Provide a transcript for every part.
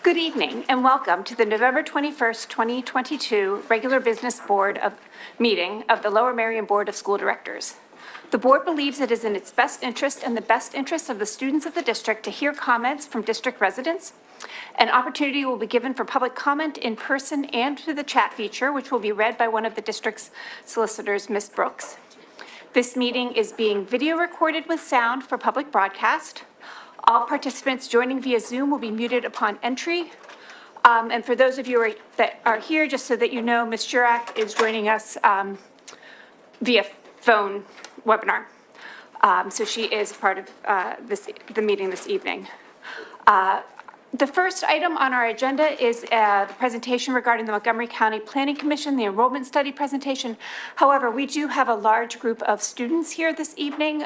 Good evening and welcome to the November 21st, 2022 regular business meeting of the Lower Merion Board of School Directors. The board believes it is in its best interest and the best interest of the students of the district to hear comments from district residents. An opportunity will be given for public comment in person and through the chat feature, which will be read by one of the district's solicitors, Ms. Brooks. This meeting is being video recorded with sound for public broadcast. All participants joining via Zoom will be muted upon entry. And for those of you that are here, just so that you know, Ms. Jurak is joining us via phone webinar. So she is part of the meeting this evening. The first item on our agenda is the presentation regarding the Montgomery County Planning Commission, the enrollment study presentation. However, we do have a large group of students here this evening,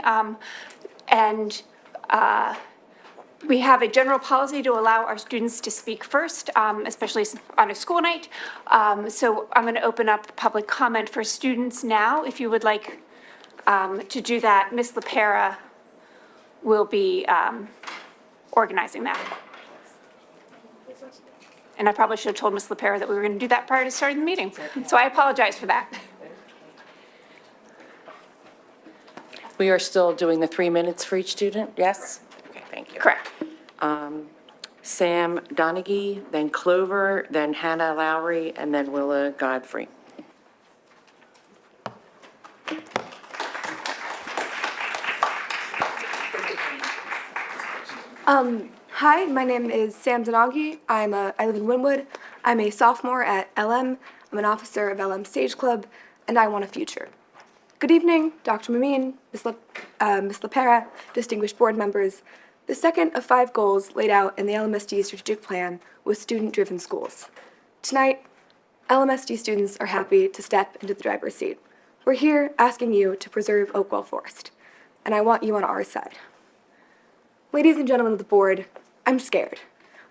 we have a general policy to allow our students to speak first, especially on a school night. So I'm going to open up public comment for students now. If you would like to do that, Ms. LaPera will be organizing that. And I probably should have told Ms. LaPera that we were going to do that prior to starting the meeting. So I apologize for that. We are still doing the 3 minutes for each student, yes? Okay, thank you. Correct. Sam Donaghy, then Clover, then Hannah Lowry, and then Willa Godfrey. Hi, my name is Sam Donaghy. I live in Wynwood. I'm a sophomore at LM. I'm an officer of LM Stage Club, and I want a future. Good evening, Dr. Mameen, Ms. LaPera, distinguished board members. The second of 5 goals laid out in the LMSD strategic plan was student-driven schools. Tonight, LMSD students are happy to step into the driver's seat. We're here asking you to preserve Oakwell Forest, and I want you on our side. Ladies and gentlemen of the board, I'm scared.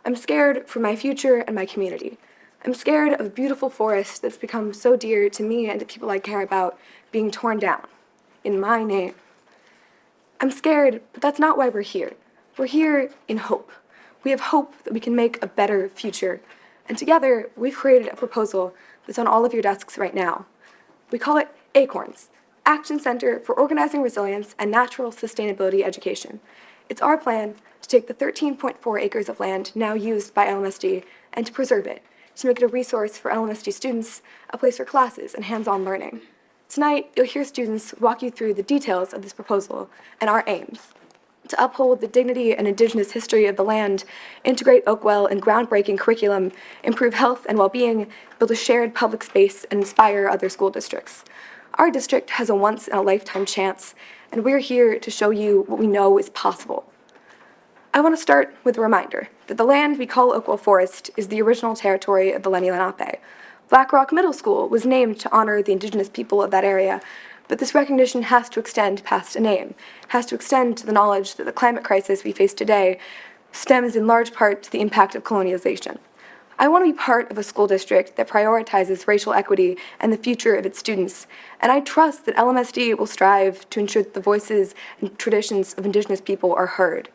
I'm scared for my future and my community. I'm scared of a beautiful forest that's become so dear to me and to people I care about being torn down in my name. I'm scared, but that's not why we're here. We're here in hope. We have hope that we can make a better future. And together, we've created a proposal that's on all of your desks right now. We call it ACORNS, Action Center for Organizing Resilience and Natural Sustainability Education. It's our plan to take the 13.4 acres of land now used by LMSD and to preserve it, to make it a resource for LMSD students, a place for classes and hands-on learning. Tonight, you'll hear students walk you through the details of this proposal and our aims. To uphold the dignity and indigenous history of the land, integrate Oakwell in groundbreaking curriculum, improve health and well-being, build a shared public space, and inspire other school districts. Our district has a once-in-a-lifetime chance, and we're here to show you what we know is possible. I want to start with a reminder that the land we call Oakwell Forest is the original territory of the Lenni Lenape. Black Rock Middle School was named to honor the indigenous people of that area, but this recognition has to extend past a name, has to extend to the knowledge that the climate crisis we face today stems in large part to the impact of colonialization. I want to be part of a school district that prioritizes racial equity and the future of its students, and I trust that LMSD will strive to ensure that the voices and traditions of indigenous people are heard.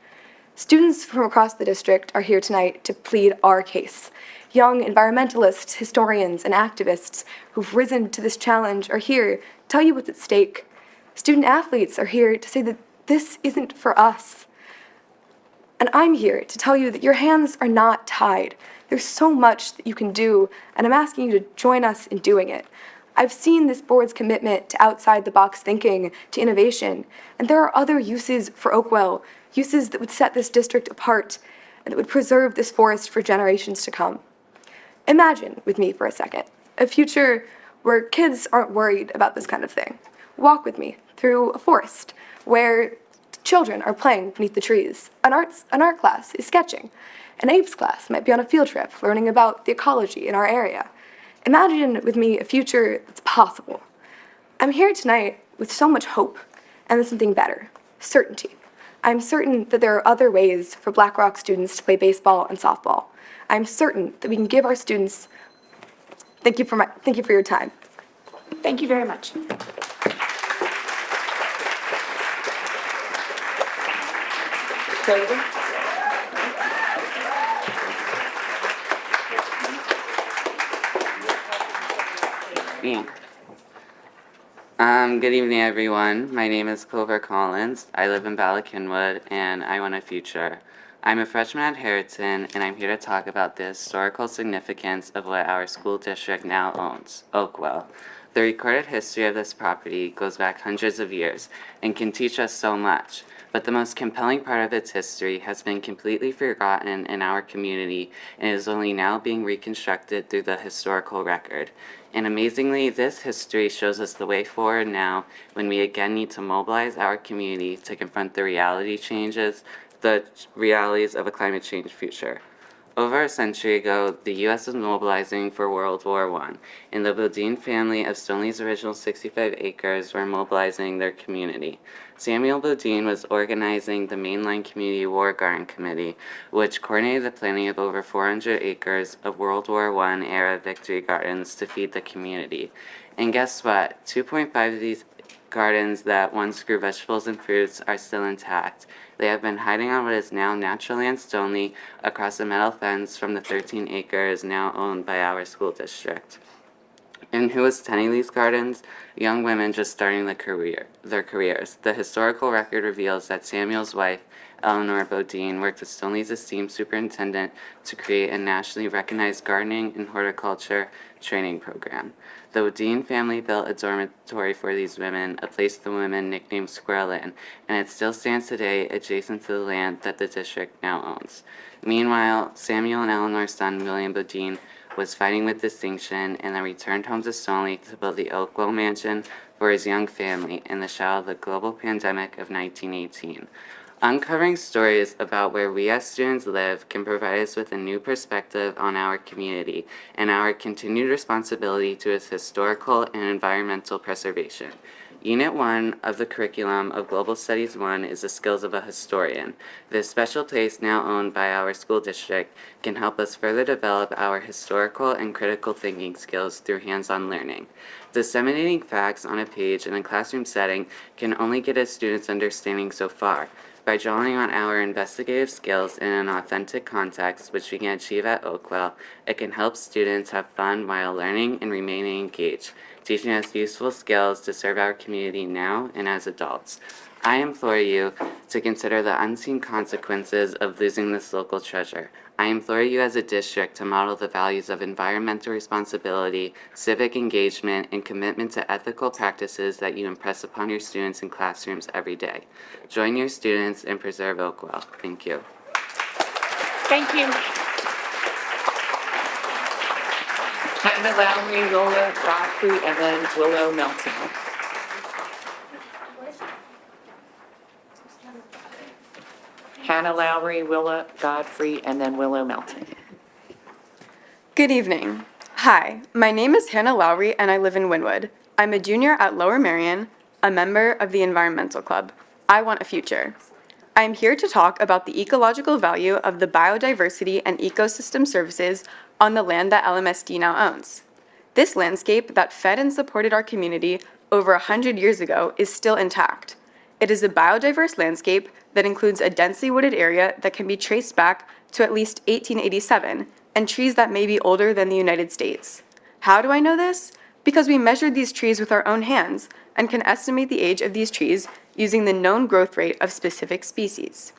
Students from across the district are here tonight to plead our case. Young environmentalists, historians, and activists who've risen to this challenge are here to tell you what's at stake. Student athletes are here to say that this isn't for us. And I'm here to tell you that your hands are not tied. There's so much that you can do, and I'm asking you to join us in doing it. I've seen this board's commitment to outside-the-box thinking, to innovation, and there are other uses for Oakwell, uses that would set this district apart and that would preserve this forest for generations to come. Imagine with me for a second a future where kids aren't worried about this kind of thing. Walk with me through a forest where children are playing beneath the trees. An art class is sketching. An apes class might be on a field trip learning about the ecology in our area. Imagine with me a future that's possible. I'm here tonight with so much hope and with something better, certainty. I'm certain that there are other ways for Black Rock students to play baseball and softball. I'm certain that we can give our students. Thank you for your time. Thank you very much. Clover? Me. Good evening, everyone. My name is Clover Collins. I live in Ballackinwood, and I want a future. I'm a freshman at Harriton, and I'm here to talk about the historical significance of what our school district now owns, Oakwell. The recorded history of this property goes back hundreds of years and can teach us so much, but the most compelling part of its history has been completely forgotten in our community and is only now being reconstructed through the historical record. And amazingly, this history shows us the way forward now when we again need to mobilize our community to confront the realities of a climate change future. Over a century ago, the U.S. was mobilizing for World War I, and the Bodine family of Stoney's original 65 acres were mobilizing their community. Samuel Bodine was organizing the Mainline Community War Garden Committee, which coordinated the planning of over 400 acres of World War I era victory gardens to feed the community. And guess what? 2.5 of these gardens that once grew vegetables and fruits are still intact. They have been hiding on what is now natural land Stoney across a metal fence from the 13 acres now owned by our school district. And who is tending these gardens? Young women just starting their careers. The historical record reveals that Samuel's wife, Eleanor Bodine, worked as Stoney's esteemed superintendent to create a nationally recognized gardening and horticulture training program. The Bodine family built a dormitory for these women, a place the women nicknamed Squirrelland, and it still stands today adjacent to the land that the district now owns. Meanwhile, Samuel and Eleanor's son, William Bodine, was fighting with distinction and then returned home to Stoney to build the Oakwell Mansion for his young family in the shadow of the global pandemic of 1918. Uncovering stories about where we as students live can provide us with a new perspective on our community and our continued responsibility to its historical and environmental preservation. Unit 1 of the curriculum of Global Studies 1 is the skills of a historian. This special place, now owned by our school district, can help us further develop our historical and critical thinking skills through hands-on learning. Disseminating facts on a page in a classroom setting can only get a student's understanding so far. By drawing on our investigative skills in an authentic context, which we can achieve at Oakwell, it can help students have fun while learning and remaining engaged, teaching us useful skills to serve our community now and as adults. I implore you to consider the unseen consequences of losing this local treasure. I implore you as a district to model the values of environmental responsibility, civic engagement, and commitment to ethical practices that you impress upon your students in classrooms every day. Join your students and preserve Oakwell. Thank you. Thank you. Hannah Lowry, Lola Godfrey, and then Willow Melton. Hannah Lowry, Willa Godfrey, and then Willow Melton. Good evening. Hi, my name is Hannah Lowry and I live in Wynwood. I'm a junior at Lower Merion, a member of the Environmental Club. I want a future. I am here to talk about the ecological value of the biodiversity and ecosystem services on the land that Lmsb now owns. This landscape that fed and supported our community over 100 years ago is still intact. It is a biodiverse landscape that includes a densely wooded area that can be traced back to at least 1887, and trees that may be older than the United States. How do I know this? Because we measured these trees with our own hands and can estimate the age of these trees using the known growth rate of specific species.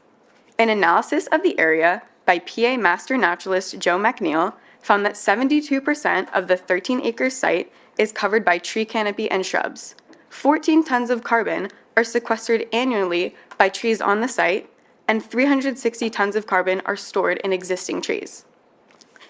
An analysis of the area by PA Master Naturalist Joe McNeil found that 72% of the 13-acre site is covered by tree canopy and shrubs. 14 tons of carbon are sequestered annually by trees on the site, and 360 tons of carbon are stored in existing trees.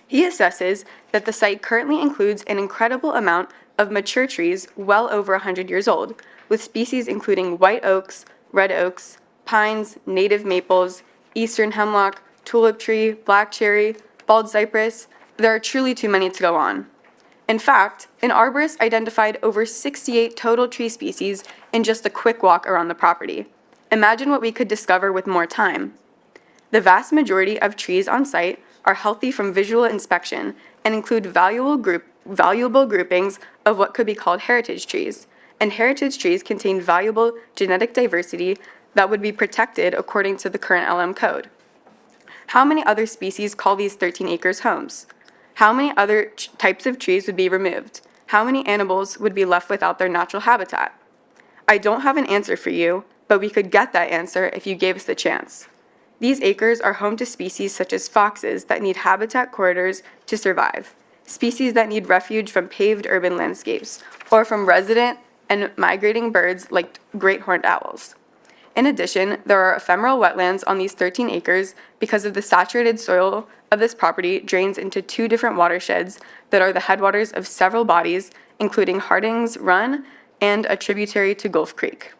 He assesses that the site currently includes an incredible amount of mature trees well over 100 years old, with species including white oaks, red oaks, pines, native maples, eastern hemlock, tulip tree, black cherry, bald cypress. There are truly too many to go on. In fact, an arborist identified over 68 total tree species in just a quick walk around the property. Imagine what we could discover with more time. The vast majority of trees on site are healthy from visual inspection and include valuable groupings of what could be called heritage trees. And heritage trees contain valuable genetic diversity that would be protected according to the current LM code. How many other species call these 13 acres homes? How many other types of trees would be removed? how many animals would be left without their natural habitat? I don't have an answer for you, but we could get that answer if you gave us the chance. These acres are home to species such as foxes that need habitat corridors to survive, species that need refuge from paved urban landscapes, or from resident and migrating birds like great horned owls. In addition, there are ephemeral wetlands on these 13 acres because of the saturated soil of this property drains into 2 different watersheds that are the headwaters of several bodies, including Harding's Run and a tributary to Gulf Creek.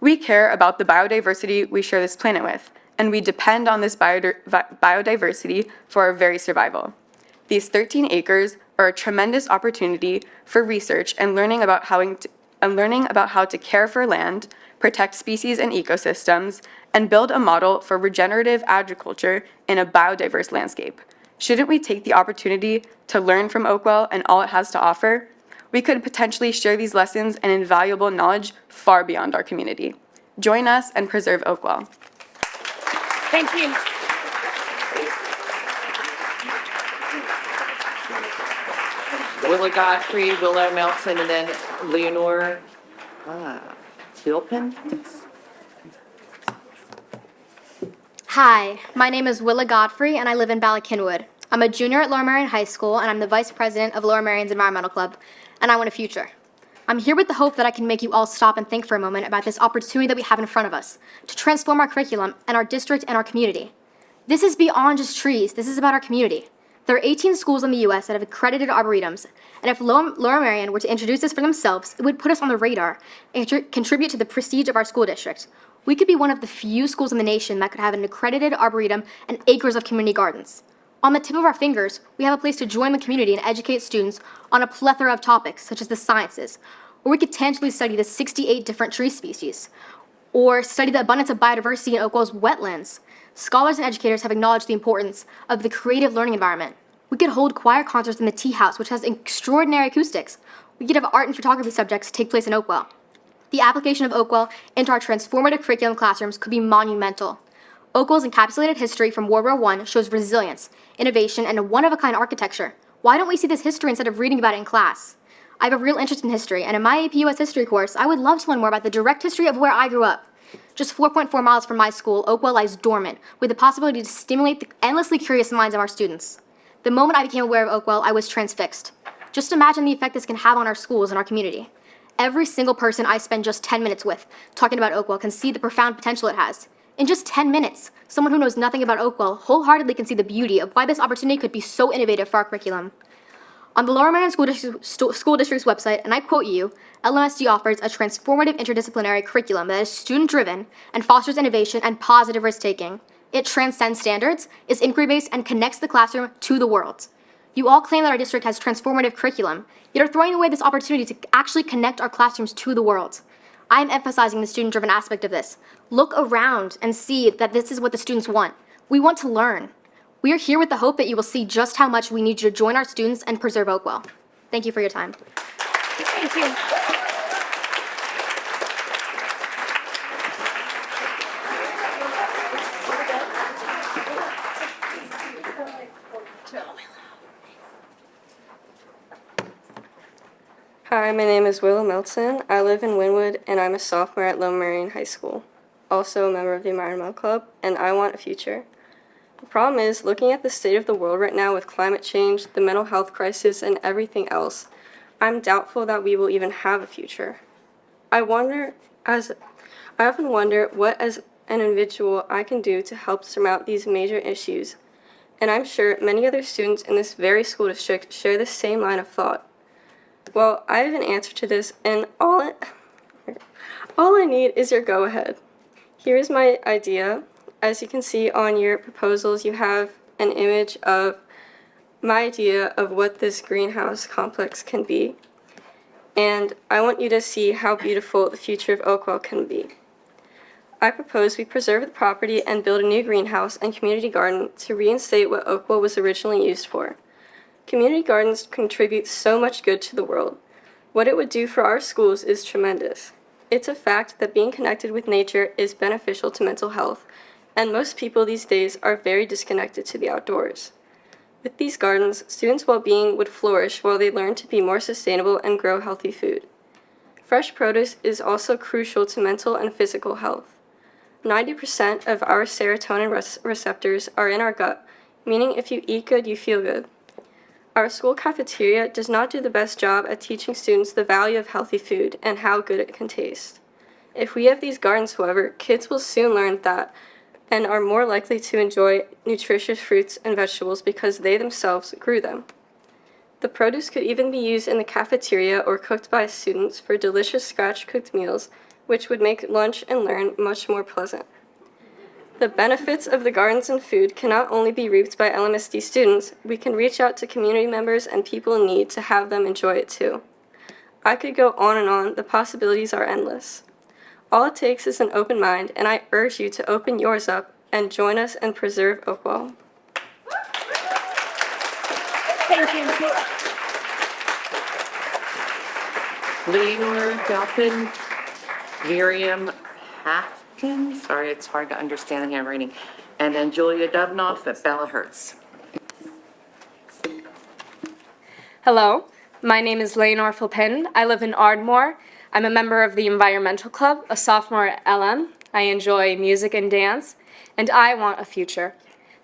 We care about the biodiversity we share this planet with, and we depend on this biodiversity for our very survival. These 13 acres are a tremendous opportunity for research and learning about how to care for land, protect species and ecosystems, and build a model for regenerative agriculture in a biodiverse landscape. Shouldn't we take the opportunity to learn from Oakwell and all it has to offer? We could potentially share these lessons and invaluable knowledge far beyond our community. Join us and preserve Oakwell. Thank you. Willa Godfrey, Willow Melton, and then Leonore Philpin. Hi, my name is Willa Godfrey, and I live in Ballackinwood. I'm a junior at Lower Merion High School, and I'm the vice president of Lower Merion's Environmental Club, and I want a future. I'm here with the hope that I can make you all stop and think for a moment about this opportunity that we have in front of us to transform our curriculum and our district and our community. This is beyond just trees. This is about our community. There are 18 schools in the U.S. that have accredited arboretums, and if Lower Merion were to introduce this for themselves, it would put us on the radar and contribute to the prestige of our school district. We could be one of the few schools in the nation that could have an accredited arboretum and acres of community gardens. On the tip of our fingers, we have a place to join the community and educate students on a plethora of topics, such as the sciences, or we could tangibly study the 68 different tree species, or study the abundance of biodiversity in Oakwell's wetlands. Scholars and educators have acknowledged the importance of the creative learning environment. We could hold choir concerts in the Tea House, which has extraordinary acoustics. We could have art and photography subjects take place in Oakwell. The application of Oakwell into our transformative curriculum classrooms could be monumental. Oakwell's encapsulated history from World War I shows resilience, innovation, and a one-of-a-kind architecture. Why don't we see this history instead of reading about it in class? I have a real interest in history, and in my AP US history course, I would love to learn more about the direct history of where I grew up. Just 4.4 miles from my school, Oakwell lies dormant, with the possibility to stimulate the endlessly curious minds of our students. The moment I became aware of Oakwell, I was transfixed. Just imagine the effect this can have on our schools and our community. Every single person I spend just 10 minutes with talking about Oakwell can see the profound potential it has. In just 10 minutes, someone who knows nothing about Oakwell wholeheartedly can see the beauty of why this opportunity could be so innovative for our curriculum. On the Lower Merion School District's website, and I quote you, Lmsb offers a transformative interdisciplinary curriculum that is student-driven and fosters innovation and positive risk-taking. It transcends standards, is inquiry-based, and connects the classroom to the world. You all claim that our district has transformative curriculum, yet are throwing away this opportunity to actually connect our classrooms to the world. I am emphasizing the student-driven aspect of this. Look around and see that this is what the students want. We want to learn. We are here with the hope that you will see just how much we need you to join our students and preserve Oakwell. Thank you for your time. Thank you. Hi, my name is Willow Melton. I live in Wynwood, and I'm a sophomore at Lower Merion High School. Also a member of the Environmental Club, and I want a future. The problem is, looking at the state of the world right now with climate change, the mental health crisis, and everything else, I'm doubtful that we will even have a future. I often wonder what, as an individual, I can do to help surmount these major issues, and I'm sure many other students in this very school district share the same line of thought. Well, I have an answer to this, and all I need is your go-ahead. Here is my idea. As you can see on your proposals, you have an image of my idea of what this greenhouse complex can be. And I want you to see how beautiful the future of Oakwell can be. I propose we preserve the property and build a new greenhouse and community garden to reinstate what Oakwell was originally used for. Community gardens contribute so much good to the world. What it would do for our schools is tremendous. It's a fact that being connected with nature is beneficial to mental health, and most people these days are very disconnected to the outdoors. With these gardens, students' well-being would flourish while they learn to be more sustainable and grow healthy food. Fresh produce is also crucial to mental and physical health. 90% of our serotonin receptors are in our gut, meaning if you eat good, you feel good. Our school cafeteria does not do the best job at teaching students the value of healthy food and how good it can taste. If we have these gardens, however, kids will soon learn that and are more likely to enjoy nutritious fruits and vegetables because they themselves grew them. The produce could even be used in the cafeteria or cooked by students for delicious scratch-cooked meals, which would make lunch and learn much more pleasant. The benefits of the gardens and food can not only be reaped by LMSD students, we can reach out to community members and people in need to have them enjoy it too. I could go on and on, the possibilities are endless. All it takes is an open mind, and I urge you to open yours up and join us and preserve Oakwell. Thank you. Leonor Delphin, Miriam Hafkin, sorry, it's hard to understand the handwriting, and then Julia Dubnoff at Bella Hertz. Hello, my name is Leonor Philpin. I live in Ardmore. I'm a member of the Environmental Club, a sophomore at LM. I enjoy music and dance, and I want a future.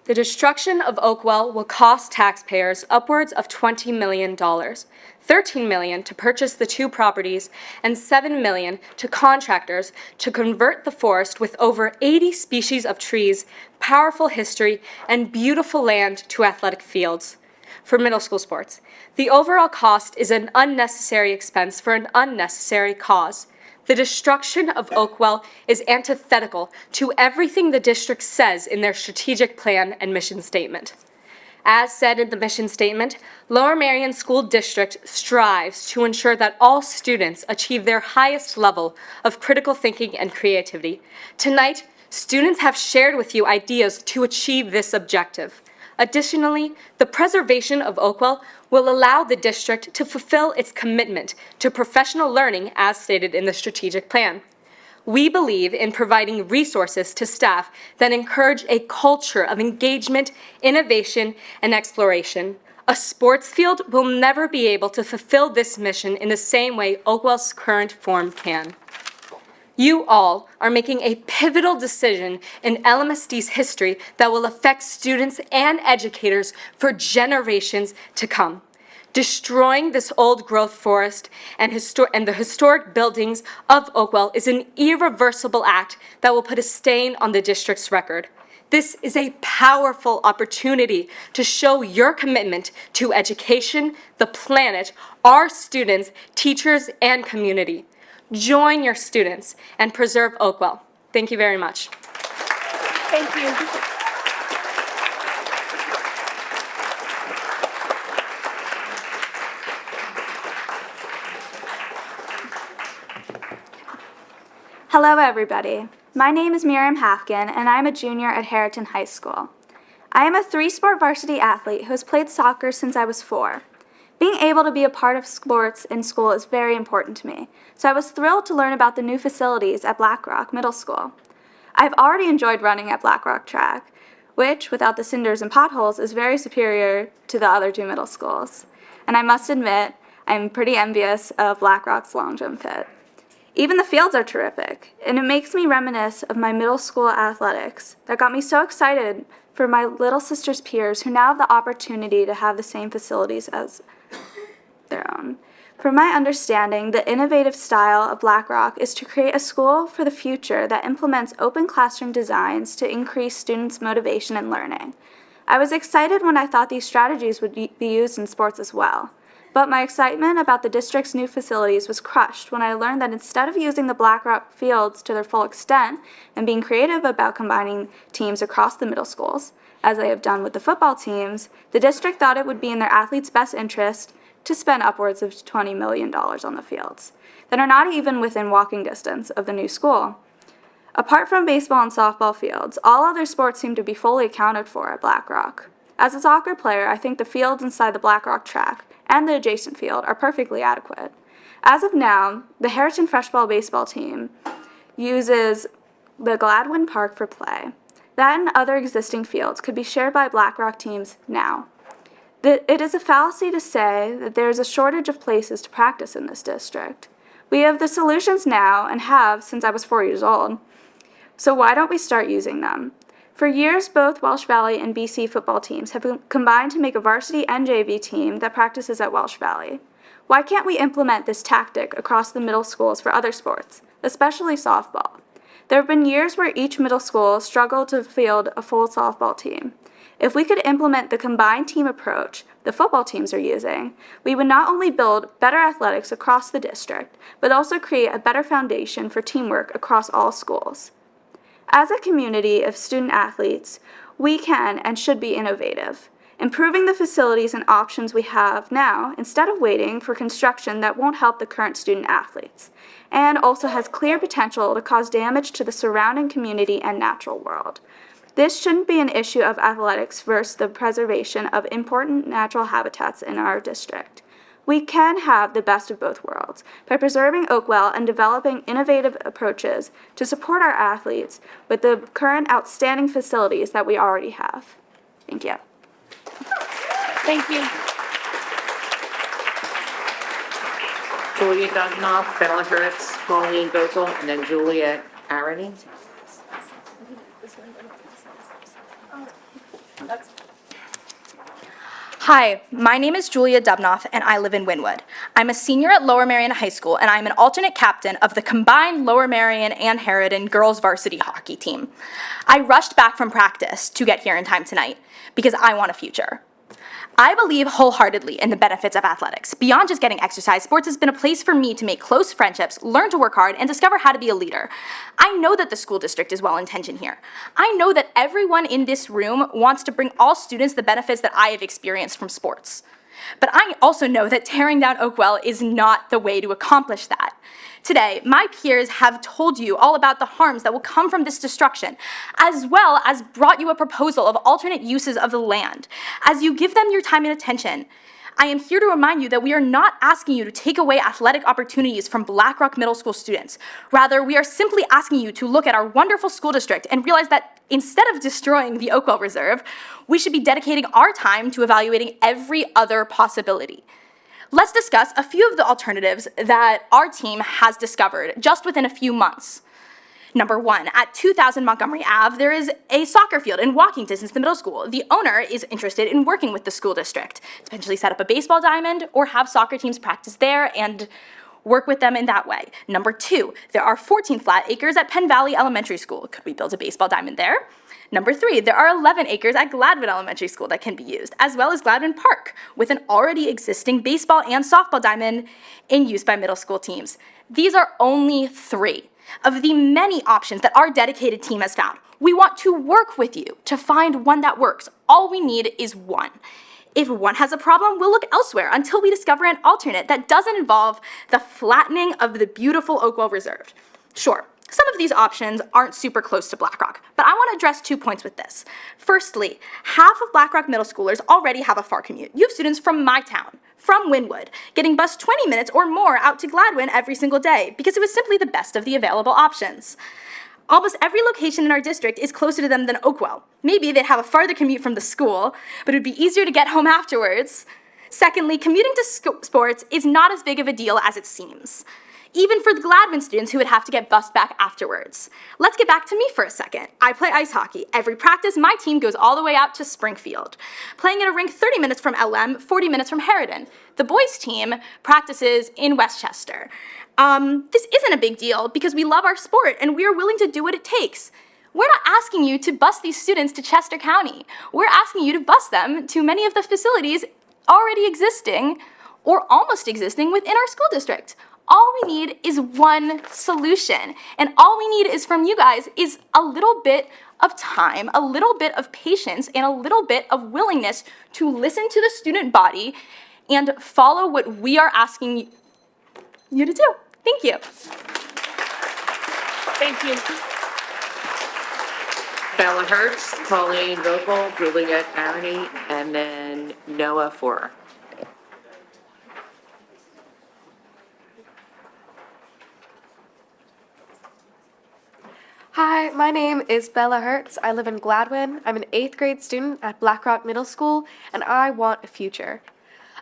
The destruction of Oakwell will cost taxpayers upwards of $20 million, $13 million to purchase the 2 properties, and $7 million to contractors to convert the forest with over 80 species of trees, powerful history, and beautiful land to athletic fields for middle school sports. The overall cost is an unnecessary expense for an unnecessary cause. The destruction of Oakwell is antithetical to everything the district says in their strategic plan and mission statement. As said in the mission statement, Lower Merion School District strives to ensure that all students achieve their highest level of critical thinking and creativity. Tonight, students have shared with you ideas to achieve this objective. Additionally, the preservation of Oakwell will allow the district to fulfill its commitment to professional learning as stated in the strategic plan. We believe in providing resources to staff that encourage a culture of engagement, innovation, and exploration. A sports field will never be able to fulfill this mission in the same way Oakwell's current form can. You all are making a pivotal decision in LMSD's history that will affect students and educators for generations to come. Destroying this old-growth forest and the historic buildings of Oakwell is an irreversible act that will put a stain on the district's record. This is a powerful opportunity to show your commitment to education, the planet, our students, teachers, and community. Join your students and preserve Oakwell. Thank you very much. Thank you. Hello, everybody. My name is Miriam Hafkin, and I'm a junior at Harriton High School. I am a 3-sport varsity athlete who has played soccer since I was 4. Being able to be a part of sports in school is very important to me, so I was thrilled to learn about the new facilities at Black Rock Middle School. I've already enjoyed running at Black Rock Track, which, without the cinders and potholes, is very superior to the other 2 middle schools. And I must admit, I'm pretty envious of Black Rock's long jump pit. Even the fields are terrific, and it makes me reminisce of my middle school athletics that got me so excited for my little sister's peers who now have the opportunity to have the same facilities as their own. From my understanding, the innovative style of Black Rock is to create a school for the future that implements open classroom designs to increase students' motivation and learning. I was excited when I thought these strategies would be used in sports as well. But my excitement about the district's new facilities was crushed when I learned that instead of using the Black Rock fields to their full extent and being creative about combining teams across the middle schools, as they have done with the football teams, the district thought it would be in their athletes' best interest to spend upwards of $20 million on the fields that are not even within walking distance of the new school. Apart from baseball and softball fields, all other sports seem to be fully accounted for at Black Rock. As a soccer player, I think the fields inside the Black Rock track and the adjacent field are perfectly adequate. As of now, the Harriton Freshball baseball team uses the Gladwin Park for play. That and other existing fields could be shared by Black Rock teams now. It is a fallacy to say that there is a shortage of places to practice in this district. We have the solutions now and have since I was 4 years old. So why don't we start using them? For years, both Welsh Valley and BC football teams have combined to make a varsity and JV team that practices at Welsh Valley. Why can't we implement this tactic across the middle schools for other sports, especially softball? There have been years where each middle school struggled to field a full softball team. If we could implement the combined team approach the football teams are using, we would not only build better athletics across the district, but also create a better foundation for teamwork across all schools. As a community of student athletes, we can and should be innovative, improving the facilities and options we have now instead of waiting for construction that won't help the current student athletes, and also has clear potential to cause damage to the surrounding community and natural world. This shouldn't be an issue of athletics versus the preservation of important natural habitats in our district. We can have the best of both worlds by preserving Oakwell and developing innovative approaches to support our athletes with the current outstanding facilities that we already have. Thank you. Thank you. Julia Dugnoff, Bella Hertz, Pauline Vogel, and then Julia Arity. Hi, my name is Julia Dubnoff, and I live in Wynwood. I'm a senior at Lower Merion High School, and I'm an alternate captain of the combined Lower Merion and Harridan girls varsity hockey team. I rushed back from practice to get here in time tonight because I want a future. I believe wholeheartedly in the benefits of athletics. Beyond just getting exercise, sports has been a place for me to make close friendships, learn to work hard, and discover how to be a leader. I know that the school district is well-intentioned here. I know that everyone in this room wants to bring all students the benefits that I have experienced from sports. But I also know that tearing down Oakwell is not the way to accomplish that. Today, my peers have told you all about the harms that will come from this destruction, as well as brought you a proposal of alternate uses of the land. As you give them your time and attention, I am here to remind you that we are not asking you to take away athletic opportunities from Black Rock Middle School students. Rather, we are simply asking you to look at our wonderful school district and realize that instead of destroying the Oakwell Reserve, we should be dedicating our time to evaluating every other possibility. Let's discuss a few of the alternatives that our team has discovered just within a few months. Number one, at 2000 Montgomery Ave, there is a soccer field in walking distance to the middle school. The owner is interested in working with the school district to potentially set up a baseball diamond or have soccer teams practice there and work with them in that way. Number two, there are 14 flat acres at Penn Valley Elementary School. Could we build a baseball diamond there? Number three, there are 11 acres at Gladwin Elementary School that can be used, as well as Gladwin Park, with an already existing baseball and softball diamond in use by middle school teams. These are only three of the many options that our dedicated team has found. We want to work with you to find one that works. All we need is one. If one has a problem, we'll look elsewhere until we discover an alternate that doesn't involve the flattening of the beautiful Oakwell Reserve. Sure, some of these options aren't super close to Black Rock, but I want to address 2 points with this. Firstly, half of Black Rock middle schoolers already have a far commute. You have students from my town, from Wynwood, getting bused 20 minutes or more out to Gladwin every single day because it was simply the best of the available options. Almost every location in our district is closer to them than Oakwell. Maybe they'd have a farther commute from the school, but it would be easier to get home afterwards. Secondly, commuting to sports is not as big of a deal as it seems, even for the Gladwin students who would have to get bused back afterwards. Let's get back to me for a second. I play ice hockey. Every practice, my team goes all the way out to Springfield, playing at a rink 30 minutes from LM, 40 minutes from Harridan. The boys' team practices in Westchester. This isn't a big deal because we love our sport and we are willing to do what it takes. We're not asking you to bus these students to Chester County. We're asking you to bus them to many of the facilities already existing or almost existing within our school district. All we need is one solution, and all we need is from you guys is a little bit of time, a little bit of patience, and a little bit of willingness to listen to the student body and follow what we are asking you to do. Thank you. Thank you. Bella Hertz, Pauline Vogel, Juliet Arity, and then Noah Forer. Hi, my name is Bella Hertz. I live in Gladwin. I'm an 8th grade student at Black Rock Middle School, and I want a future.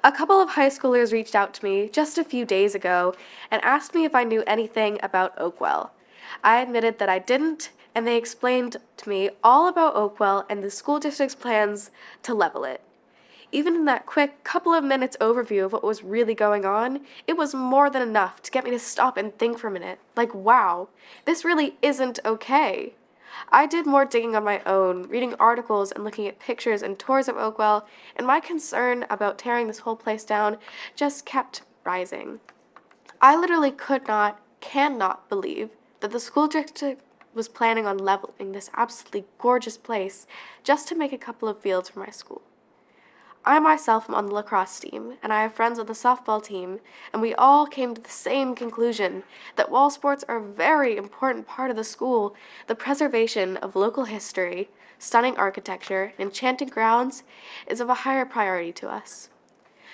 A couple of high schoolers reached out to me just a few days ago and asked me if I knew anything about Oakwell. I admitted that I didn't, and they explained to me all about Oakwell and the school district's plans to level it. Even in that quick couple of minutes overview of what was really going on, it was more than enough to get me to stop and think for a minute. Like, wow, this really isn't okay. I did more digging on my own, reading articles and looking at pictures and tours of Oakwell, and my concern about tearing this whole place down just kept rising. I literally cannot believe that the school district was planning on leveling this absolutely gorgeous place just to make a couple of fields for my school. I myself am on the lacrosse team, and I have friends on the softball team, and we all came to the same conclusion that while sports are a very important part of the school, the preservation of local history, stunning architecture, and enchanting grounds is of a higher priority to us.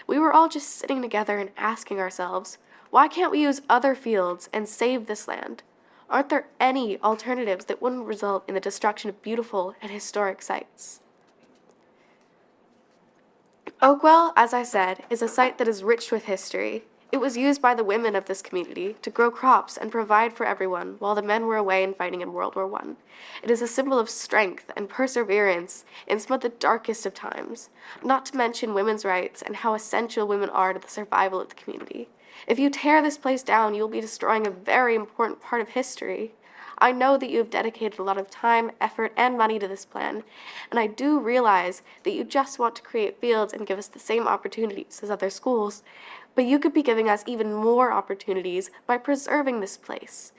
We were all just sitting together and asking ourselves, why can't we use other fields and save this land? Aren't there any alternatives that wouldn't result in the destruction of beautiful and historic sites? Oakwell, as I said, is a site that is rich with history. It was used by the women of this community to grow crops and provide for everyone while the men were away and fighting in World War I. It is a symbol of strength and perseverance in some of the darkest of times, not to mention women's rights and how essential women are to the survival of the community. If you tear this place down, you will be destroying a very important part of history. I know that you have dedicated a lot of time, effort, and money to this plan, and I do realize that you just want to create fields and give us the same opportunities as other schools, but you could be giving us even more opportunities by preserving this place.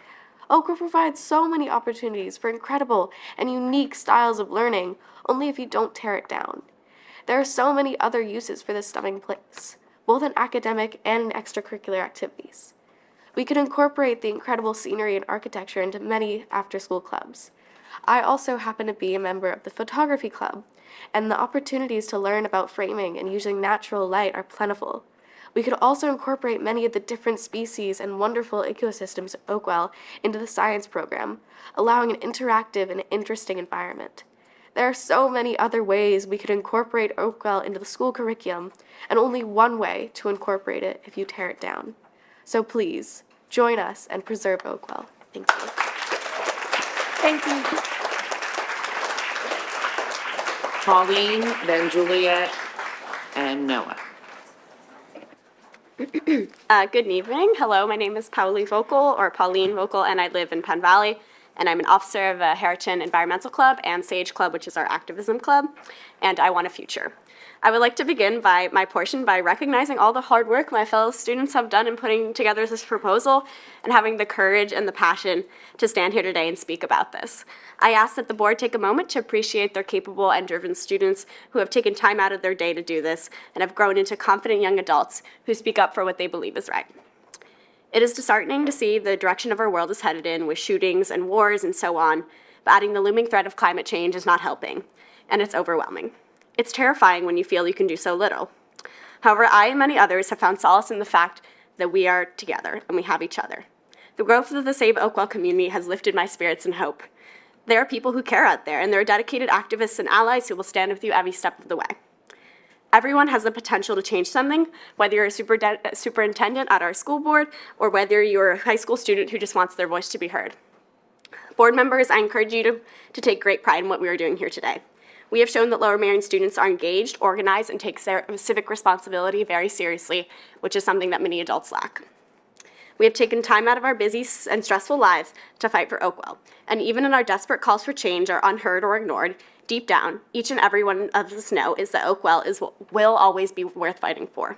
Oakwell provides so many opportunities for incredible and unique styles of learning, only if you don't tear it down. There are so many other uses for this stunning place, both in academic and in extracurricular activities. We could incorporate the incredible scenery and architecture into many after-school clubs. I also happen to be a member of the photography club, and the opportunities to learn about framing and using natural light are plentiful. We could also incorporate many of the different species and wonderful ecosystems of Oakwell into the science program, allowing an interactive and interesting environment. There are so many other ways we could incorporate Oakwell into the school curriculum, and only one way to incorporate it if you tear it down. So please, join us and preserve Oakwell. Thank you. Thank you. Pauline, then Juliet, and Noah. Good evening. Hello, my name is Pauline Vocal, and I live in Penn Valley. And I'm an officer of Harriton Environmental Club and Sage Club, which is our activism club, and I want a future. I would like to begin my portion by recognizing all the hard work my fellow students have done in putting together this proposal and having the courage and the passion to stand here today and speak about this. I ask that the board take a moment to appreciate their capable and driven students who have taken time out of their day to do this and have grown into confident young adults who speak up for what they believe is right. It is disheartening to see the direction of our world is headed in with shootings and wars and so on, but adding the looming threat of climate change is not helping, and it's overwhelming. It's terrifying when you feel you can do so little. However, I and many others have found solace in the fact that we are together and we have each other. The growth of the Save Oakwell community has lifted my spirits and hope. There are people who care out there, and there are dedicated activists and allies who will stand with you every step of the way. Everyone has the potential to change something, whether you're a superintendent at our school board or whether you're a high school student who just wants their voice to be heard. Board members, I encourage you to take great pride in what we are doing here today. We have shown that Lower Merion students are engaged, organized, and take their civic responsibility very seriously, which is something that many adults lack. We have taken time out of our busy and stressful lives to fight for Oakwell, and even in our desperate calls for change are unheard or ignored, deep down, each and every one of us know is that Oakwell will always be worth fighting for.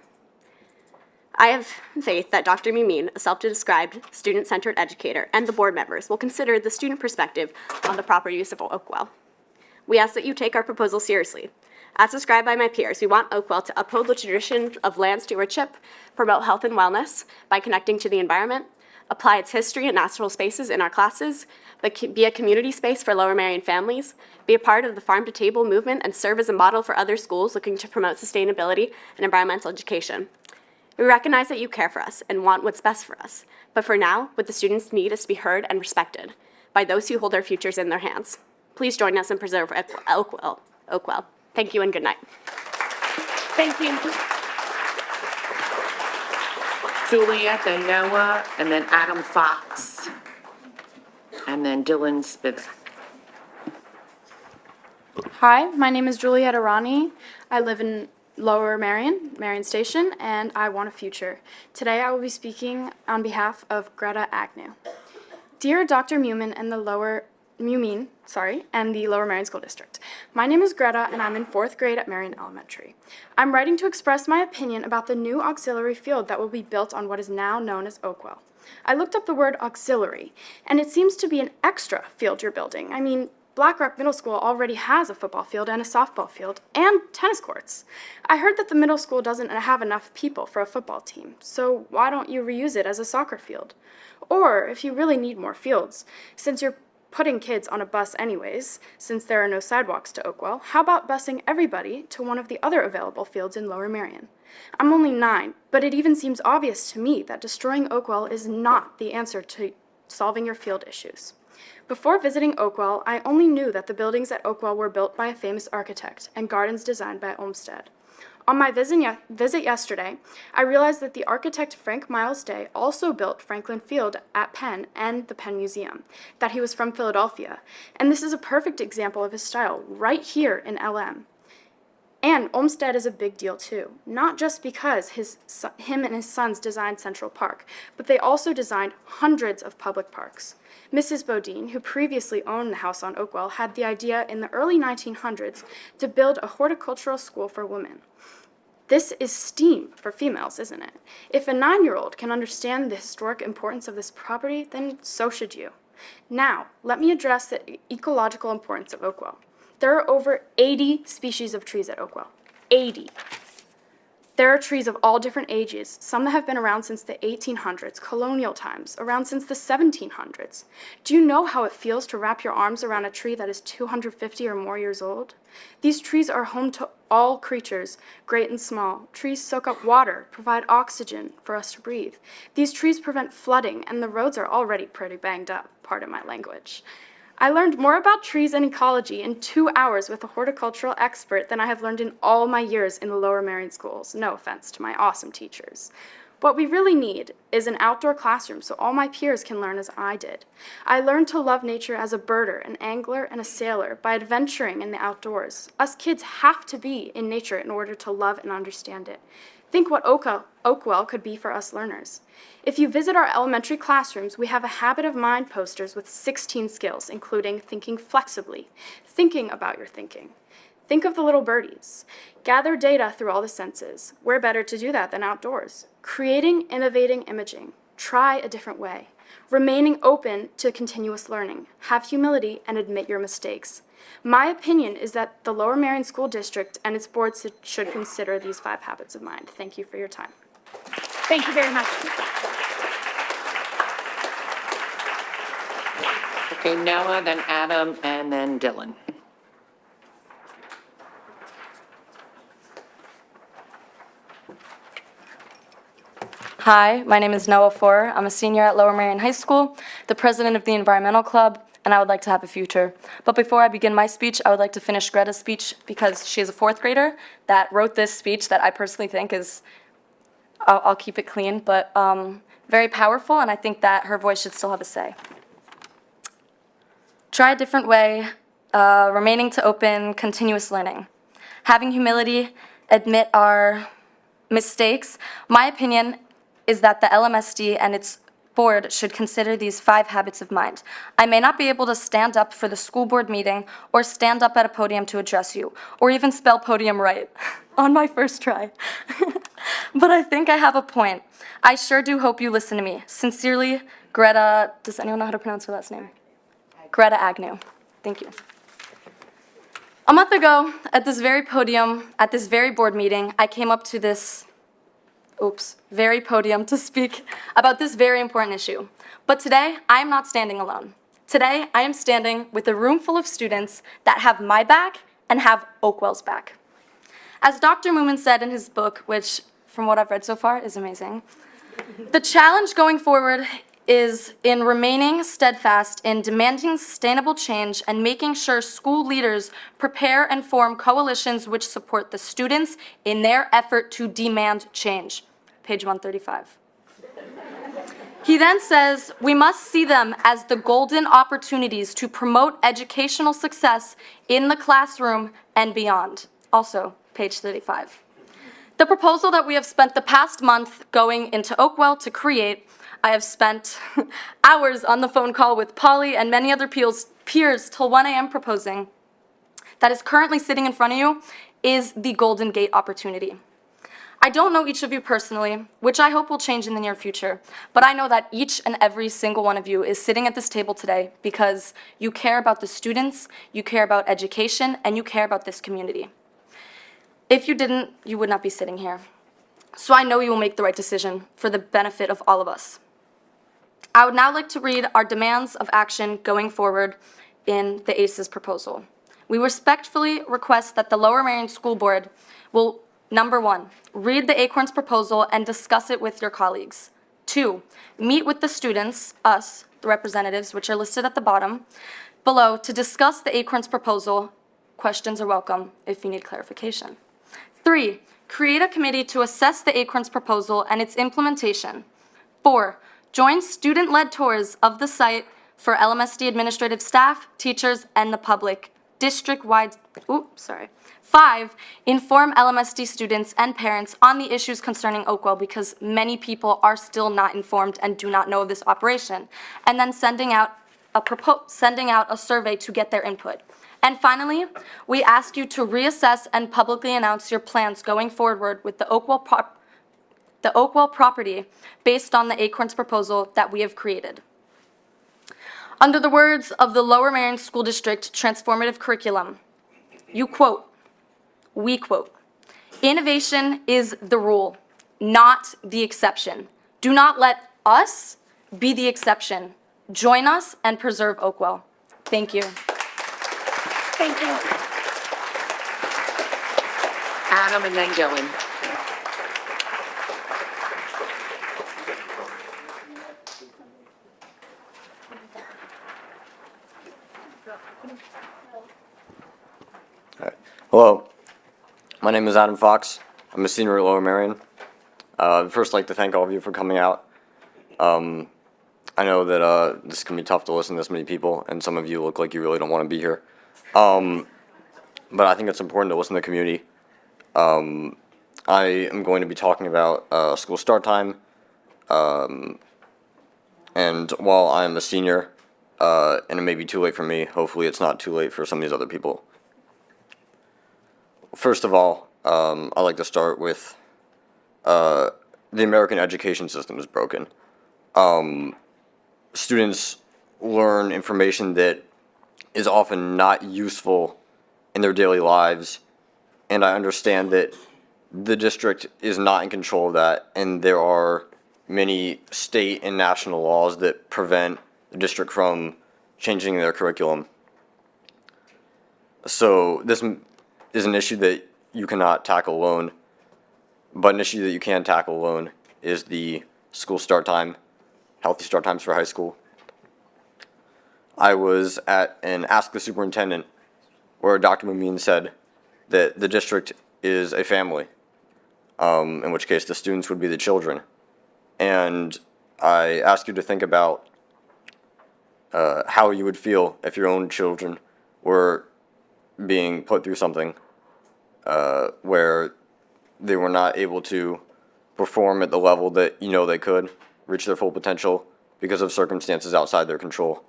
I have faith that Dr. Mimine, a self-described student-centered educator, and the board members will consider the student perspective on the proper use of Oakwell. We ask that you take our proposal seriously. As described by my peers, we want Oakwell to uphold the tradition of land stewardship, promote health and wellness by connecting to the environment, apply its history and natural spaces in our classes, but be a community space for Lower Merion families, be a part of the farm-to-table movement, and serve as a model for other schools looking to promote sustainability and environmental education. We recognize that you care for us and want what's best for us, but for now, what the students need is to be heard and respected. by those who hold our futures in their hands. Please join us and preserve Oakwell. Thank you and good night. Thank you. Julia, then Noah, and then Adam Fox, and then Dylan Spivak. Hi, my name is Juliet Arani. I live in Lower Marion Station, and I want a future. Today I will be speaking on behalf of Greta Agnew. Dear Dr. Mumin and the Lower Marion School District. My name is Greta, and I'm in 4th grade at Marion Elementary. I'm writing to express my opinion about the new auxiliary field that will be built on what is now known as Oakwell. I looked up the word auxiliary, and it seems to be an extra field you're building. I mean, Black Rock Middle School already has a football field and a softball field and tennis courts. I heard that the middle school doesn't have enough people for a football team, so why don't you reuse it as a soccer field? Or, if you really need more fields, since you're putting kids on a bus anyways, since there are no sidewalks to Oakwell, how about busing everybody to one of the other available fields in Lower Marion? I'm only 9, but it even seems obvious to me that destroying Oakwell is not the answer to solving your field issues. Before visiting Oakwell, I only knew that the buildings at Oakwell were built by a famous architect and gardens designed by Lmsb. On my visit yesterday, I realized that the architect Frank Miles Day also built Franklin Field at Penn and the Penn Museum, that he was from Philadelphia, and this is a perfect example of his style right here in LM. And Olmsted is a big deal too, not just because him and his sons designed Central Park, but they also designed hundreds of public parks. Mrs. Bodine, who previously owned the house on Oakwell, had the idea in the early 1900s to build a horticultural school for women. This is STEAM for females, isn't it? If a 9-year-old can understand the historic importance of this property, then so should you. Now, let me address the ecological importance of Oakwell. There are over 80 species of trees at Oakwell. 80. There are trees of all different ages, some that have been around since the 1800s, colonial times, around since the 1700s. Do you know how it feels to wrap your arms around a tree that is 250 or more years old? These trees are home to all creatures, great and small. Trees soak up water, provide oxygen for us to breathe. These trees prevent flooding, and the roads are already pretty banged up, pardon my language. I learned more about trees and ecology in 2 hours with a horticultural expert than I have learned in all my years in the Lower Marion schools. No offense to my awesome teachers. What we really need is an outdoor classroom so all my peers can learn as I did. I learned to love nature as a birder, an angler, and a sailor by adventuring in the outdoors. Us kids have to be in nature in order to love and understand it. Think what Oakwell could be for us learners. If you visit our elementary classrooms, we have a habit of mind posters with 16 skills, including thinking flexibly, thinking about your thinking. Think of the little birdies. Gather data through all the senses. Where better to do that than outdoors? Creating, innovating, imaging. Try a different way. Remaining open to continuous learning. Have humility and admit your mistakes. My opinion is that the Lower Marion School District and its boards should consider these 5 habits of mind. Thank you for your time. Thank you very much. Okay, Noah, then Adam, and then Dylan. Hi, my name is Noah Forer. I'm a senior at Lower Marion High School, the president of the Environmental Club, and I would like to have a future. But before I begin my speech, I would like to finish Greta's speech because she is a 4th grader that wrote this speech that I personally think is, I'll keep it clean, but very powerful, and I think that her voice should still have a say. Try a different way, remaining to open, continuous learning. Having humility, admit our mistakes. My opinion is that the Lmsb and its board should consider these 5 habits of mind. I may not be able to stand up for the school board meeting or stand up at a podium to address you, or even spell podium right on my first try. But I think I have a point. I sure do hope you listen to me. Sincerely, Greta, does anyone know how to pronounce her last name? Greta Agnew. Thank you. A month ago, at this very podium, at this very board meeting, I came up to this very podium to speak about this very important issue. But today, I am not standing alone. Today, I am standing with a room full of students that have my back and have Oakwell's back. As Dr. Mumin said in his book, which from what I've read so far is amazing, the challenge going forward is in remaining steadfast in demanding sustainable change and making sure school leaders prepare and form coalitions which support the students in their effort to demand change. Page 135. He then says, we must see them as the golden opportunities to promote educational success in the classroom and beyond. Also, page 35. The proposal that we have spent the past month going into Oakwell to create, I have spent hours on the phone call with Polly and many other peers till 1 a.m. proposing, that is currently sitting in front of you, is the Golden Gate opportunity. I don't know each of you personally, which I hope will change in the near future, but I know that each and every single one of you is sitting at this table today because you care about the students, you care about education, and you care about this community. If you didn't, you would not be sitting here. So I know you will make the right decision for the benefit of all of us. I would now like to read our demands of action going forward in the ACES proposal. We respectfully request that the Lower Merion School Board will, number 1, read the Acorns proposal and discuss it with your colleagues. 2, meet with the students, us, the representatives, which are listed at the bottom, below to discuss the Acorns proposal. Questions are welcome if you need clarification. 3, create a committee to assess the Acorns proposal and its implementation. 4, join student-led tours of the site for LMSD administrative staff, teachers, and the public, district-wide. 5, inform LMSD students and parents on the issues concerning Oakwell because many people are still not informed and do not know of this operation, and then sending out a survey to get their input. And finally, we ask you to reassess and publicly announce your plans going forward with the Oakwell property based on the Acorns proposal that we have created. Under the words of the Lower Merion School District Transformative Curriculum, we quote, innovation is the rule, not the exception. Do not let us be the exception. Join us and preserve Oakwell. Thank you. Thank you. Adam and then Dylan. Hello, my name is Adam Fox. I'm a senior at Lower Merion. I'd first like to thank all of you for coming out. I know that this can be tough to listen to this many people, and some of you look like you really don't want to be here. But I think it's important to listen to the community. I am going to be talking about school start time, and while I'm a senior, and it may be too late for me, hopefully it's not too late for some of these other people. First of all, I'd like to start with the American education system is broken. Students learn information that is often not useful in their daily lives, and I understand that the district is not in control of that, and there are many state and national laws that prevent the district from changing their curriculum. So this is an issue that you cannot tackle alone, but an issue that you can tackle alone is the school start time, healthy start times for high school. I was at an Ask the Superintendent where Dr. Mumine said that the district is a family, in which case the students would be the children. And I ask you to think about how you would feel if your own children were being put through something where they were not able to perform at the level that you know they could, reach their full potential because of circumstances outside their control.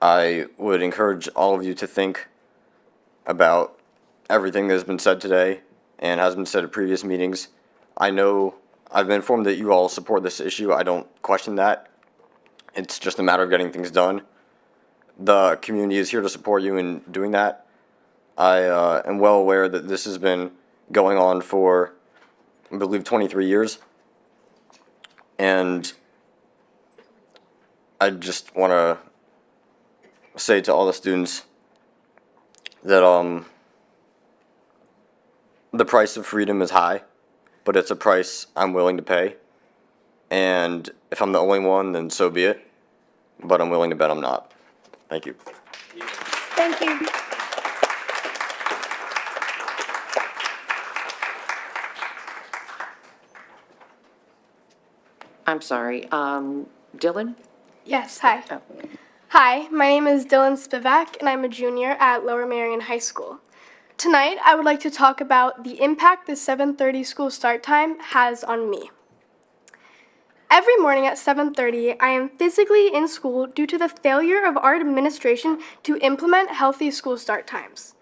I would encourage all of you to think about everything that has been said today and has been said at previous meetings. I know I've been informed that you all support this issue. I don't question that. It's just a matter of getting things done. The community is here to support you in doing that. I am well aware that this has been going on for, I believe, 23 years. And I just want to say to all the students that the price of freedom is high, but it's a price I'm willing to pay. And if I'm the only one, then so be it. But I'm willing to bet I'm not. Thank you. Thank you. I'm sorry, Dylan? Yes, hi. Oh. Hi, my name is Dylan Spivak, and I'm a junior at Lower Merion High School. Tonight, I would like to talk about the impact the 7:30 school start time has on me. Every morning at 7:30, I am physically in school due to the failure of our administration to implement healthy school start times.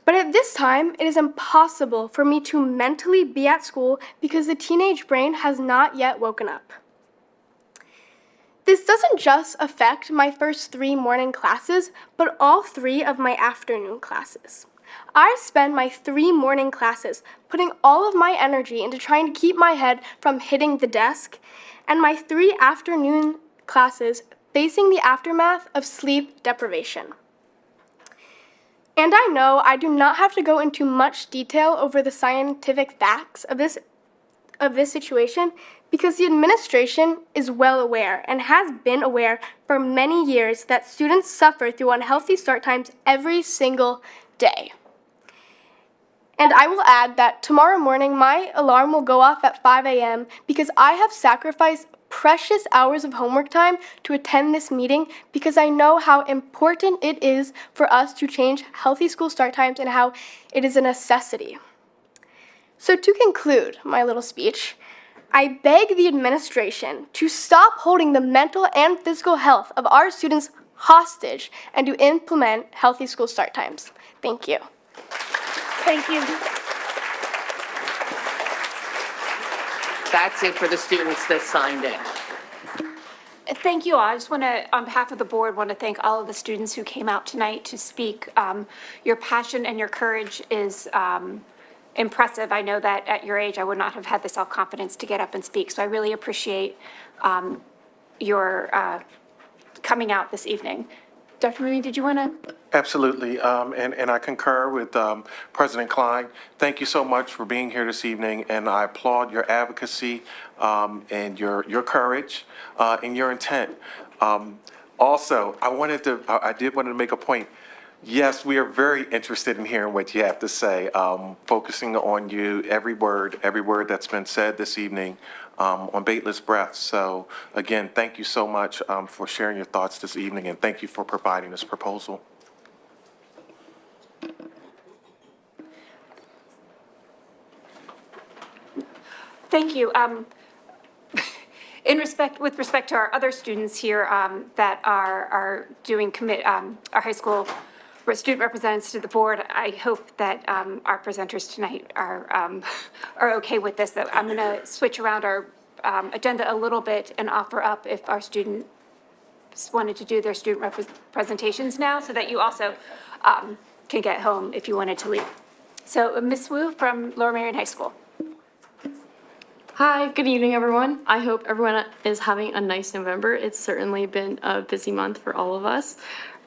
But at this time, it is impossible for me to mentally be at school because the teenage brain has not yet woken up. This doesn't just affect my first 3 morning classes, but all 3 of my afternoon classes. I spend my 3 morning classes putting all of my energy into trying to keep my head from hitting the desk, and my 3 afternoon classes facing the aftermath of sleep deprivation. And I know I do not have to go into much detail over the scientific facts of this situation because the administration is well aware and has been aware for many years that students suffer through unhealthy start times every single day. And I will add that tomorrow morning my alarm will go off at 5 a.m. because I have sacrificed precious hours of homework time to attend this meeting because I know how important it is for us to change healthy school start times and how it is a necessity. So to conclude my little speech, I beg the administration to stop holding the mental and physical health of our students hostage and to implement healthy school start times. Thank you. Thank you. That's it for the students that signed in. Thank you all. I just want to, on behalf of the board, want to thank all of the students who came out tonight to speak. Your passion and your courage is impressive. I know that at your age, I would not have had the self-confidence to get up and speak. So I really appreciate your coming out this evening. Dr. Marie, did you want to? Absolutely, and I concur with President Klein. Thank you so much for being here this evening, and I applaud your advocacy and your courage and your intent. Also, I did want to make a point. Yes, we are very interested in hearing what you have to say, focusing on you, every word that's been said this evening on Baitless Breath. So again, thank you so much for sharing your thoughts this evening, and thank you for providing this proposal. Thank you. With respect to our other students here that are doing our high school student representatives to the board, I hope that our presenters tonight are okay with this. That I'm going to switch around our agenda a little bit and offer up if our students wanted to do their student presentations now, so that you also can get home if you wanted to leave. So Ms. Wu from Lower Merion High School. Hi, good evening, everyone. I hope everyone is having a nice November. It's certainly been a busy month for all of us.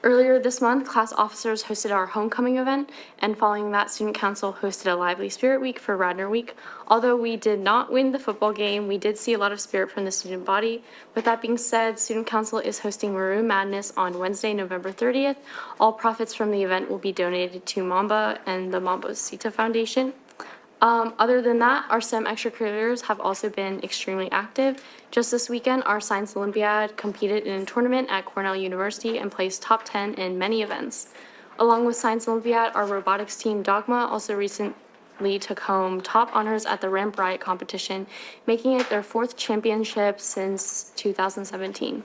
Earlier this month, class officers hosted our homecoming event, and following that, Student Council hosted a lively spirit week for Radnor Week. Although we did not win the football game, we did see a lot of spirit from the student body. With that being said, Student Council is hosting Maroon Madness on Wednesday, November 30th. All profits from the event will be donated to Mamba and the Mambosita Foundation. Other than that, our STEM extracurriculars have also been extremely active. Just this weekend, our Science Olympiad competed in a tournament at Cornell University and placed top 10 in many events. Along with Science Olympiad, our robotics team, Dogma, also recently took home top honors at the Ramp Riot competition, making it their 4th championship since 2017.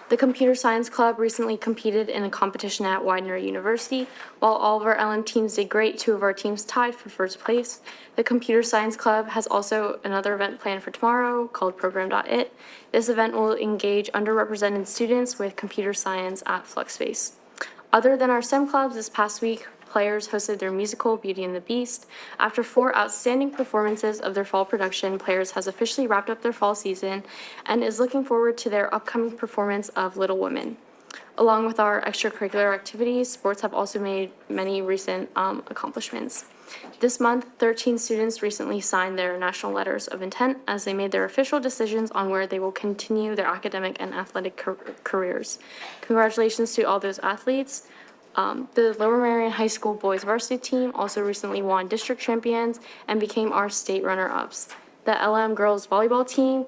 The Computer Science Club recently competed in a competition at Widener University. While all of our LM teams did great, 2 of our teams tied for first place. The Computer Science Club has also another event planned for tomorrow called Program.it. This event will engage underrepresented students with computer science at FluxSpace. Other than our STEM clubs, this past week, Players hosted their musical Beauty and the Beast. After 4 outstanding performances of their fall production, Players has officially wrapped up their fall season and is looking forward to their upcoming performance of Little Women. Along with our extracurricular activities, sports have also made many recent accomplishments. This month, 13 students recently signed their national letters of intent as they made their official decisions on where they will continue their academic and athletic careers. Congratulations to all those athletes. The Lower Merion High School boys varsity team also recently won district champions and became our state runner-ups. The LM girls volleyball team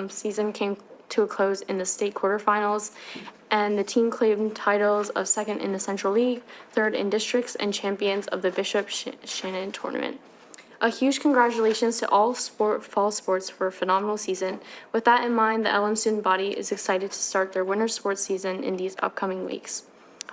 season came to a close in the state quarterfinals, and the team claimed titles of second in the Central League, third in districts, and champions of the Bishop Shannon tournament. A huge congratulations to all fall sports for a phenomenal season. With that in mind, the LM student body is excited to start their winter sports season in these upcoming weeks.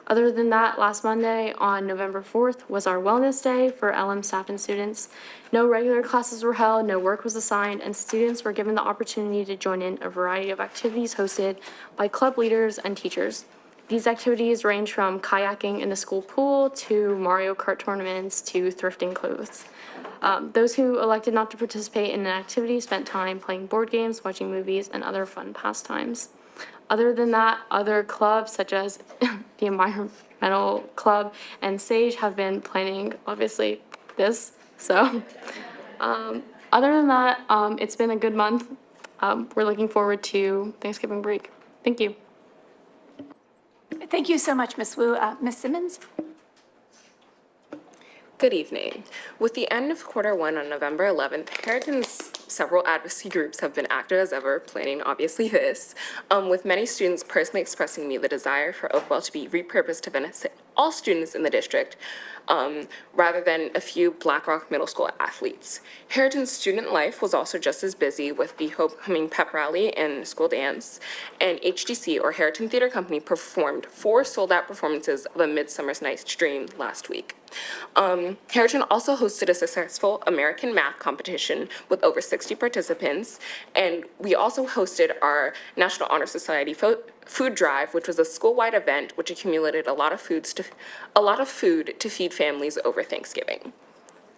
Other than that, last Monday on November 4th was our wellness day for LM staff and students. No regular classes were held, no work was assigned, and students were given the opportunity to join in a variety of activities hosted by club leaders and teachers. These activities range from kayaking in the school pool to Mario Kart tournaments to thrifting clothes. Those who elected not to participate in an activity spent time playing board games, watching movies, and other fun pastimes. Other than that, other clubs such as the Environmental Club and Sage have been planning, obviously, this. So, other than that, it's been a good month. We're looking forward to Thanksgiving break. Thank you. Thank you so much, Ms. Wu. Ms. Simmons? Good evening. With the end of quarter one on November 11th, Harrington's several advocacy groups have been active as ever, planning obviously this, with many students personally expressing me the desire for Oakwell to be repurposed to benefit all students in the district, rather than a few Black Rock Middle School athletes. Harrington's student life was also just as busy with the homecoming pep rally and school dance, and HDC, or Harrington Theater Company, performed 4 sold-out performances of A Midsummer's Night's Dream last week. Harrington also hosted a successful American math competition with over 60 participants, and we also hosted our National Honor Society food drive, which was a school-wide event which accumulated a lot of food to feed families over Thanksgiving.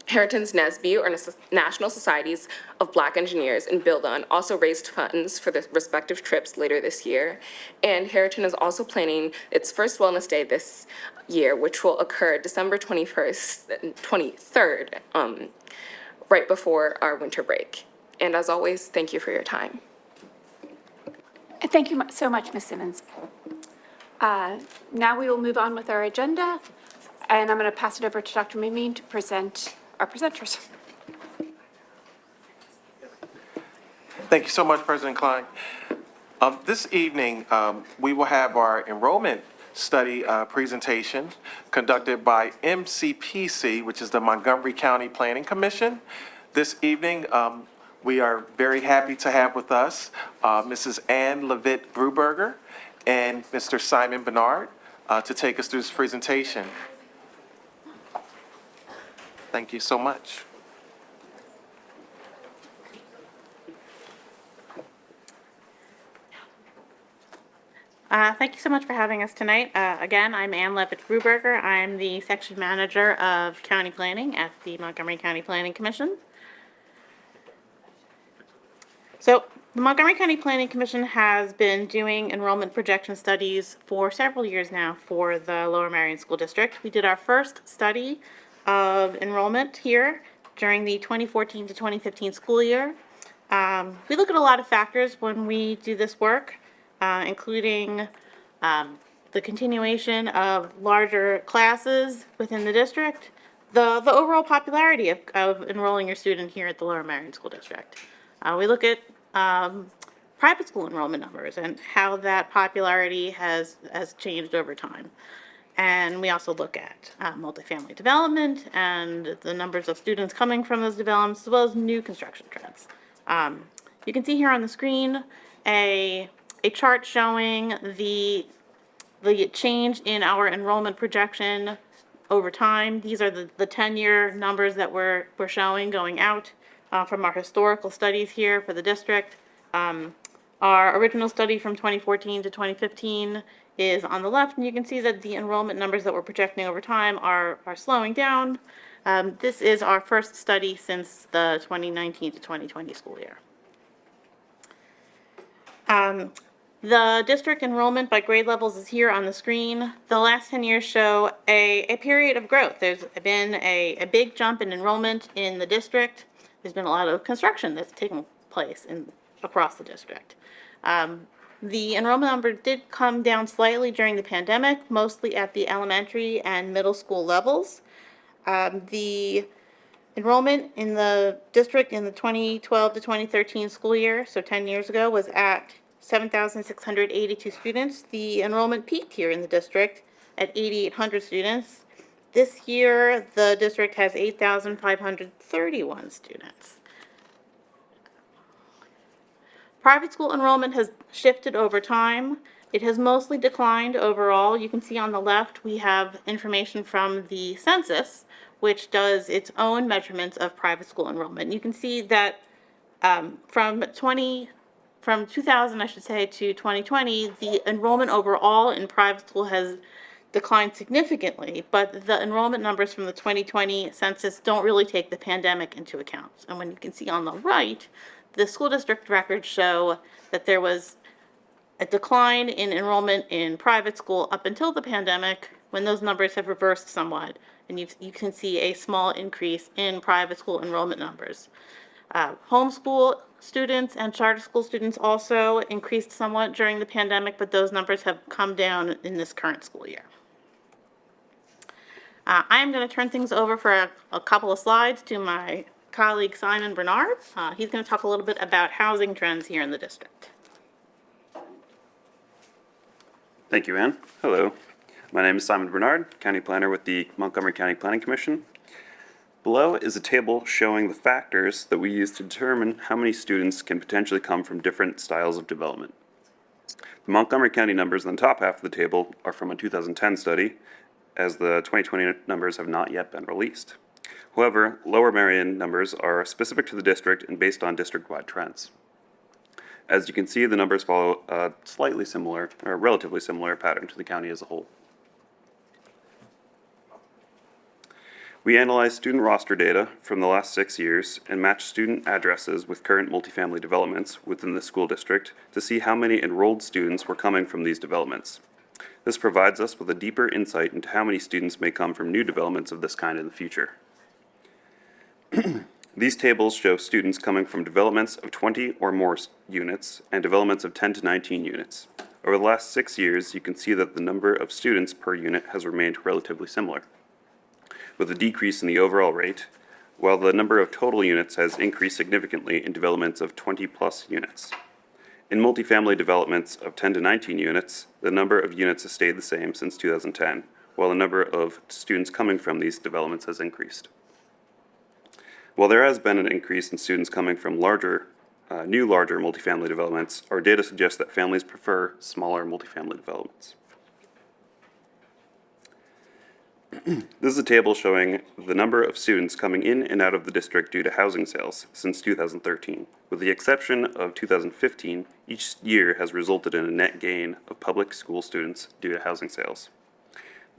Harrington's Lmsb, or National Societies of Black Engineers, and Build On also raised funds for the respective trips later this year. And Harrington is also planning its first Wellness Day this year, which will occur December 21st and 23rd, right before our winter break. And as always, thank you for your time. Thank you so much, Ms. Simmons. Now we will move on with our agenda, and I'm going to pass it over to Dr. Mimine to present our presenters. Thank you so much, President Klein. This evening, we will have our enrollment study presentation conducted by MCPC, which is the Montgomery County Planning Commission. This evening, we are very happy to have with us Mrs. Ann Levitt Bruberger and Mr. Simon Bernard to take us through this presentation. Thank you so much. Thank you so much for having us tonight. Again, I'm Ann Levitt Bruberger. I'm the section manager of county planning at the Montgomery County Planning Commission. So the Montgomery County Planning Commission has been doing enrollment projection studies for several years now for the Lower Merion School District. We did our first study of enrollment here during the 2014 to 2015 school year. We look at a lot of factors when we do this work, including the continuation of larger classes within the district, the overall popularity of enrolling your student here at the Lower Merion School District. We look at private school enrollment numbers and how that popularity has changed over time. And we also look at multifamily development and the numbers of students coming from those developments, as well as new construction trends. You can see here on the screen a chart showing the change in our enrollment projection over time. These are the 10-year numbers that we're showing going out from our historical studies here for the district. Our original study from 2014 to 2015 is on the left, and you can see that the enrollment numbers that we're projecting over time are slowing down. This is our first study since the 2019 to 2020 school year. The district enrollment by grade levels is here on the screen. The last 10 years show a period of growth. There's been a big jump in enrollment in the district. There's been a lot of construction that's taken place across the district. The enrollment number did come down slightly during the pandemic, mostly at the elementary and middle school levels. The enrollment in the district in the 2012 to 2013 school year, so 10 years ago, was at 7,682 students. The enrollment peaked here in the district at 8,800 students. This year, the district has 8,531 students. Private school enrollment has shifted over time. It has mostly declined overall. You can see on the left we have information from the census, which does its own measurements of private school enrollment. You can see that from 2000, I should say, to 2020, the enrollment overall in private school has declined significantly, but the enrollment numbers from the 2020 census don't really take the pandemic into account. And when you can see on the right, the school district records show that there was a decline in enrollment in private school up until the pandemic, when those numbers have reversed somewhat, and you can see a small increase in private school enrollment numbers. Homeschool students and charter school students also increased somewhat during the pandemic, but those numbers have come down in this current school year. I am going to turn things over for a couple of slides to my colleague Simon Bernard. He's going to talk a little bit about housing trends here in the district. Thank you, Ann. Hello. My name is Simon Bernard, County Planner with the Montgomery County Planning Commission. Below is a table showing the factors that we use to determine how many students can potentially come from different styles of development. The Montgomery County numbers in the top half of the table are from a 2010 study, as the 2020 numbers have not yet been released. However, Lower Merion numbers are specific to the district and based on district-wide trends. As you can see, the numbers follow a slightly similar, or relatively similar pattern to the county as a whole. We analyzed student roster data from the last 6 years and matched student addresses with current multifamily developments within the school district to see how many enrolled students were coming from these developments. This provides us with a deeper insight into how many students may come from new developments of this kind in the future. These tables show students coming from developments of 20 or more units and developments of 10 to 19 units. Over the last 6 years, you can see that the number of students per unit has remained relatively similar, with a decrease in the overall rate, while the number of total units has increased significantly in developments of 20+ units. In multifamily developments of 10 to 19 units, the number of units has stayed the same since 2010, while the number of students coming from these developments has increased. While there has been an increase in students coming from new larger multifamily developments, our data suggests that families prefer smaller multifamily developments. This is a table showing the number of students coming in and out of the district due to housing sales since 2013. With the exception of 2015, each year has resulted in a net gain of public school students due to housing sales.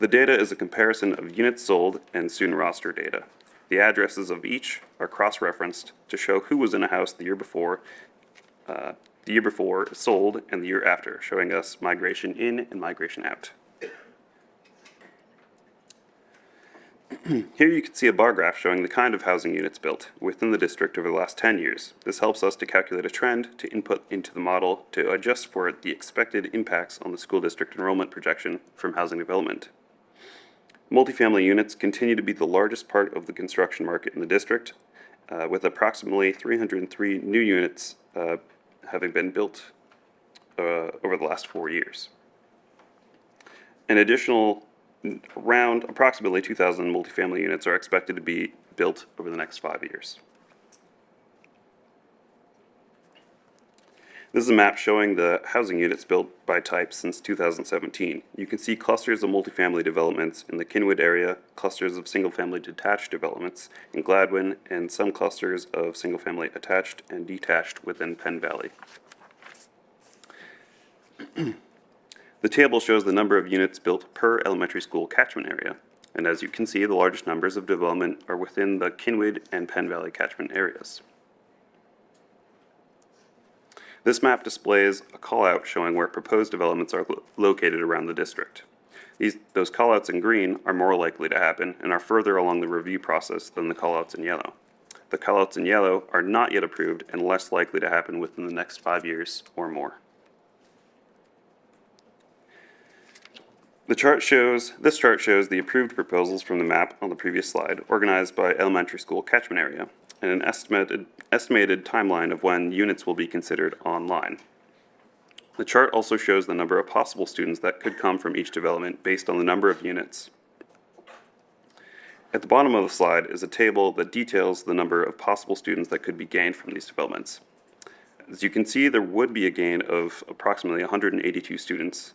The data is a comparison of units sold and student roster data. The addresses of each are cross-referenced to show who was in a house the year before sold and the year after, showing us migration in and migration out. Here you can see a bar graph showing the kind of housing units built within the district over the last 10 years. This helps us to calculate a trend to input into the model to adjust for the expected impacts on the school district enrollment projection from housing development. Multifamily units continue to be the largest part of the construction market in the district, with approximately 303 new units having been built over the last 4 years. An additional around approximately 2,000 multifamily units are expected to be built over the next 5 years. This is a map showing the housing units built by type since 2017. You can see clusters of multifamily developments in the Kinwood area, clusters of single-family detached developments in Gladwin, and some clusters of single-family attached and detached within Penn Valley. The table shows the number of units built per elementary school catchment area, and as you can see, the largest numbers of development are within the Kinwood and Penn Valley catchment areas. This map displays a callout showing where proposed developments are located around the district. Those callouts in green are more likely to happen and are further along the review process than the callouts in yellow. The callouts in yellow are not yet approved and less likely to happen within the next 5 years or more. This chart shows the approved proposals from the map on the previous slide, organized by elementary school catchment area, and an estimated timeline of when units will be considered online. The chart also shows the number of possible students that could come from each development based on the number of units. At the bottom of the slide is a table that details the number of possible students that could be gained from these developments. As you can see, there would be a gain of approximately 182 students,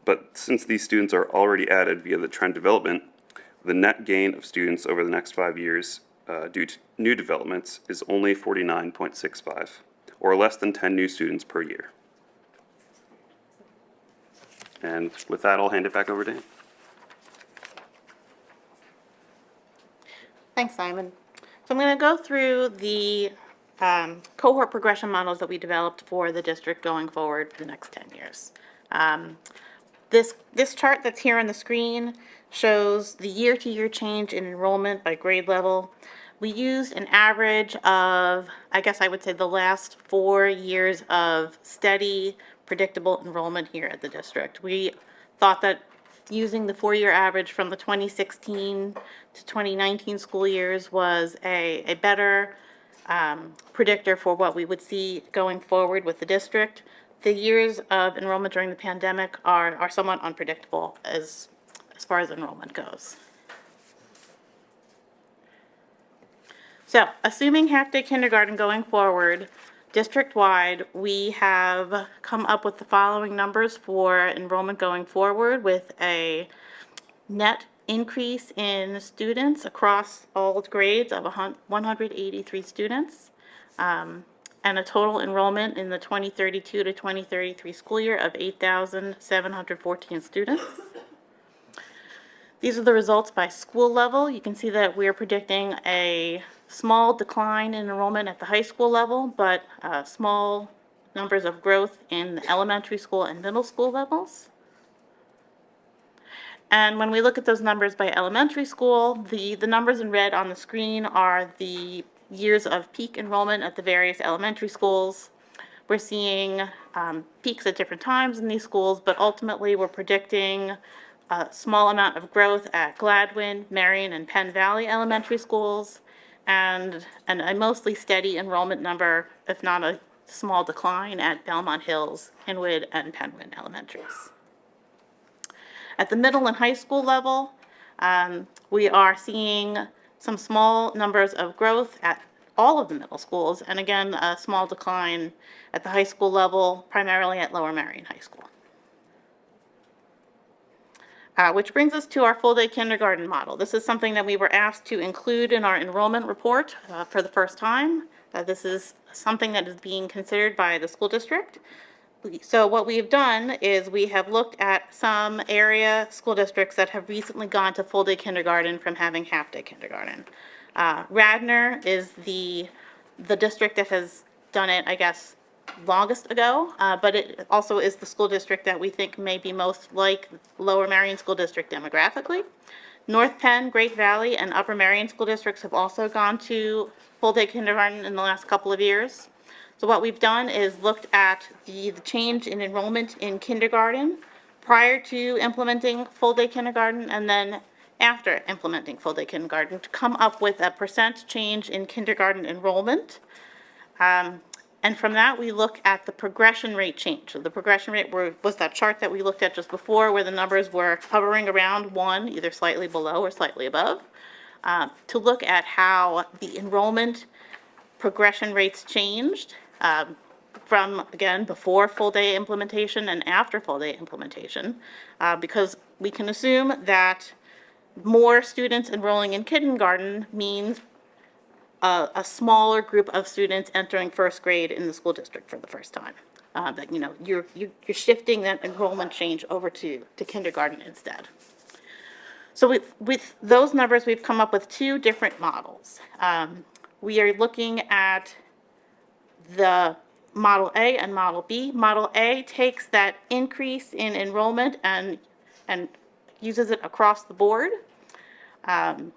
but since these students are already added via the trend development, the net gain of students over the next 5 years due to new developments is only 49.65, or less than 10 new students per year. And with that, I'll hand it back over to Anne. Thanks, Simon. So I'm going to go through the cohort progression models that we developed for the district going forward for the next 10 years. This chart that's here on the screen shows the year-to-year change in enrollment by grade level. We used an average of, I guess I would say, the last 4 years of steady, predictable enrollment here at the district. We thought that using the 4-year average from the 2016 to 2019 school years was a better predictor for what we would see going forward with the district. The years of enrollment during the pandemic are somewhat unpredictable as far as enrollment goes. So, assuming half-day kindergarten going forward, district-wide, we have come up with the following numbers for enrollment going forward, with a net increase in students across all grades of 183 students, and a total enrollment in the 2032 to 2033 school year of 8,714 students. These are the results by school level. You can see that we're predicting a small decline in enrollment at the high school level, but small numbers of growth in the elementary school and middle school levels. And when we look at those numbers by elementary school, the numbers in red on the screen are the years of peak enrollment at the various elementary schools. We're seeing peaks at different times in these schools, but ultimately we're predicting a small amount of growth at Gladwin, Marion, and Penn Valley elementary schools, and a mostly steady enrollment number, if not a small decline, at Belmont Hills, Inwood, and Penwyn elementaries. At the middle and high school level, we are seeing some small numbers of growth at all of the middle schools, and again, a small decline at the high school level, primarily at Lower Marion High School. Which brings us to our full-day kindergarten model. This is something that we were asked to include in our enrollment report for the first time. This is something that is being considered by the school district. So what we've done is we have looked at some area school districts that have recently gone to full-day kindergarten from having half-day kindergarten. Radnor is the district that has done it, I guess, longest ago, but it also is the school district that we think may be most like Lower Marion School District demographically. North Penn, Great Valley, and Upper Marion School Districts have also gone to full-day kindergarten in the last couple of years. So what we've done is looked at the change in enrollment in kindergarten prior to implementing full-day kindergarten and then after implementing full-day kindergarten to come up with a % change in kindergarten enrollment. And from that, we look at the progression rate change. So the progression rate was that chart that we looked at just before where the numbers were hovering around 1, either slightly below or slightly above, to look at how the enrollment progression rates changed from, again, before full-day implementation and after full-day implementation, because we can assume that more students enrolling in kindergarten means a smaller group of students entering first grade in the school district for the first time. That you're shifting that enrollment change over to kindergarten instead. So with those numbers, we've come up with 2 different models. We are looking at the Model A and Model B. Model A takes that increase in enrollment and uses it across the board. And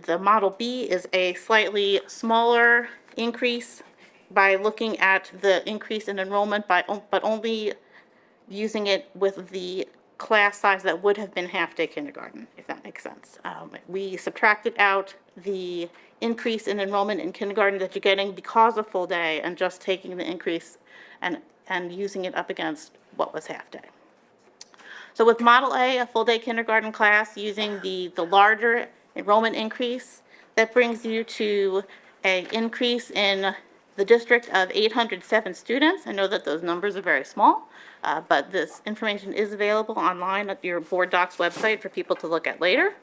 the Model B is a slightly smaller increase by looking at the increase in enrollment but only using it with the class size that would have been half-day kindergarten, if that makes sense. We subtracted out the increase in enrollment in kindergarten that you're getting because of full day and just taking the increase and using it up against what was half-day. So with Model A, a full-day kindergarten class, using the larger enrollment increase, that brings you to an increase in the district of 807 students. I know that those numbers are very small, but this information is available online at your board docs website for people to look at later.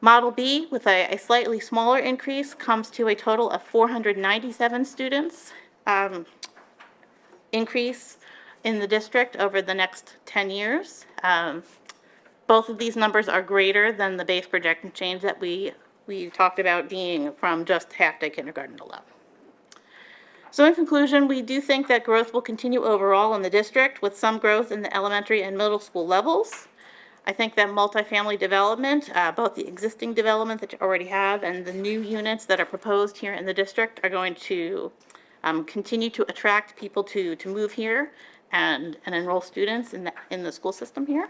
Model B, with a slightly smaller increase, comes to a total of 497 students increase in the district over the next 10 years. Both of these numbers are greater than the base projection change that we talked about being from just half-day kindergarten to 11. So in conclusion, we do think that growth will continue overall in the district with some growth in the elementary and middle school levels. I think that multifamily development, both the existing development that you already have and the new units that are proposed here in the district are going to continue to attract people to move here and enroll students in the school system here.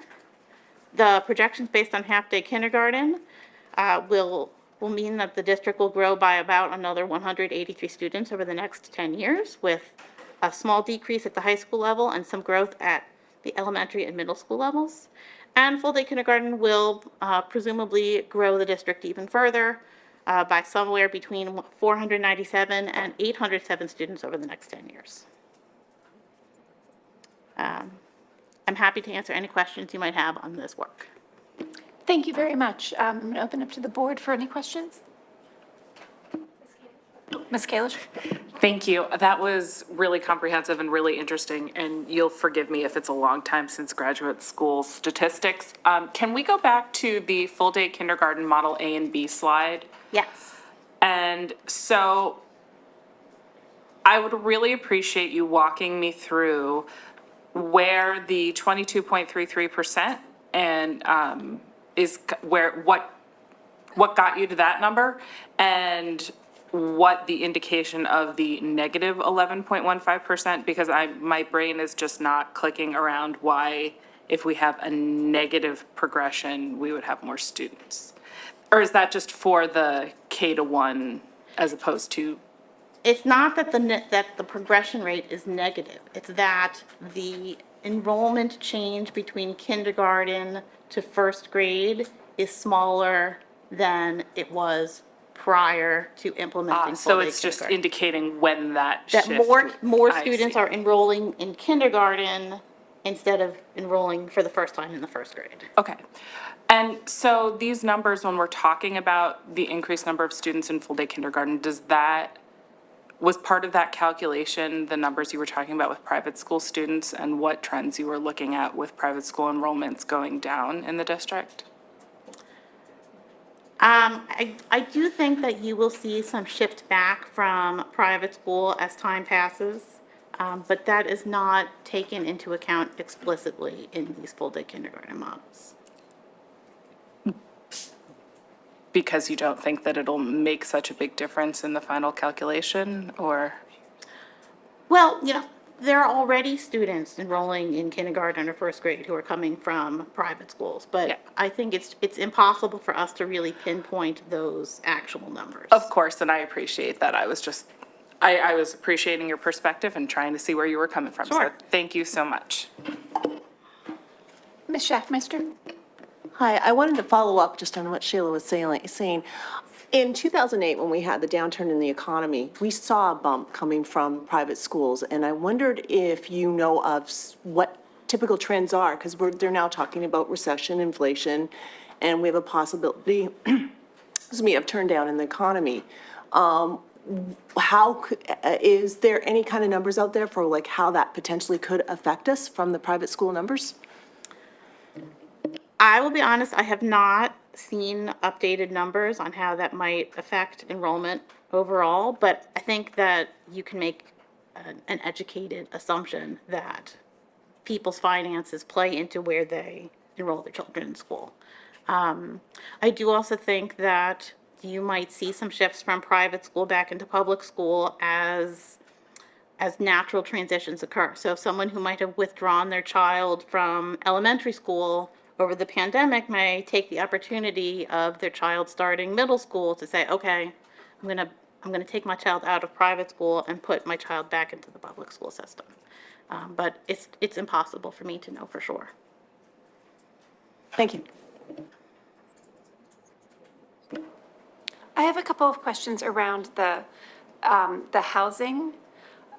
The projections based on half-day kindergarten will mean that the district will grow by about another 183 students over the next 10 years, with a small decrease at the high school level and some growth at the elementary and middle school levels. And full-day kindergarten will presumably grow the district even further by somewhere between 497 and 807 students over the next 10 years. I'm happy to answer any questions you might have on this work. Thank you very much. I'm going to open up to the board for any questions. Ms. Kalish? Thank you. That was really comprehensive and really interesting, and you'll forgive me if it's a long time since graduate school statistics. Can we go back to the full-day kindergarten Model A and B slide? Yes. And so I would really appreciate you walking me through where the 22.33% and what got you to that number, and what the indication of the negative 11.15%, because my brain is just not clicking around why, if we have a negative progression, we would have more students. Or is that just for the K-1 as opposed to? It's not that the progression rate is negative. It's that the enrollment change between kindergarten to first grade is smaller than it was prior to implementing So full-day it's just kindergarten. indicating when that That shift. more I students see. are enrolling in kindergarten instead of enrolling for the first time in the first grade. Okay. And so these numbers, when we're talking about the increased number of students in full-day kindergarten, was part of that calculation the numbers you were talking about with private school students and what trends you were looking at with private school enrollments going down in the district? I do think that you will see some shift back from private school as time passes, but that is not taken into account explicitly in these full-day kindergarten models. Because you don't think that it'll make such a big difference in the final calculation, or? Well, there are already students enrolling in kindergarten or first grade who are coming from private schools, but I think it's impossible for us to really pinpoint those actual numbers. Of course, and I appreciate that. I was appreciating your perspective and trying to see where you were coming from. Sure. So thank you so much. Ms. Schaffmeister? Hi, I wanted to follow up just on what Sheila was saying. In 2008, when we had the downturn in the economy, we saw a bump coming from private schools, and I wondered if you know of what typical trends are, because they're now talking about recession, inflation, and we have a possibility, of turn down in the economy. Is there any kind of numbers out there for like how that potentially could affect us from the private school numbers? I will be honest, I have not seen updated numbers on how that might affect enrollment overall, but I think that you can make an educated assumption that people's finances play into where they enroll their children in school. I do also think that you might see some shifts from private school back into public school as natural transitions occur. So someone who might have withdrawn their child from elementary school over the pandemic may take the opportunity of their child starting middle school to say, okay, I'm gonna take my child out of private school and put my child back into the public school system. But it's impossible for me to know for sure. Thank you. I have a couple of questions around the housing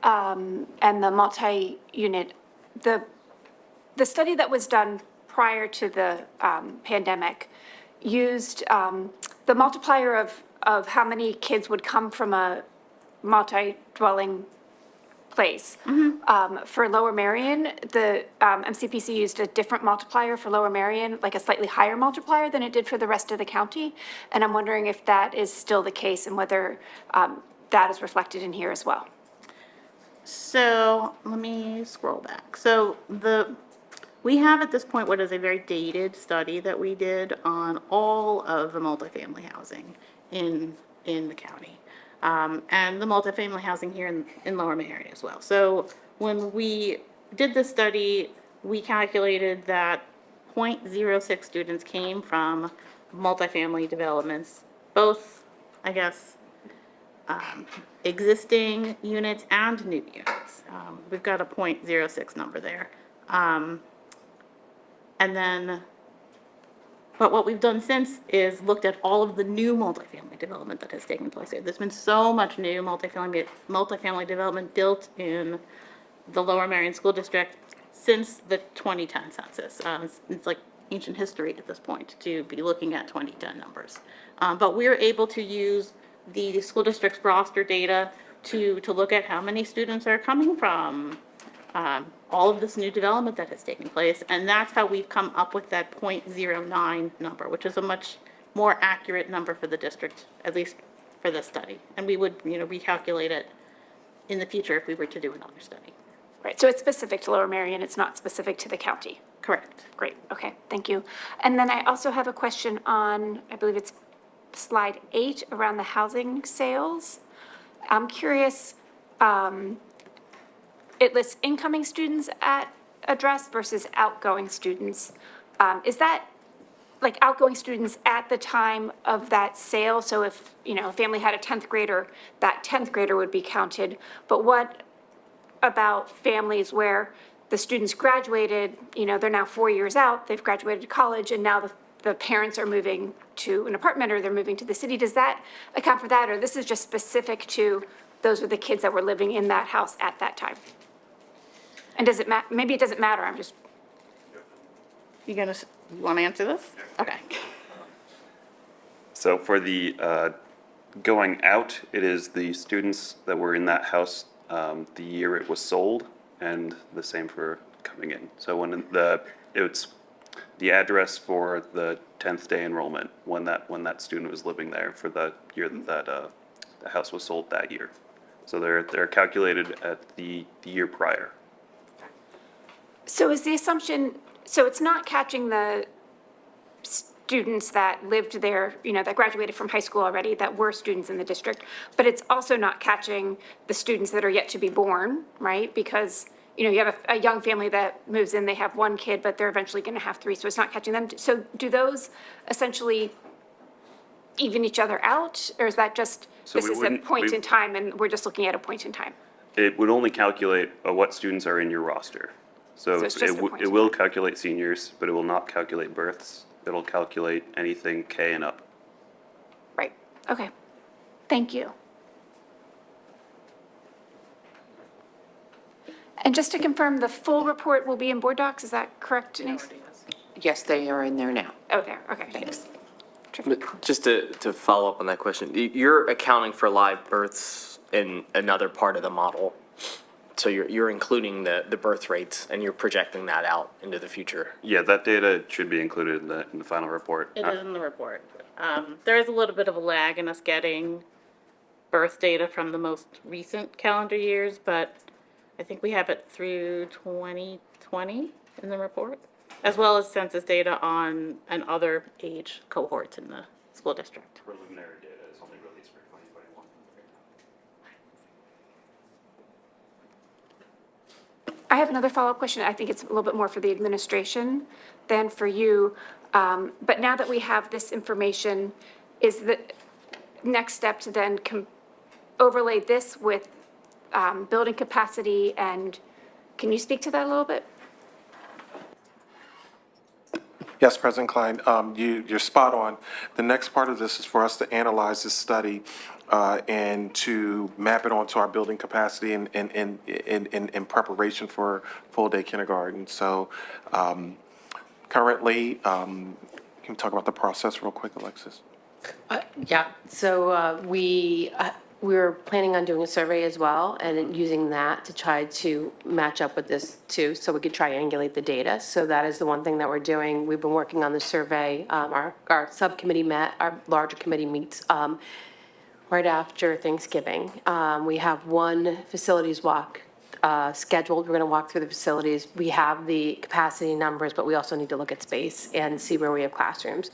and the multi-unit. The study that was done prior to the pandemic used the multiplier of how many kids would come from a multi-dwelling place. For Lower Merion, the MCPC used a different multiplier for Lower Merion, like a slightly higher multiplier than it did for the rest of the county. And I'm wondering if that is still the case and whether that is reflected in here as well. So let me scroll back. So we have at this point what is a very dated study that we did on all of the multifamily housing in the county. And the multifamily housing here in Lower Merion as well. So when we did this study, we calculated that 0.06 students came from multifamily developments, both, I guess, existing units and new units. We've got a 0.06 number there. And then, but what we've done since is looked at all of the new multifamily development that has taken place here. There's been so much new multifamily development built in the Lower Merion School District since the 2010 census. It's like ancient history at this point to be looking at 2010 numbers. But we're able to use the school district's roster data to look at how many students are coming from all of this new development that has taken place. And that's how we've come up with that 0.09 number, which is a much more accurate number for the district, at least for this study. And we would, recalculate it in the future if we were to do another study. Right, so it's specific to Lower Merion, it's not specific to the county? Correct. Great, okay, thank you. And then I also have a question on, I believe it's slide 8, around the housing sales. I'm curious, it lists incoming students at address versus outgoing students. Is that like outgoing students at the time of that sale? So if, a family had a 10th grader, that 10th grader would be counted. But what about families where the students graduated, they're now 4 years out, they've graduated college, and now the parents are moving to an apartment or they're moving to the city? Does that account for that? Or this is just specific to those were the kids that were living in that house at that time? And does it maybe it doesn't matter, I'm just. You want to answer this? Okay. So for the going out, it is the students that were in that house the year it was sold, and the same for coming in. So when it's the address for the 10th day enrollment, when that student was living there for the year that the house was sold that year. So they're calculated at the year prior. So is the assumption, so it's not catching the students that lived there, that graduated from high school already, that were students in the district, but it's also not catching the students that are yet to be born, right? Because, you have a young family that moves in, they have one kid, but they're eventually going to have 3, so it's not catching them. So do those essentially even each other out, or is that just, this is a point in time and we're just looking at a point in time? It would only calculate what students are in your roster. So it's just a point. it will calculate seniors, but it will not calculate births. It'll calculate anything K and up. Right, okay. Thank you. And just to confirm, the full report will be in board docs, is that correct, Denise? Yes, they are in there now. Oh, there, okay. Thanks. Just to follow up on that question, you're accounting for live births in another part of the model. So you're including the birth rates and you're projecting that out into the future. Yeah, that data should be included in the final report. It is in the report. There is a little bit of a lag in us getting birth data from the most recent calendar years, but I think we have it through 2020 in the report, as well as census data on and other age cohorts in the school district. Preliminary data is only released for 2021. I have another follow-up question. I think it's a little bit more for the administration than for you. But now that we have this information, is the next step to then overlay this with building capacity? And can you speak to that a little bit? Yes, President Klein, you're spot on. The next part of this is for us to analyze this study and to map it onto our building capacity in preparation for full-day kindergarten. So currently, can you talk about the process real quick, Alexis? Yeah, so we're planning on doing a survey as well and using that to try to match up with this too, so we could triangulate the data. So that is the one thing that we're doing. We've been working on the survey. Our subcommittee met, our larger committee meets right after Thanksgiving. We have one facilities walk scheduled. We're going to walk through the facilities. We have the capacity numbers, but we also need to look at space and see where we have classrooms.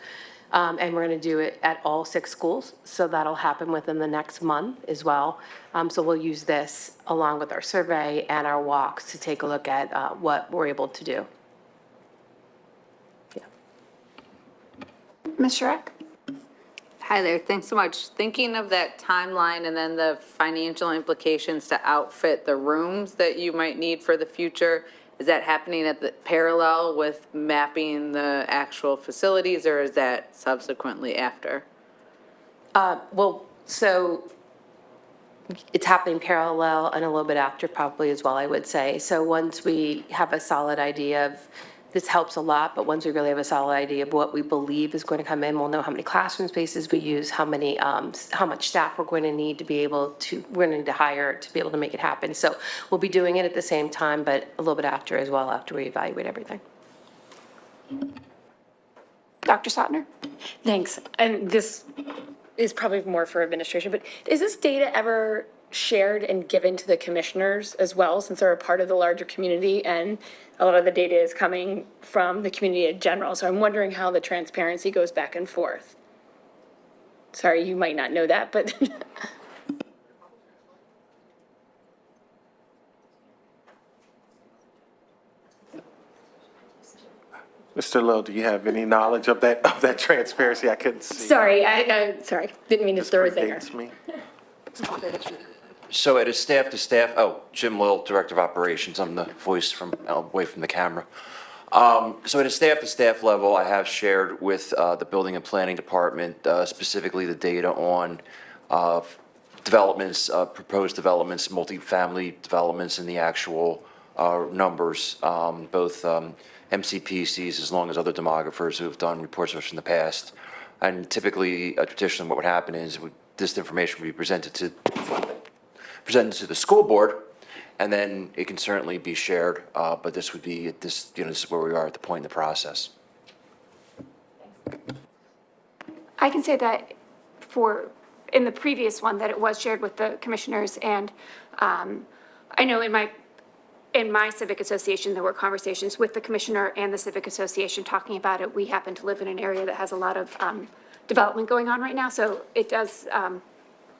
And we're going to do it at all 6 schools, so that'll happen within the next month as well. So we'll use this along with our survey and our walks to take a look at what we're able to do. Ms. Shrek? Hi there, thanks so much. Thinking of that timeline and then the financial implications to outfit the rooms that you might need for the future, is that happening at the parallel with mapping the actual facilities, or is that subsequently after? Well, so it's happening parallel and a little bit after probably as well, I would say. So once we have a solid idea of, this helps a lot, but once we really have a solid idea of what we believe is going to come in, we'll know how many classroom spaces we use, how much staff we're going to need to be able to, we're going to need to hire to be able to make it happen. So we'll be doing it at the same time, but a little bit after as well, after we evaluate everything. Dr. Sotner? Thanks. And this is probably more for administration, but is this data ever shared and given to the commissioners as well, since they're a part of the larger community and a lot of the data is coming from the community in general? So I'm wondering how the transparency goes back and forth. Sorry, you might not know that, but Mr. Lowe, do you have any knowledge of that transparency? I couldn't see. sorry, sorry, didn't mean to throw it there. Predates me. So at a staff to staff, Jim Lill, Director of Operations, I'm the voice from away from the camera. So at a staff to staff level, I have shared with the Building and Planning Department specifically the data on developments, proposed developments, multifamily developments, and the actual numbers, both MCPCs as long as other demographers who have done reports for us in the past. And typically, traditionally, what would happen is this information would be presented to the school board, and then it can certainly be shared. But this would be this is where we are at the point in the process. I can say that in the previous one that it was shared with the commissioners, and I know in my civic association there were conversations with the commissioner and the civic association talking about it. We happen to live in an area that has a lot of development going on right now, so it does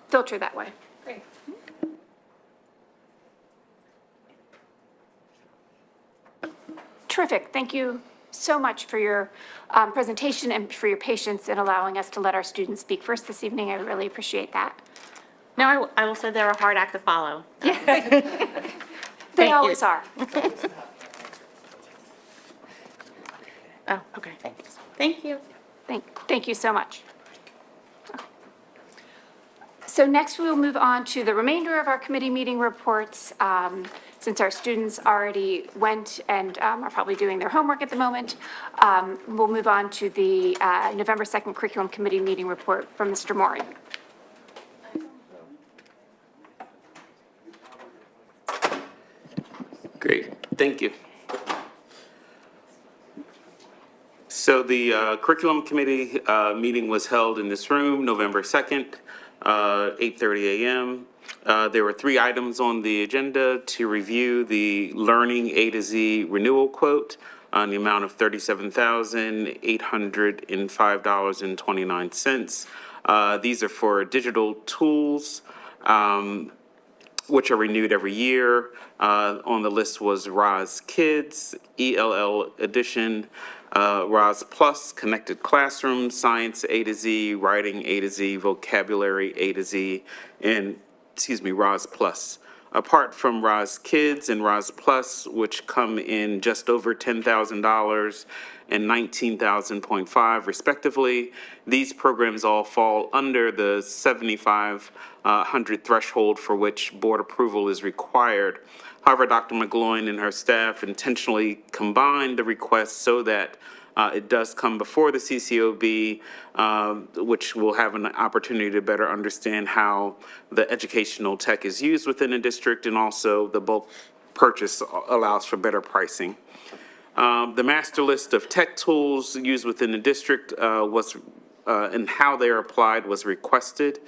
filter that way. Great. Terrific. Thank you so much for your presentation and for your patience in allowing us to let our students speak first this evening. I really appreciate that. No, I will say they're a hard act to follow. They always are. Oh, okay. Thank you. Thank you so much. So next we will move on to the remainder of our committee meeting reports. Since our students already went and are probably doing their homework at the moment, we'll move on to the November 2nd Curriculum Committee meeting report from Mr. Maury. Great, thank you. So the Curriculum Committee meeting was held in this room, November 2nd. 8:30 a.m. There were 3 items on the agenda to review the Learning A to Z renewal quote on the amount of $37,805.29. These are for digital tools, which are renewed every year. On the list was Roz Kids, ELL Edition, Roz Plus, Connected Classroom, Science A to Z, Writing A to Z, Vocabulary A to Z, and, Roz Plus. Apart from Roz Kids and Roz Plus, which come in just over $10,000 and $19,000.5 respectively, these programs all fall under the 7,500 threshold for which board approval is required. However, Dr. McGloin and her staff intentionally combined the requests so that it does come before the CCOB, which will have an opportunity to better understand how the educational tech is used within the district, and also the bulk purchase allows for better pricing. The master list of tech tools used within the district and how they're applied was requested.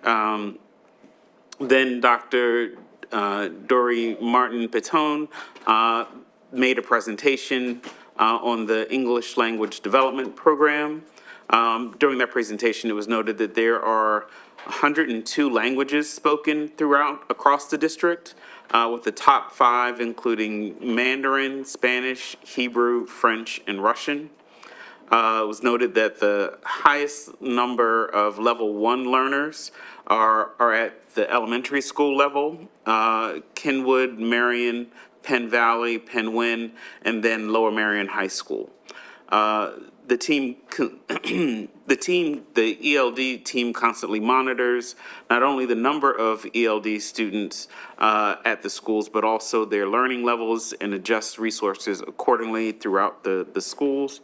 Then Dr. Dory Martin Petone made a presentation on the English Language Development Program. During that presentation, it was noted that there are 102 languages spoken across the district, with the top 5 including Mandarin, Spanish, Hebrew, French, and Russian. It was noted that the highest number of level 1 learners are at the elementary school level, Kenwood, Marion, Penn Valley, Penn Wynne, and then Lower Marion High School. The ELD team constantly monitors not only the number of ELD students at the schools, but also their learning levels, and adjusts resources accordingly throughout the schools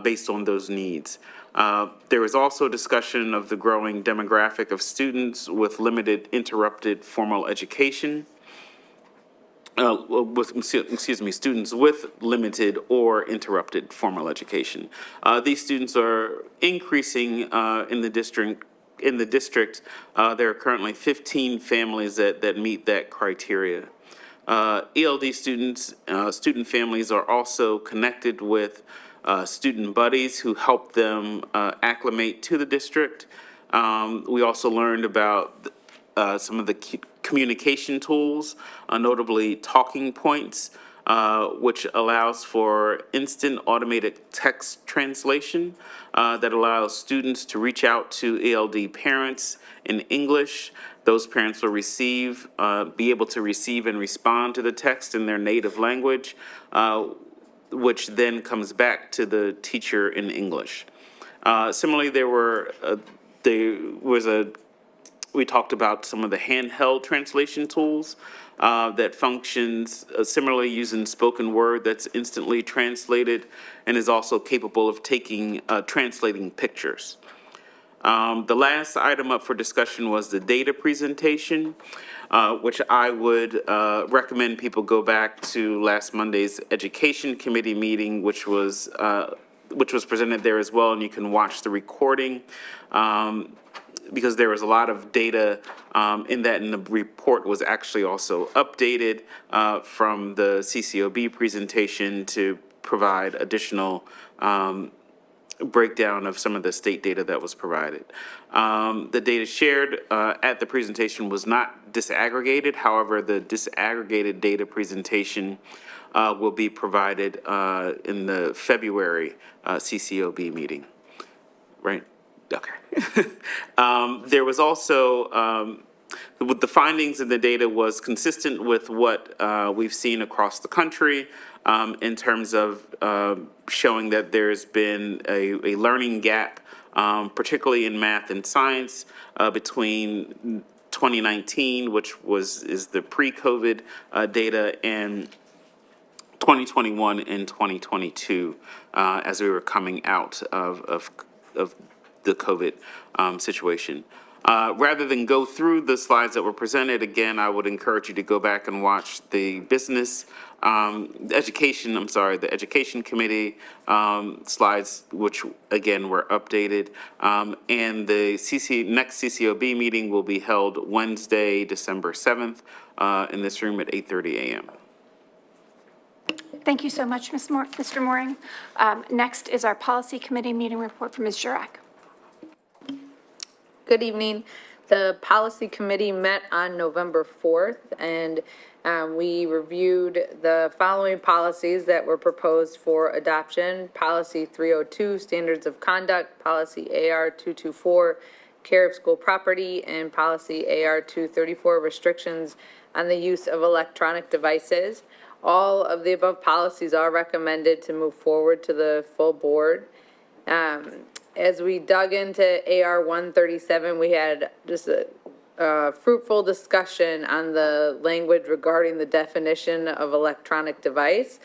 based on those needs. There was also discussion of the growing demographic of students with limited interrupted formal education. Students with limited or interrupted formal education. These students are increasing in the district. There are currently 15 families that meet that criteria. ELD student families are also connected with student buddies who help them acclimate to the district. We also learned about some of the communication tools, notably Talking Points, which allows for instant automated text translation that allows students to reach out to ELD parents in English. Those parents will be able to receive and respond to the text in their native language, which then comes back to the teacher in English. Similarly, we talked about some of the handheld translation tools that functions similarly using spoken word that's instantly translated and is also capable of translating pictures. The last item up for discussion was the data presentation, which I would recommend people go back to last Monday's Education Committee meeting, which was presented there as well, and you can watch the recording. Because there was a lot of data in that, and the report was actually also updated from the CCOB presentation to provide additional breakdown of some of the state data that was provided. The data shared at the presentation was not disaggregated. However, the disaggregated data presentation will be provided in the February CCOB meeting, right? Okay. There was also, with the findings in the data was consistent with what we've seen across the country in terms of showing that there's been a learning gap, particularly in math and science, between 2019, which is the pre-COVID data, and 2021 and 2022 as we were coming out of the COVID situation. Rather than go through the slides that were presented, again, I would encourage you to go back and watch the the Education Committee slides, which again were updated. And the next CCOB meeting will be held Wednesday, December 7th, in this room at 8:30 a.m. Thank you so much, Mr. Mooring. Next is our Policy Committee meeting report from Ms. Jurek. Good evening. The Policy Committee met on November 4th, and we reviewed the following policies that were proposed for adoption. Policy 302, Standards of Conduct, Policy AR 224, Care of School Property, and Policy AR 234, Restrictions on the Use of Electronic Devices. All of the above policies are recommended to move forward to the full board. As we dug into AR 137, we had just a fruitful discussion on the language regarding the definition of electronic device,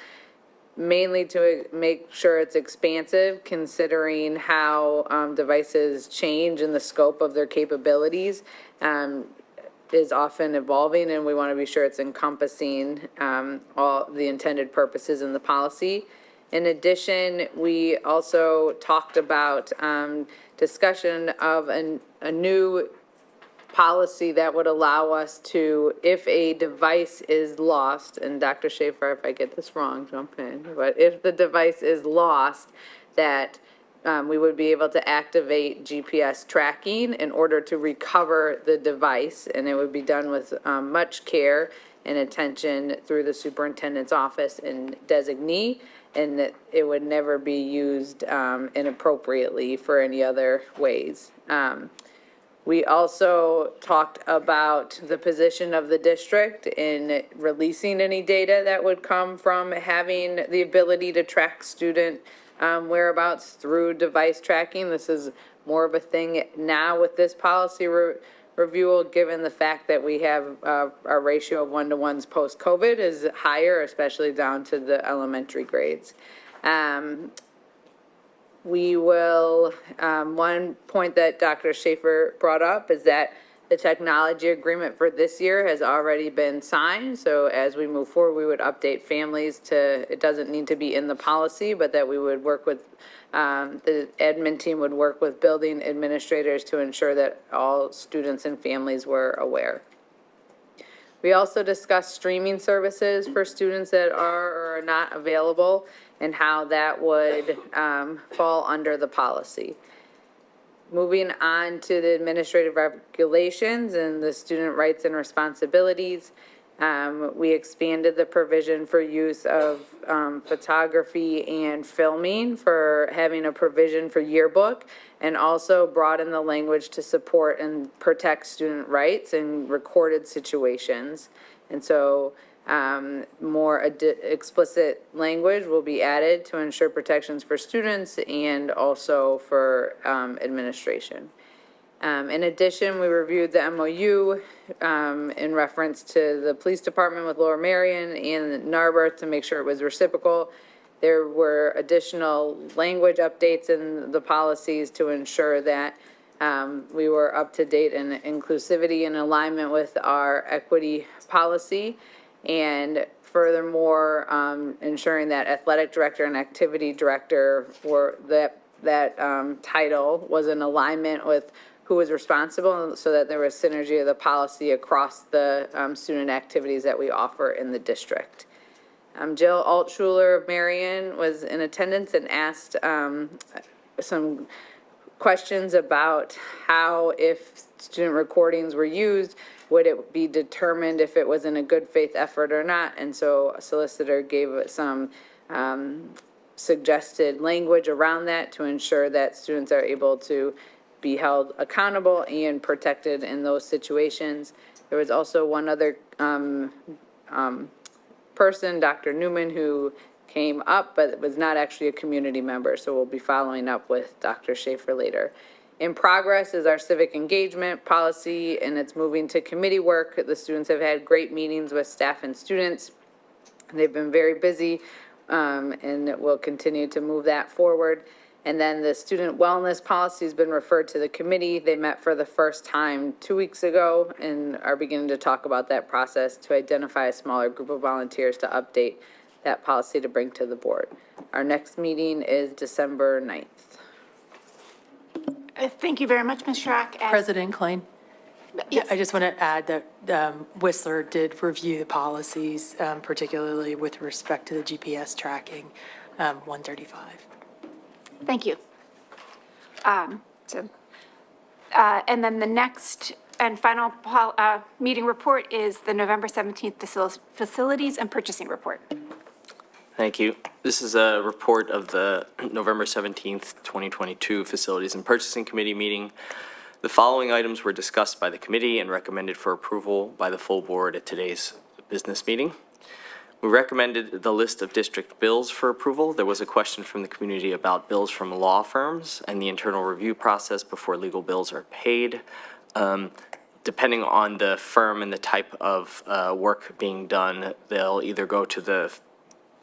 mainly to make sure it's expansive, considering how devices change and the scope of their capabilities is often evolving, and we want to be sure it's encompassing all the intended purposes in the policy. In addition, we also talked about discussion of a new policy that would allow us to, if a device is lost, and Dr. Schaefer, if I get this wrong, jump in, but if the device is lost, that we would be able to activate GPS tracking in order to recover the device, and it would be done with much care and attention through the superintendent's office and designee, and that it would never be used inappropriately for any other ways. We also talked about the position of the district in releasing any data that would come from having the ability to track student whereabouts through device tracking. This is more of a thing now with this policy review, given the fact that we have our ratio of 1-to-1s post-COVID is higher, especially down to the elementary grades. We will, one point that Dr. Schaefer brought up is that the technology agreement for this year has already been signed. So as we move forward, we would update families to, it doesn't need to be in the policy, but that we would work with, the admin team would work with building administrators to ensure that all students and families were aware. We also discussed streaming services for students that are or are not available and how that would fall under the policy. Moving on to the administrative regulations and the student rights and responsibilities, we expanded the provision for use of photography and filming for having a provision for yearbook, and also broadened the language to support and protect student rights in recorded situations. And so more explicit language will be added to ensure protections for students and also for administration. In addition, we reviewed the MOU in reference to the police department with Lower Merion and Narberth to make sure it was reciprocal. There were additional language updates in the policies to ensure that we were up to date in inclusivity and alignment with our equity policy. And furthermore, ensuring that athletic director and activity director were that title was in alignment with who was responsible, so that there was synergy of the policy across the student activities that we offer in the district. Jill Altschuler of Marion was in attendance and asked some questions about how, if student recordings were used, would it be determined if it was in a good faith effort or not? And so a solicitor gave some suggested language around that to ensure that students are able to be held accountable and protected in those situations. There was also one other person, Dr. Newman, who came up, but it was not actually a community member, so we'll be following up with Dr. Schaefer later. In progress is our civic engagement policy, and it's moving to committee work. The students have had great meetings with staff and students. They've been very busy, and we'll continue to move that forward. And then the student wellness policy has been referred to the committee. They met for the first time 2 weeks ago and are beginning to talk about that process to identify a smaller group of volunteers to update that policy to bring to the board. Our next meeting is December 9th. Thank you very much, Ms. Schrock. And- President Klein? Yes. I just want to add that Whistler did review the policies, particularly with respect to the GPS tracking, 135. Thank you. And then the next and final meeting report is the November 17th Facilities and Purchasing Report. Thank you. This is a report of the November 17th, 2022 Facilities and Purchasing Committee meeting. The following items were discussed by the committee and recommended for approval by the full board at today's business meeting. We recommended the list of district bills for approval. There was a question from the community about bills from law firms and the internal review process before legal bills are paid. Depending on the firm and the type of work being done, they'll either go to the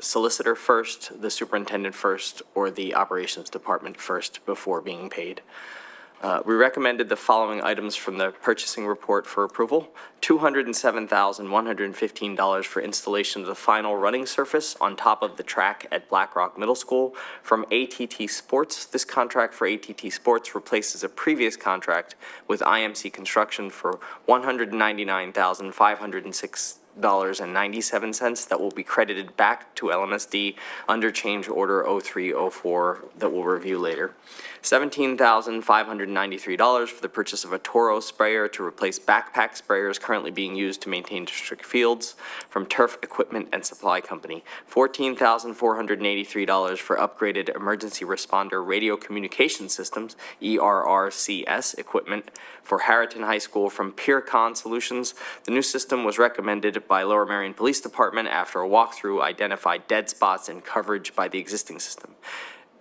solicitor first, the superintendent first, or the operations department first before being paid. We recommended the following items from the purchasing report for approval: $207,115 for installation of the final running surface on top of the track at Black Rock Middle School from ATT Sports. This contract for ATT Sports replaces a previous contract with IMC Construction for $199,506.97 that will be credited back to LMSD under change order 0304 that we'll review later. $17,593 for the purchase of a Toro sprayer to replace backpack sprayers currently being used to maintain district fields from Turf Equipment and Supply Company. $14,483 for upgraded emergency responder radio communication systems, ERRCS equipment for Harriton High School from PeerCon Solutions. The new system was recommended by Lower Merion Police Department after a walkthrough identified dead spots in coverage by the existing system.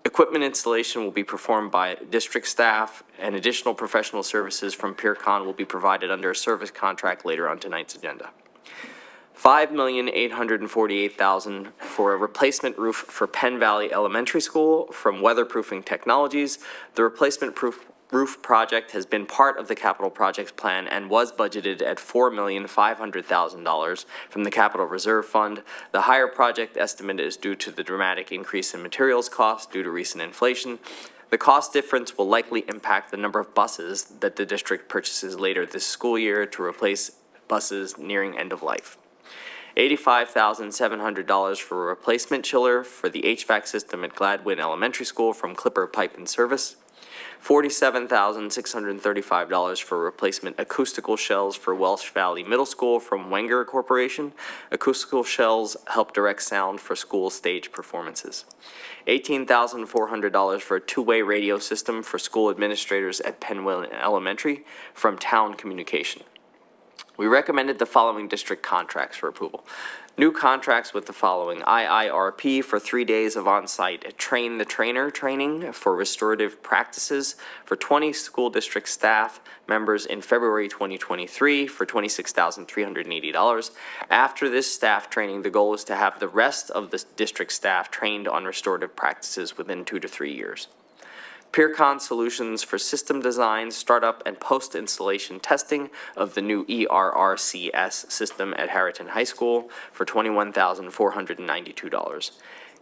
Equipment installation will be performed by district staff, and additional professional services from PeerCon will be provided under a service contract later on tonight's agenda. $5,848,000 for a replacement roof for Penn Valley Elementary School from Weatherproofing Technologies. The replacement roof project has been part of the capital projects plan and was budgeted at $4,500,000 from the Capital Reserve Fund. The higher project estimate is due to the dramatic increase in materials costs due to recent inflation. The cost difference will likely impact the number of buses that the district purchases later this school year to replace buses nearing end of life. $85,700 for a replacement chiller for the HVAC system at Gladwin Elementary School from Clipper Pipe and Service. $47,635 for replacement acoustical shells for Welsh Valley Middle School from Wenger Corporation. Acoustical shells help direct sound for school stage performances. $18,400 for a two-way radio system for school administrators at Penwell Elementary from Town Communication. We recommended the following district contracts for approval. New contracts with the following: IIRP for 3 days of on-site Train the Trainer training for restorative practices for 20 school district staff members in February 2023 for $26,380. After this staff training, the goal is to have the rest of the district staff trained on restorative practices within 2 to 3 years. PeerCon Solutions for system design, startup, and post-installation testing of the new ERRCS system at Harriton High School for $21,492.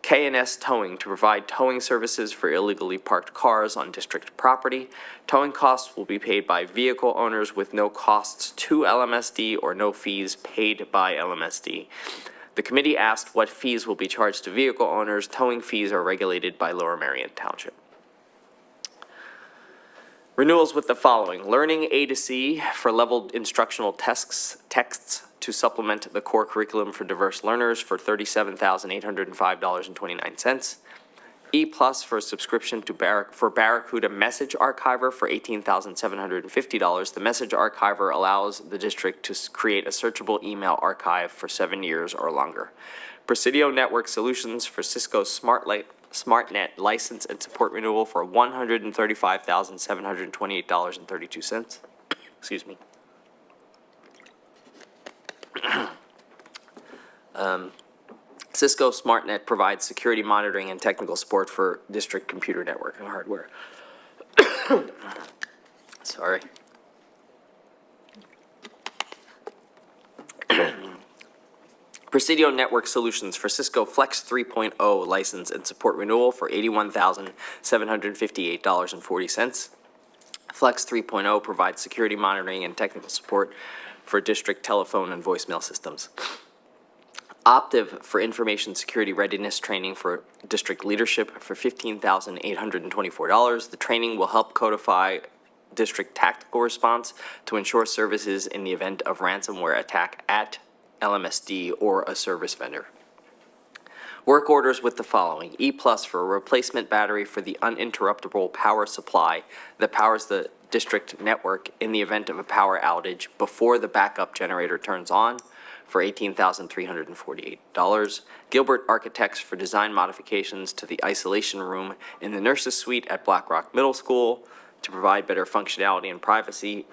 K&S Towing to provide towing services for illegally parked cars on district property. Towing costs will be paid by vehicle owners with no costs to LMSD or no fees paid by LMSD. The committee asked what fees will be charged to vehicle owners. Towing fees are regulated by Lower Merion Township. Renewals with the following: Learning A to C for leveled instructional texts to supplement the core curriculum for diverse learners for $37,805.29. E+ for a subscription to Barracuda Message Archiver for $18,750. The Message Archiver allows the district to create a searchable email archive for 7 years or longer. Presidio Network Solutions for Cisco SmartNet license and support renewal for $135,728.32. Excuse me. Cisco SmartNet provides security monitoring and technical support for district computer network and hardware. Sorry. Presidio Network Solutions for Cisco Flex 3.0 license and support renewal for $81,758.40. Flex 3.0 provides security monitoring and technical support for district telephone and voicemail systems. Optiv for information security readiness training for district leadership for $15,824. The training will help codify district tactical response to ensure services in the event of ransomware attack at Lmsb or a service vendor. Work orders with the following: E+ for a replacement battery for the uninterruptible power supply that powers the district network in the event of a power outage before the backup generator turns on for $18,348. Gilbert Architects for design modifications to the isolation room in the nurses suite at Black Rock Middle School to provide better functionality and privacy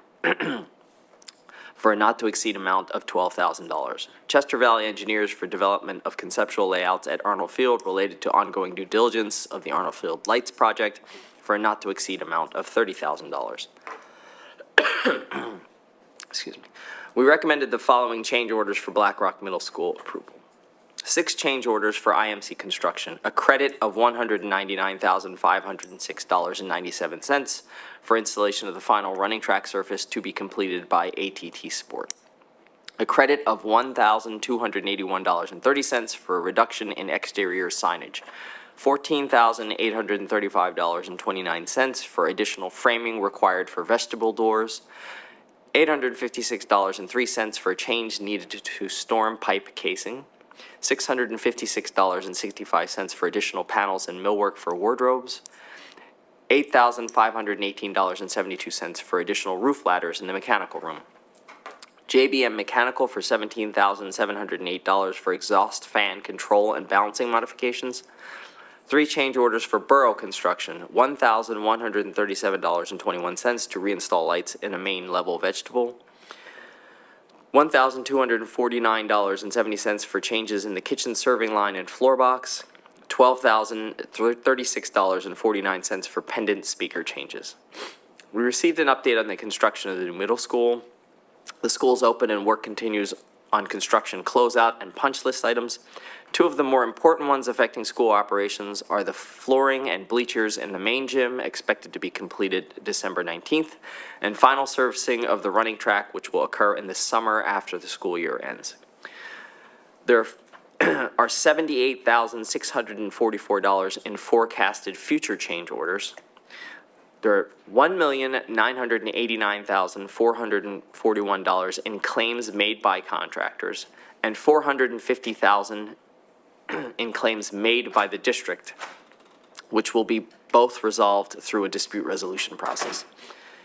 for a not-to-exceed amount of $12,000. Chester Valley Engineers for development of conceptual layouts at Arnold Field related to ongoing due diligence of the Arnold Field Lights project for a not-to-exceed amount of $30,000. Excuse me. We recommended the following change orders for Black Rock Middle School approval. 6 change orders for IMC construction, a credit of $199,506.97 for installation of the final running track surface to be completed by ATT Sport. A credit of $1,281.30 for a reduction in exterior signage. $14,835.29 for additional framing required for vestibule doors. $856.03 for a change needed to storm pipe casing. $656.65 for additional panels and millwork for wardrobes. $8,518.72 for additional roof ladders in the mechanical room. JBM Mechanical for $17,708 for exhaust fan control and balancing modifications. 3 change orders for Borough Construction, $1,137.21 to reinstall lights in a main level vegetable. $1,249.70 for changes in the kitchen serving line and floor box. $12,036.49 for pendant speaker changes. We received an update on the construction of the new middle school. The school is open and work continues on construction closeout and punch list items. 2 of the more important ones affecting school operations are the flooring and bleachers in the main gym, expected to be completed December 19th, and final servicing of the running track, which will occur in the summer after the school year ends. There are $78,644 in forecasted future change orders. There are $1,989,441 in claims made by contractors and $450,000 in claims made by the district, which will be both resolved through a dispute resolution process.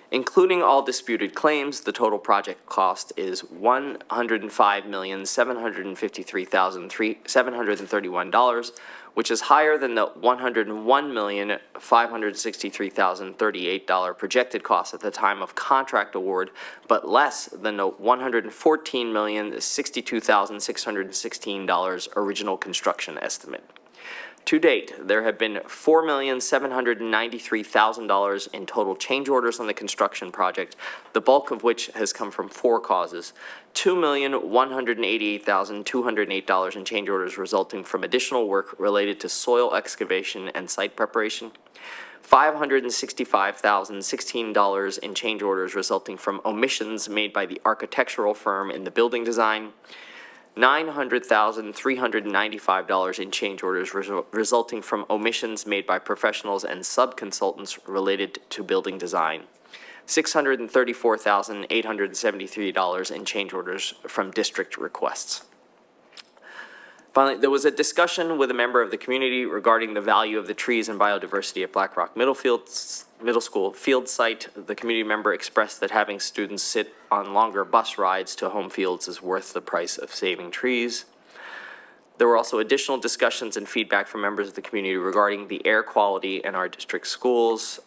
Including all disputed claims, the total project cost is $105,753,731, which is higher than the $101,563,038 projected cost at the time of contract award, but less than the $114,062,616 original construction estimate. To date, there have been $4,793,000 in total change orders on the construction project, the bulk of which has come from 4 causes. $2,188,208 in change orders resulting from additional work related to soil excavation and site preparation. $565,016 in change orders resulting from omissions made by the architectural firm in the building design. $900,395 in change orders resulting from omissions made by professionals and sub-consultants related to building design. $634,873 in change orders from district requests. Finally, there was a discussion with a member of the community regarding the value of the trees and biodiversity at Black Rock Middle School field site. The community member expressed that having students sit on longer bus rides to home fields is worth the price of saving trees. There were also additional discussions and feedback from members of the community regarding the air quality in our district schools.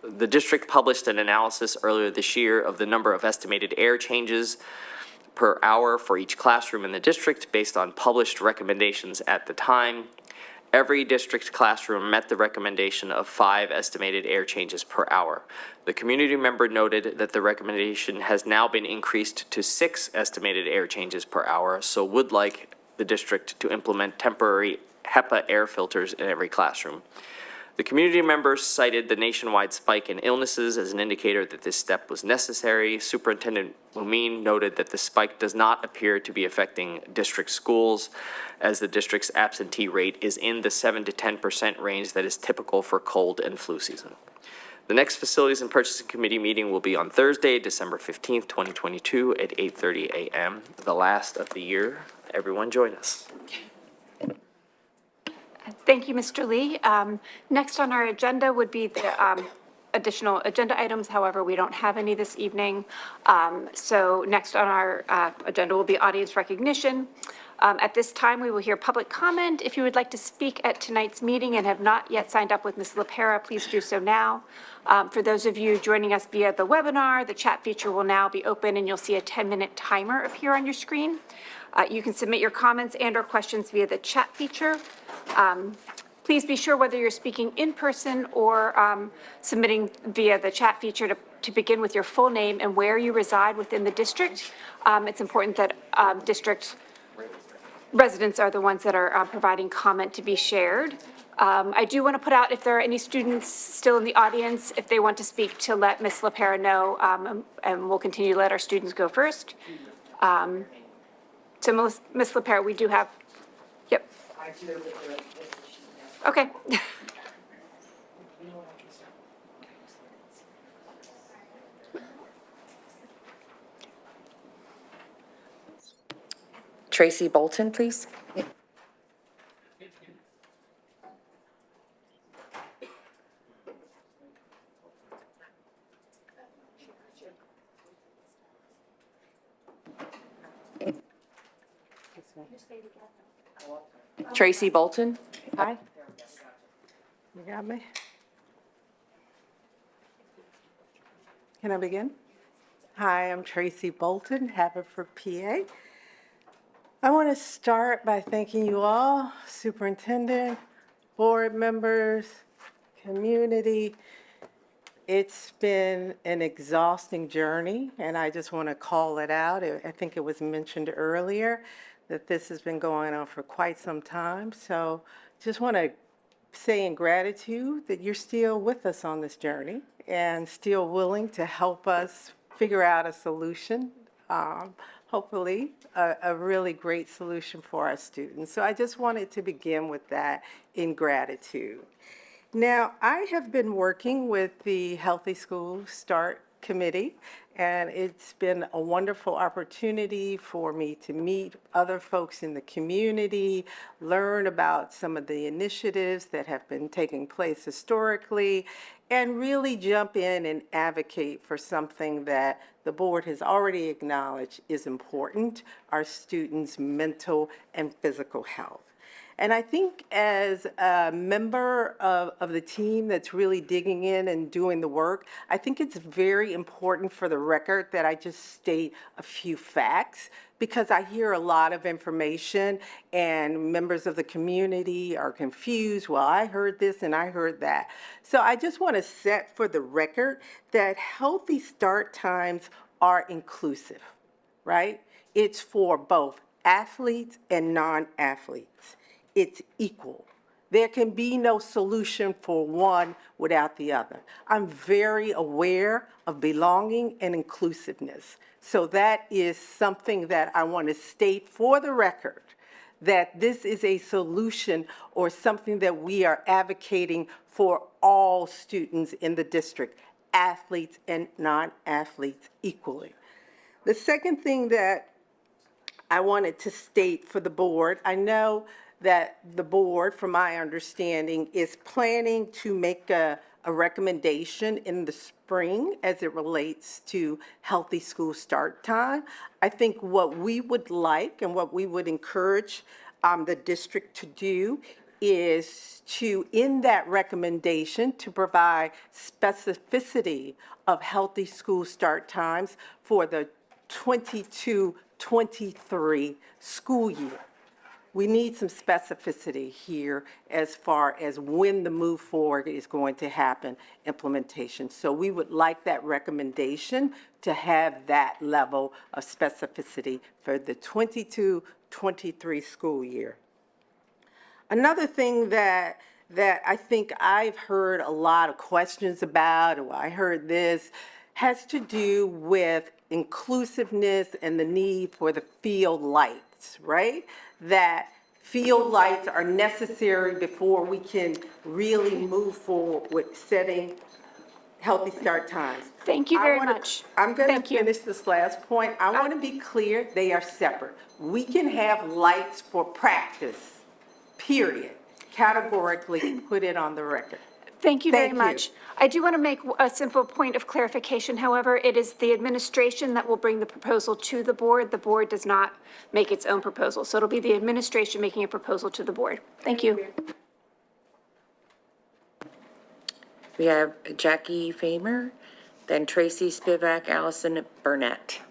The district published an analysis earlier this year of the number of estimated air changes per hour for each classroom in the district based on published recommendations at the time. Every district classroom met the recommendation of 5 estimated air changes per hour. The community member noted that the recommendation has now been increased to 6 estimated air changes per hour, so would like the district to implement temporary HEPA air filters in every classroom. The community members cited the nationwide spike in illnesses as an indicator that this step was necessary. Superintendent Mumin noted that the spike does not appear to be affecting district schools, as the district's absentee rate is in the 7 to 10% range that is typical for cold and flu season. The next Facilities and Purchasing Committee meeting will be on Thursday, December 15th, 2022 at 8:30 a.m., the last of the year. Everyone join us. Thank you, Mr. Lee. Next on our agenda would be the additional agenda items. However, we don't have any this evening. So next on our agenda will be audience recognition. At this time, we will hear public comment. If you would like to speak at tonight's meeting and have not yet signed up with Ms. LaPera, please do so now. For those of you joining us via the webinar, the chat feature will now be open and you'll see a 10-minute timer appear on your screen. You can submit your comments and or questions via the chat feature. Please be sure whether you're speaking in person or submitting via the chat feature to begin with your full name and where you reside within the district. It's important that district residents are the ones that are providing comment to be shared. I do want to put out if there are any students still in the audience, if they want to speak, to let Ms. LaPera know, and we'll continue to let our students go first. So Ms. LaPera, we do have, yep. Okay. Tracy Bolton, please. Tracy Bolton. Hi. You got me? Can I begin? Hi, I'm Tracy Bolton, Haverford, PA. I want to start by thanking you all, superintendent, board members, community. It's been an exhausting journey, and I just want to call it out. I think it was mentioned earlier that this has been going on for quite some time. So just want to say in gratitude that you're still with us on this journey and still willing to help us figure out a solution, hopefully a really great solution for our students. So I just wanted to begin with that in gratitude. Now, I have been working with the Healthy School Start Committee, and it's been a wonderful opportunity for me to meet other folks in the community, learn about some of the initiatives that have been taking place historically, and really jump in and advocate for something that the board has already acknowledged is important, our students' mental and physical health. And I think as a member of the team that's really digging in and doing the work, I think it's very important for the record that I just state a few facts, because I hear a lot of information and members of the community are confused. Well, I heard this and I heard that. So I just want to set for the record that healthy start times are inclusive, right? It's for both athletes and non-athletes. It's equal. There can be no solution for one without the other. I'm very aware of belonging and inclusiveness. So that is something that I want to state for the record, that this is a solution or something that we are advocating for all students in the district, athletes and non-athletes equally. The second thing that I wanted to state for the board, I know that the board, from my understanding, is planning to make a recommendation in the spring as it relates to healthy school start time. I think what we would like and what we would encourage the district to do is to, in that recommendation, to provide specificity of healthy school start times for the 22 23 school year. We need some specificity here as far as when the move forward is going to happen, implementation. So we would like that recommendation to have that level of specificity for the 22-23 school year. Another thing that I think I've heard a lot of questions about, or I heard this, has to do with inclusiveness and the need for the field lights, right? That field lights are necessary before we can really move forward with setting healthy start times. Thank you very much. I'm going Thank to you. finish this last point. I want to be clear, they are separate. We can have lights for practice, period. Categorically put it on the record. Thank you very Thank you. much. I do want to make a simple point of clarification, however. It is the administration that will bring the proposal to the board. The board does not make its own proposal. So it'll be the administration making a proposal to the board. Thank you. We have Jackie Famer, then Tracy Spivak, Allison Burnett.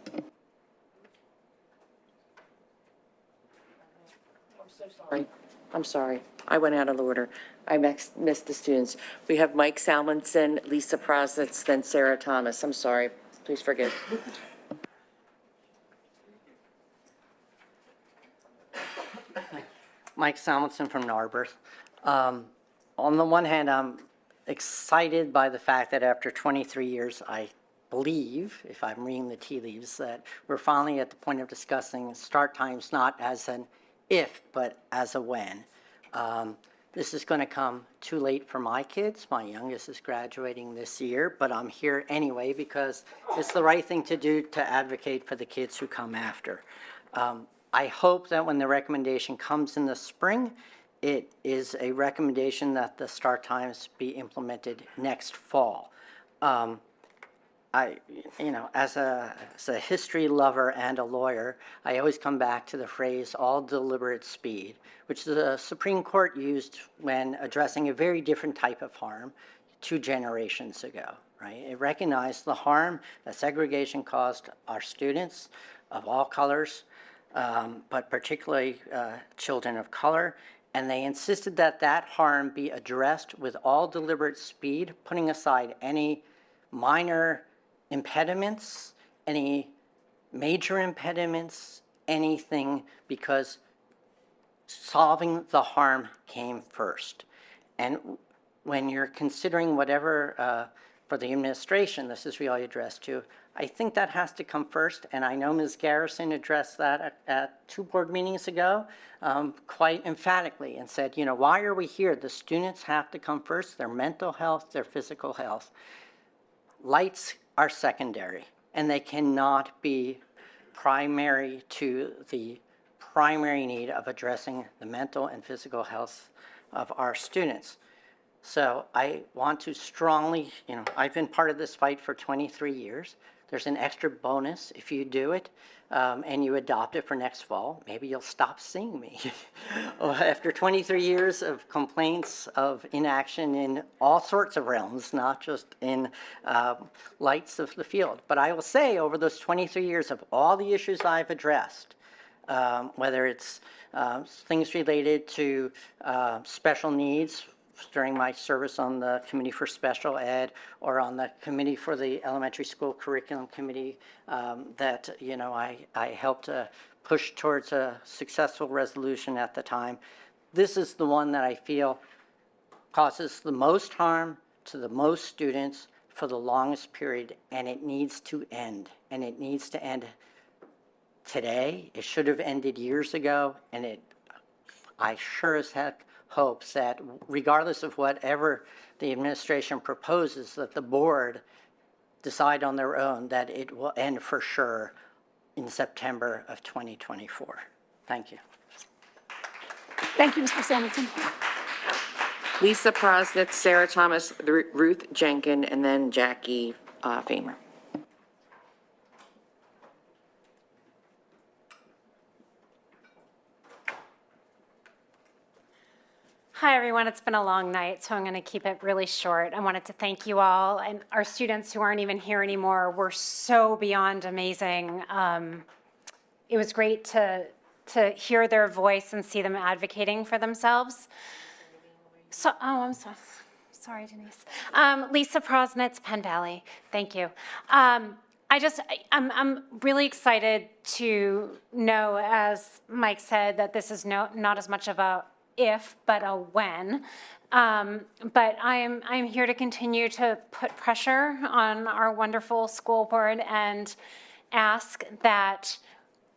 I'm sorry. I went out of order. I missed the students. We have Mike Salmonson, Lisa Prosnitz, then Sarah Thomas. I'm sorry. Please forgive. Mike Salmonson from Narberth. On the one hand, I'm excited by the fact that after 23 years, I believe, if I'm reading the tea leaves, that we're finally at the point of discussing start times not as an if, but as a when. This is going to come too late for my kids. My youngest is graduating this year, but I'm here anyway because it's the right thing to do to advocate for the kids who come after. I hope that when the recommendation comes in the spring, it is a recommendation that the start times be implemented next fall. As a history lover and a lawyer, I always come back to the phrase all deliberate speed, which the Supreme Court used when addressing a very different type of harm 2 generations ago, right? It recognized the harm that segregation caused our students of all colors, but particularly children of color, and they insisted that that harm be addressed with all deliberate speed, putting aside any minor impediments, any major impediments, anything, because solving the harm came first. And when you're considering whatever for the administration, this is really addressed to, I think that has to come first, and I know Ms. Garrison addressed that at 2 board meetings ago quite emphatically and said, why are we here? The students have to come first, their mental health, their physical health. Lights are secondary, and they cannot be primary to the primary need of addressing the mental and physical health of our students. So I want to strongly, I've been part of this fight for 23 years. There's an extra bonus if you do it and you adopt it for next fall. Maybe you'll stop seeing me. After 23 years of complaints of inaction in all sorts of realms, not just in lights of the field. But I will say over those 23 years of all the issues I've addressed, whether it's things related to special needs, during my service on the Committee for Special Ed or on the Committee for the Elementary School Curriculum Committee that, I helped push towards a successful resolution at the time. This is the one that I feel causes the most harm to the most students for the longest period, and it needs to end. And it needs to end today. It should have ended years ago, and I sure as heck hopes that regardless of whatever the administration proposes, that the board decide on their own that it will end for sure in September of 2024. Thank you. Thank you, Mr. Samuelson. Lisa Prosnitz, Sarah Thomas, Ruth Jenkin, and then Jackie Famer. Hi, everyone. It's been a long night, so I'm going to keep it really short. I wanted to thank you all and our students who aren't even here anymore. We're so beyond amazing. it was great to hear their voice and see them advocating for themselves. So, oh, I'm sorry. Sorry, Denise. Lisa Prosnitz, Penn Valley. Thank you. I'm really excited to know, as Mike said, that this is not as much of a if, but a when. But I'm here to continue to put pressure on our wonderful school board and ask that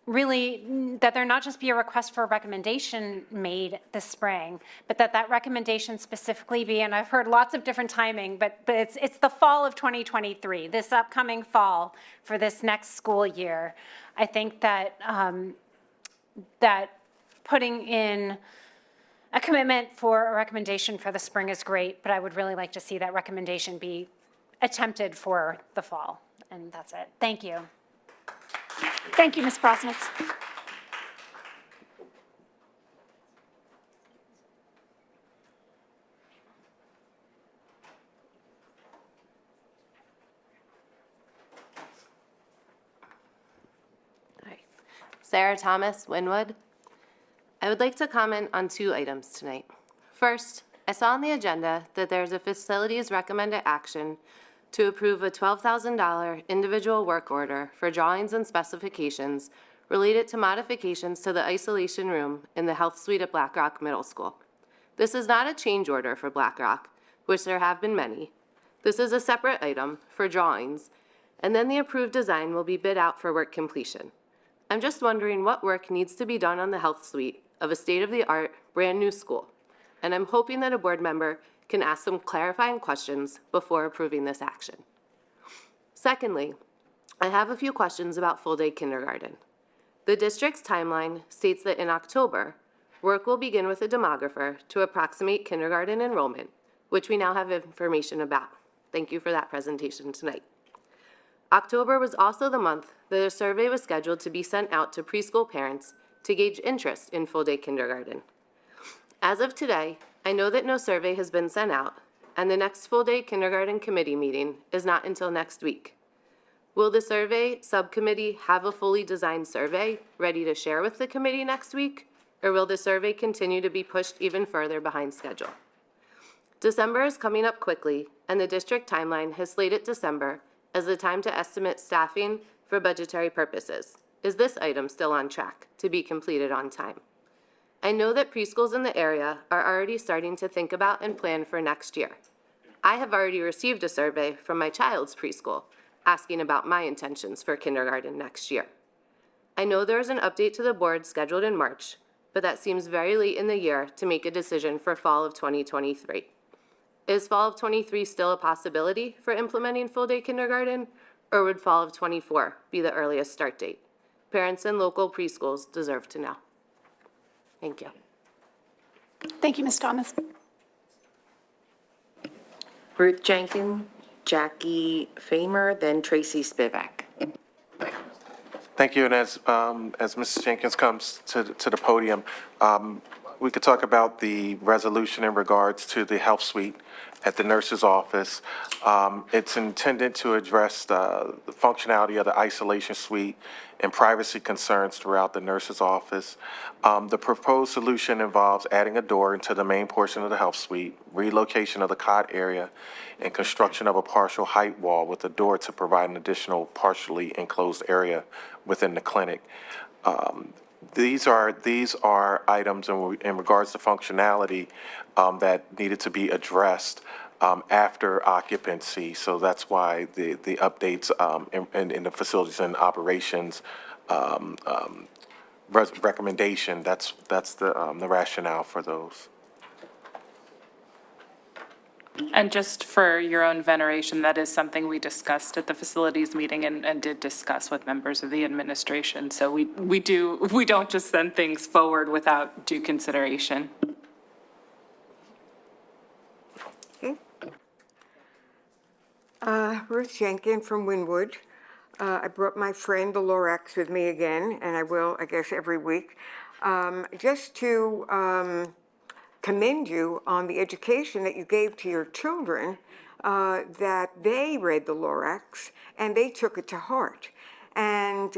really, that there not just be a request for a recommendation made this spring, but that recommendation specifically be, and I've heard lots of different timing, but it's the fall of 2023, this upcoming fall for this next school year. I think that that putting in a commitment for a recommendation for the spring is great, but I would really like to see that recommendation be attempted for the fall. And that's it. Thank you. Thank you, Ms. Prosnitz. Sarah Thomas, Winwood. I would like to comment on 2 items tonight. First, I saw on the agenda that there's a facilities recommended action to approve a $12,000 individual work order for drawings and specifications related to modifications to the isolation room in the health suite at Black Rock Middle School. This is not a change order for Black Rock, which there have been many. This is a separate item for drawings, and then the approved design will be bid out for work completion. I'm just wondering what work needs to be done on the health suite of a state-of-the-art, brand-new school, and I'm hoping that a board member can ask some clarifying questions before approving this action. Secondly, I have a few questions about full-day kindergarten. The district's timeline states that in October, work will begin with a demographer to approximate kindergarten enrollment, which we now have information about. Thank you for that presentation tonight. October was also the month that a survey was scheduled to be sent out to preschool parents to gauge interest in full-day kindergarten. As of today, I know that no survey has been sent out, and the next full-day kindergarten committee meeting is not until next week. Will the survey subcommittee have a fully designed survey ready to share with the committee next week, or will the survey continue to be pushed even further behind schedule? December is coming up quickly, and the district timeline has slated December as the time to estimate staffing for budgetary purposes. Is this item still on track to be completed on time? I know that preschools in the area are already starting to think about and plan for next year. I have already received a survey from my child's preschool asking about my intentions for kindergarten next year. I know there is an update to the board scheduled in March, but that seems very late in the year to make a decision for fall of 2023. Is fall of 23 still a possibility for implementing full-day kindergarten, or would fall of 24 be the earliest start date? Parents in local preschools deserve to know. Thank you. Thank you, Ms. Thomas. Ruth Jenkins, Jackie Famer, then Tracy Spivak. Thank you, and as Mrs. Jenkins comes to the podium, we could talk about the resolution in regards to the health suite at the nurse's office. It's intended to address the functionality of the isolation suite and privacy concerns throughout the nurse's office. The proposed solution involves adding a door into the main portion of the health suite, relocation of the cot area, and construction of a partial height wall with a door to provide an additional partially enclosed area within the clinic. These are items in regards to functionality that needed to be addressed after occupancy. So that's why the updates in the facilities and operations recommendation. That's the rationale for those. And just for your own veneration, that is something we discussed at the facilities meeting and did discuss with members of the administration. So we don't just send things forward without due consideration. Ruth Jenkins from Wynwood. I brought my friend the Lorax with me again, and I will, I guess, every week, just to commend you on the education that you gave to your children, that they read the Lorax and they took it to heart. And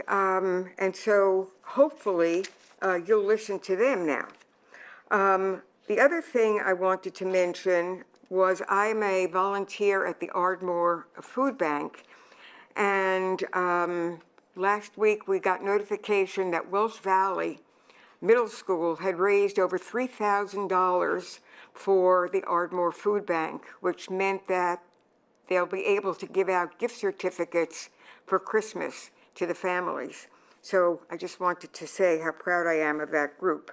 so hopefully you'll listen to them now. The other thing I wanted to mention was I'm a volunteer at the Ardmore Food Bank. And last week we got notification that Welsh Valley Middle School had raised over $3,000 for the Ardmore Food Bank, which meant that they'll be able to give out gift certificates for Christmas to the families. So I just wanted to say how proud I am of that group.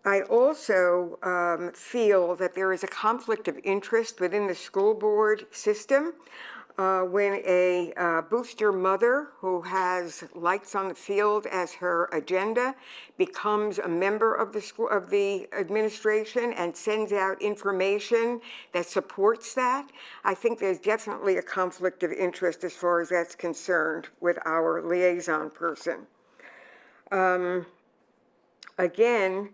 I also feel that there is a conflict of interest within the school board system when a booster mother who has lights on the field as her agenda becomes a member of the school, of the administration, and sends out information that supports that. I think there's definitely a conflict of interest as far as that's concerned with our liaison person. Again,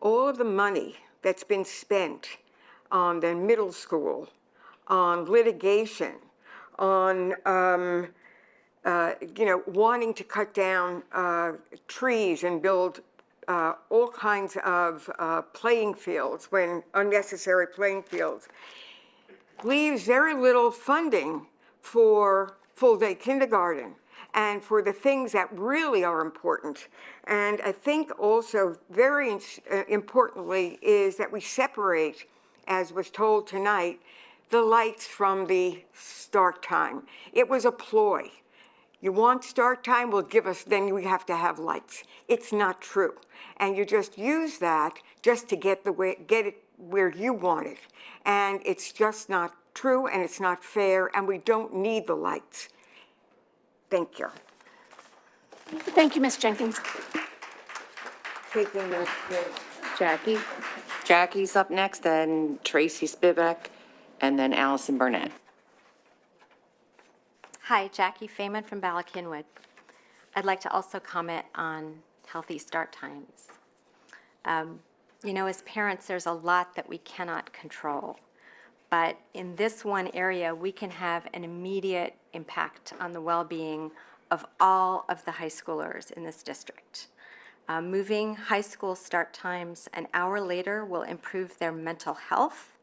all of the money that's been spent on the middle school, on litigation, on wanting to cut down trees and build all kinds of playing fields, when unnecessary playing fields, leaves very little funding for full-day kindergarten and for the things that really are important. And I think also very importantly is that we separate, as was told tonight, the lights from the start time. It was a ploy. You want start time, well, give us, then we have to have lights. It's not true. And you just use that just to get it where you want it. And it's just not true, and it's not fair, and we don't need the lights. Thank you. Thank you, Ms. Jenkins. Taking those Jackie? Jackie's up next, then Tracy Spivak, and then Allison Burnett. Hi, Jackie Feynman from Bala Cynwyd. I'd like to also comment on healthy start times. As parents, there's a lot that we cannot control. But in this one area, we can have an immediate impact on the well-being of all of the high schoolers in this district. Moving high school start times an hour later will improve their mental health,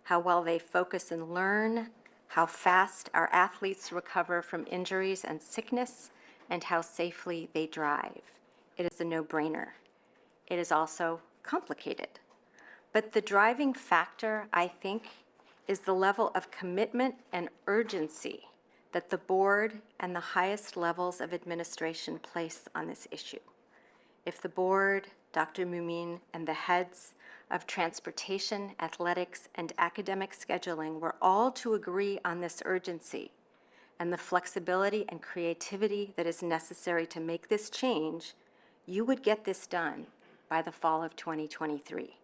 how well they focus and learn, how fast our athletes recover from injuries and sickness, and how safely they drive. It is a no-brainer. It is also complicated. But the driving factor, I think, is the level of commitment and urgency that the board and the highest levels of administration place on this issue. If the board, Dr. Mumin, and the heads of transportation, athletics, and academic scheduling were all to agree on this urgency and the flexibility and creativity that is necessary to make this change, you would get this done by the fall of 2023.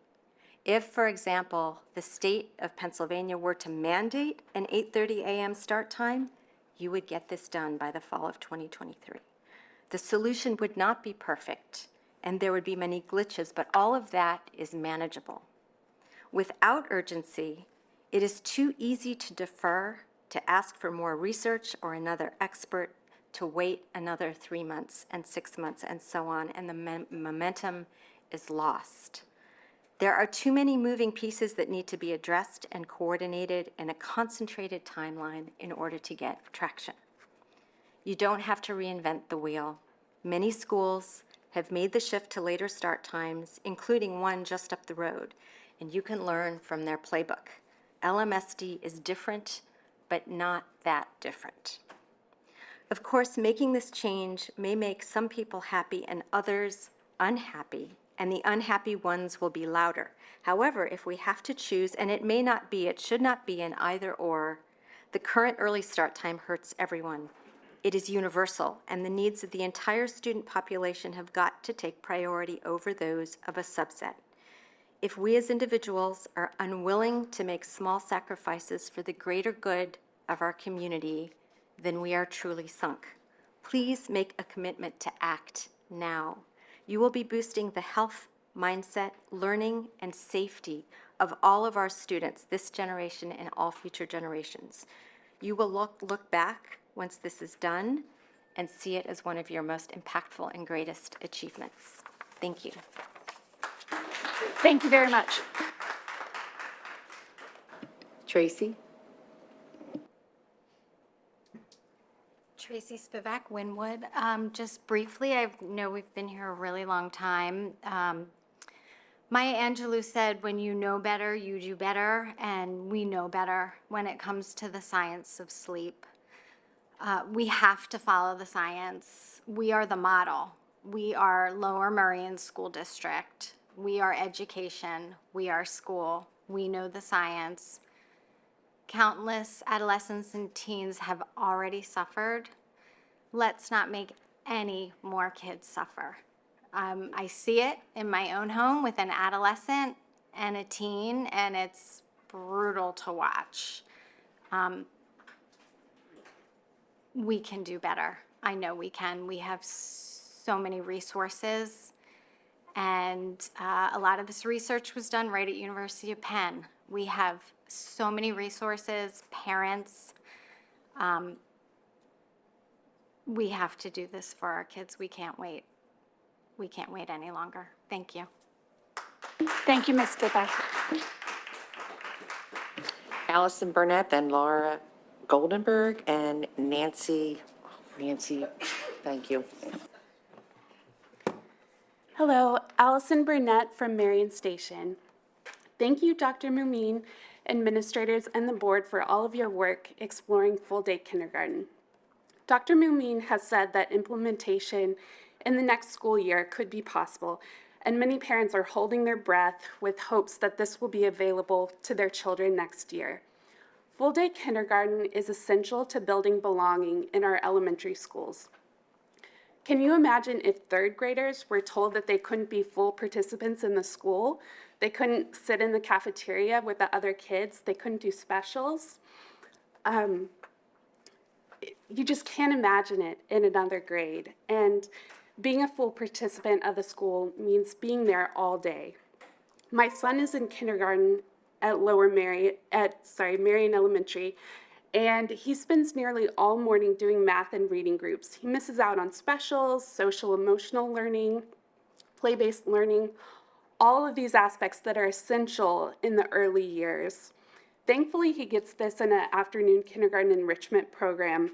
If, for example, the state of Pennsylvania were to mandate an 8:30 a.m. start time, you would get this done by the fall of 2023. The solution would not be perfect, and there would be many glitches, but all of that is manageable. Without urgency, it is too easy to defer, to ask for more research or another expert, to wait another 3 months and 6 months and so on, and the momentum is lost. There are too many moving pieces that need to be addressed and coordinated in a concentrated timeline in order to get traction. You don't have to reinvent the wheel. Many schools have made the shift to later start times, including one just up the road, and you can learn from their playbook. Lmsb is different, but not that different. Of course, making this change may make some people happy and others unhappy, and the unhappy ones will be louder. However, if we have to choose, and it should not be an either or, the current early start time hurts everyone. It is universal, and the needs of the entire student population have got to take priority over those of a subset. If we as individuals are unwilling to make small sacrifices for the greater good of our community, then we are truly sunk. Please make a commitment to act now. You will be boosting the health, mindset, learning, and safety of all of our students, this generation and all future generations. You will look back once this is done and see it as one of your most impactful and greatest achievements. Thank you. Thank you very much. Tracy? Tracy Spivak, Winwood. Just briefly, I know we've been here a really long time. Maya Angelou said, when you know better, you do better, and we know better when it comes to the science of sleep. We have to follow the science. We are the model. We are Lower Merion School District. We are education. We are school. We know the science. Countless adolescents and teens have already suffered. Let's not make any more kids suffer. I see it in my own home with an adolescent and a teen, and it's brutal to watch. We can do better. I know we can. We have so many resources, and a lot of this research was done right at University of Penn. We have so many resources, parents. We have to do this for our kids. We can't wait. We can't wait any longer. Thank you. Thank you, Ms. Spivak. Allison Burnett, then Laura Goldenberg, and Nancy, thank you. Hello, Allison Burnett from Marion Station. Thank you, Dr. Mumin, administrators, and the board for all of your work exploring full-day kindergarten. Dr. Mumin has said that implementation in the next school year could be possible, and many parents are holding their breath with hopes that this will be available to their children next year. Full-day kindergarten is essential to building belonging in our elementary schools. Can you imagine if third graders were told that they couldn't be full participants in the school? They couldn't sit in the cafeteria with the other kids. They couldn't do specials. You just can't imagine it in another grade. And being a full participant of the school means being there all day. My son is in kindergarten at Marion Elementary, and he spends nearly all morning doing math and reading groups. He misses out on specials, social emotional learning, play-based learning, all of these aspects that are essential in the early years. Thankfully, he gets this in an afternoon kindergarten enrichment program,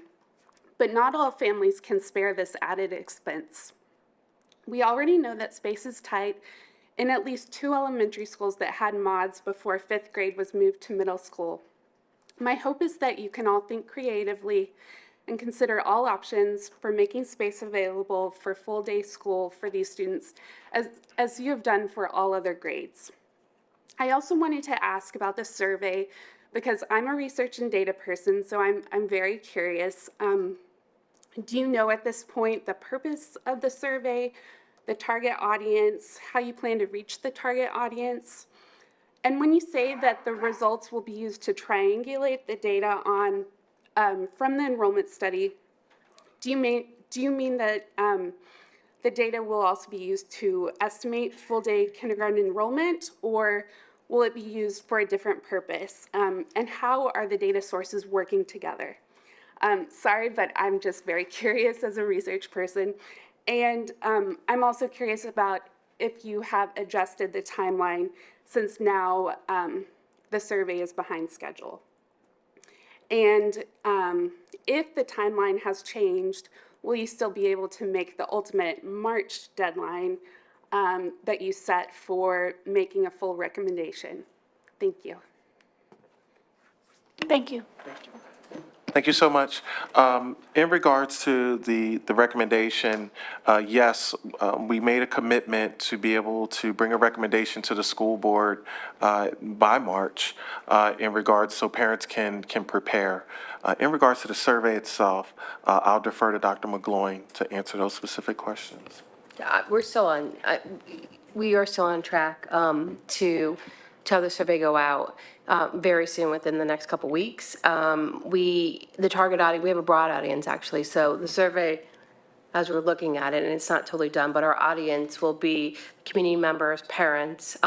but not all families can spare this added expense. We already know that space is tight in at least 2 elementary schools that had mods before 5th grade was moved to middle school. My hope is that you can all think creatively and consider all options for making space available for full-day school for these students, as you have done for all other grades. I also wanted to ask about the survey because I'm a research and data person, so I'm very curious. Do you know at this point the purpose of the survey, the target audience, how you plan to reach the target audience? And when you say that the results will be used to triangulate the data on from the enrollment study, do you mean that the data will also be used to estimate full-day kindergarten enrollment, or will it be used for a different purpose? And how are the data sources working together? Sorry, but I'm just very curious as a research person. And I'm also curious about if you have adjusted the timeline since now the survey is behind schedule. And if the timeline has changed, will you still be able to make the ultimate March deadline that you set for making a full recommendation? Thank you. Thank you. Thank you so much. In regards to the recommendation, yes, we made a commitment to be able to bring a recommendation to the school board by March in regards so parents can prepare. In regards to the survey itself, I'll defer to Dr. McGloin to answer those specific questions. We are still on track to have the survey go out very soon, within the next couple weeks. The target audience, we have a broad audience actually, so the survey as we're looking at it, and it's not totally done, but our audience will be community members, parents,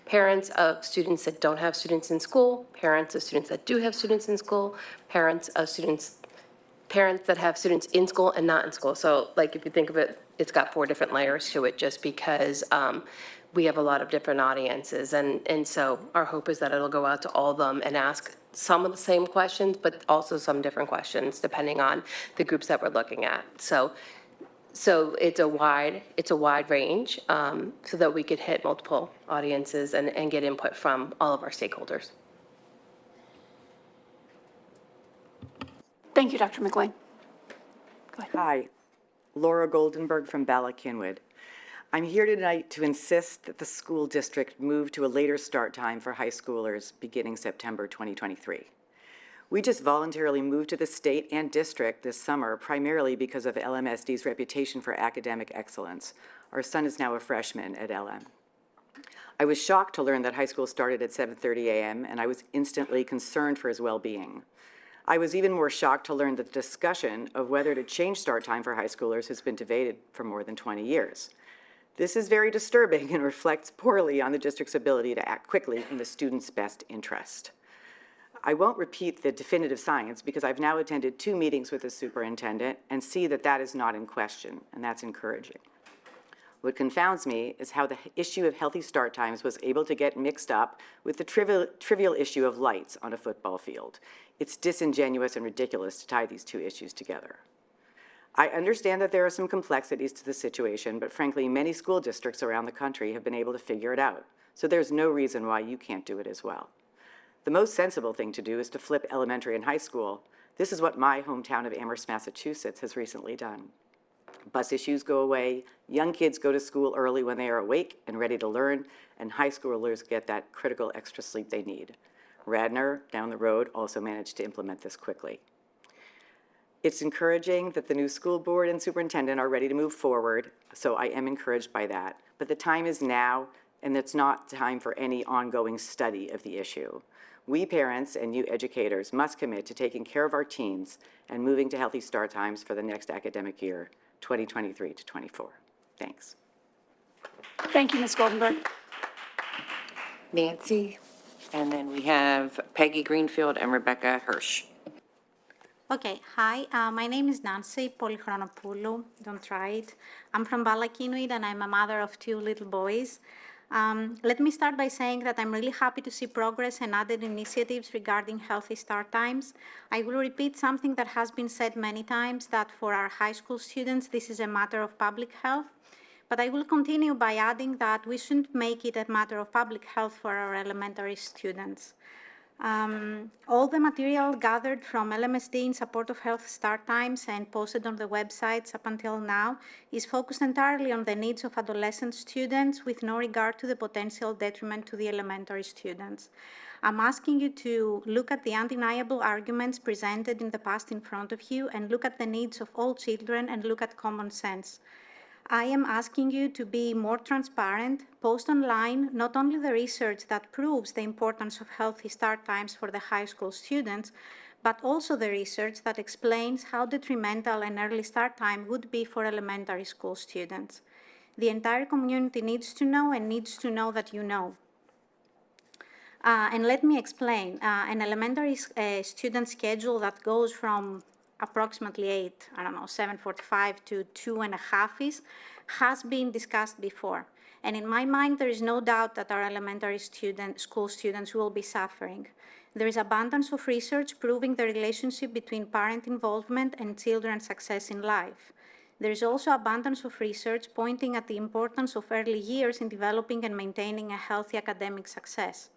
parents of students that don't have students in school, parents of students that do have students in school, parents of students, parents that have students in school and not in school. So like if you think of it, it's got 4 different layers to it just because we have a lot of different audiences. And so our hope is that it'll go out to all of them and ask some of the same questions, but also some different questions depending on the groups that we're looking at. So it's a wide range so that we could hit multiple audiences and get input from all of our stakeholders. Thank you, Dr. McLean. Hi, Laura Goldenberg from Bala Kinwood. I'm here tonight to insist that the school district move to a later start time for high schoolers beginning September 2023. We just voluntarily moved to the state and district this summer primarily because of LMSD's reputation for academic excellence. Our son is now a freshman at LM. I was shocked to learn that high school started at 7:30 a.m. and I was instantly concerned for his well-being. I was even more shocked to learn that the discussion of whether to change start time for high schoolers has been debated for more than 20 years. This is very disturbing and reflects poorly on the district's ability to act quickly in the student's best interest. I won't repeat the definitive science because I've now attended 2 meetings with the superintendent and see that that is not in question, and that's encouraging. What confounds me is how the issue of healthy start times was able to get mixed up with the trivial issue of lights on a football field. It's disingenuous and ridiculous to tie these 2 issues together. I understand that there are some complexities to the situation, but frankly, many school districts around the country have been able to figure it out, so there's no reason why you can't do it as well. The most sensible thing to do is to flip elementary and high school. This is what my hometown of Amherst, Massachusetts has recently done. Bus issues go away, young kids go to school early when they are awake and ready to learn, and high schoolers get that critical extra sleep they need. Radnor, down the road, also managed to implement this quickly. It's encouraging that the new school board and superintendent are ready to move forward, so I am encouraged by that. But the time is now, and it's not time for any ongoing study of the issue. We parents and you educators must commit to taking care of our teens and moving to healthy start times for the next academic year, 2023 to 24. Thanks. Thank you, Ms. Goldenberg. Nancy, and then we have Peggy Greenfield and Rebecca Hirsch. Okay, hi, my name is Nancy Polychronopoulou, don't try it. I'm from Bala Kinwood and I'm a mother of 2 little boys. Let me start by saying that I'm really happy to see progress and added initiatives regarding healthy start times. I will repeat something that has been said many times, that for our high school students, this is a matter of public health. But I will continue by adding that we shouldn't make it a matter of public health for our elementary students. All the material gathered from Lmsb in support of health start times and posted on the websites up until now is focused entirely on the needs of adolescent students with no regard to the potential detriment to the elementary students. I'm asking you to look at the undeniable arguments presented in the past in front of you and look at the needs of all children and look at common sense. I am asking you to be more transparent, post online not only the research that proves the importance of healthy start times for the high school students, but also the research that explains how detrimental an early start time would be for elementary school students. The entire community needs to know and needs to know that you know. And let me explain. An elementary student schedule that goes from approximately 7:45 to 2.5 has been discussed before. And in my mind, there is no doubt that our elementary school students will be suffering. There is abundance of research proving the relationship between parent involvement and children's success in life. There is also abundance of research pointing at the importance of early years in developing and maintaining a healthy academic success.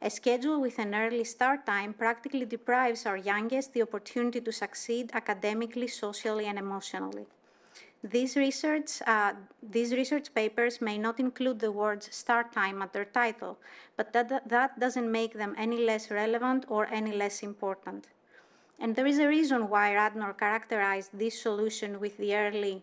A schedule with an early start time practically deprives our youngest the opportunity to succeed academically, socially, and emotionally. These research papers may not include the words start time at their title, but that doesn't make them any less relevant or any less important. And there is a reason why Radnor characterized this solution with the early